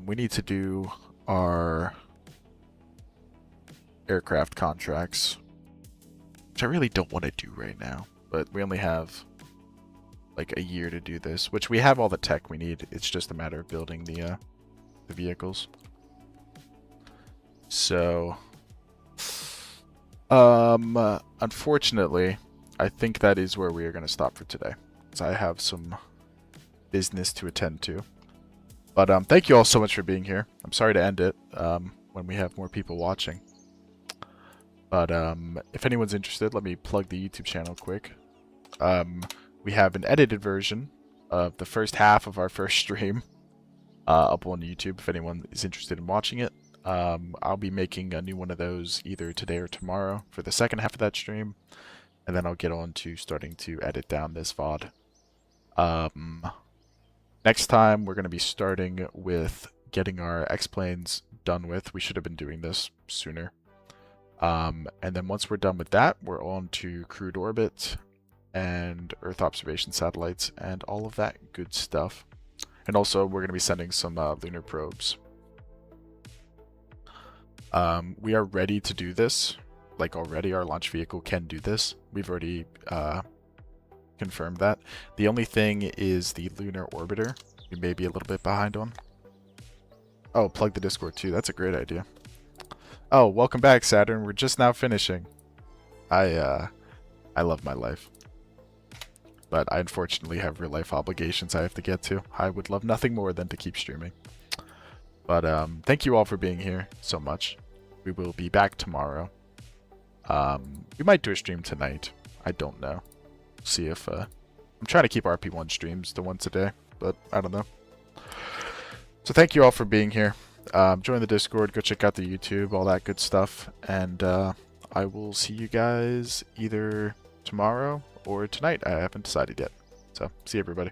We need to do our aircraft contracts, which I really don't want to do right now, but we only have like a year to do this, which we have all the tech we need. It's just a matter of building the vehicles. So unfortunately, I think that is where we are going to stop for today, because I have some business to attend to. But thank you all so much for being here. I'm sorry to end it when we have more people watching. But if anyone's interested, let me plug the YouTube channel quick. We have an edited version of the first half of our first stream up on YouTube if anyone is interested in watching it. I'll be making a new one of those either today or tomorrow for the second half of that stream. And then I'll get on to starting to edit down this VOD. Next time, we're going to be starting with getting our X-planes done with. We should have been doing this sooner. And then once we're done with that, we're on to crewed orbit and Earth observation satellites and all of that good stuff. And also, we're going to be sending some lunar probes. We are ready to do this. Like already, our launch vehicle can do this. We've already confirmed that. The only thing is the lunar orbiter. We may be a little bit behind on. Oh, plug the Discord too. That's a great idea. Oh, welcome back, Saturn. We're just now finishing. I love my life. But I unfortunately have real life obligations I have to get to. I would love nothing more than to keep streaming. But thank you all for being here so much. We will be back tomorrow. We might do a stream tonight. I don't know. See if I'm trying to keep RP-1 streams to once a day, but I don't know. So thank you all for being here. Join the Discord, go check out the YouTube, all that good stuff, and I will see you guys either tomorrow or tonight. I haven't decided yet. So see you, everybody.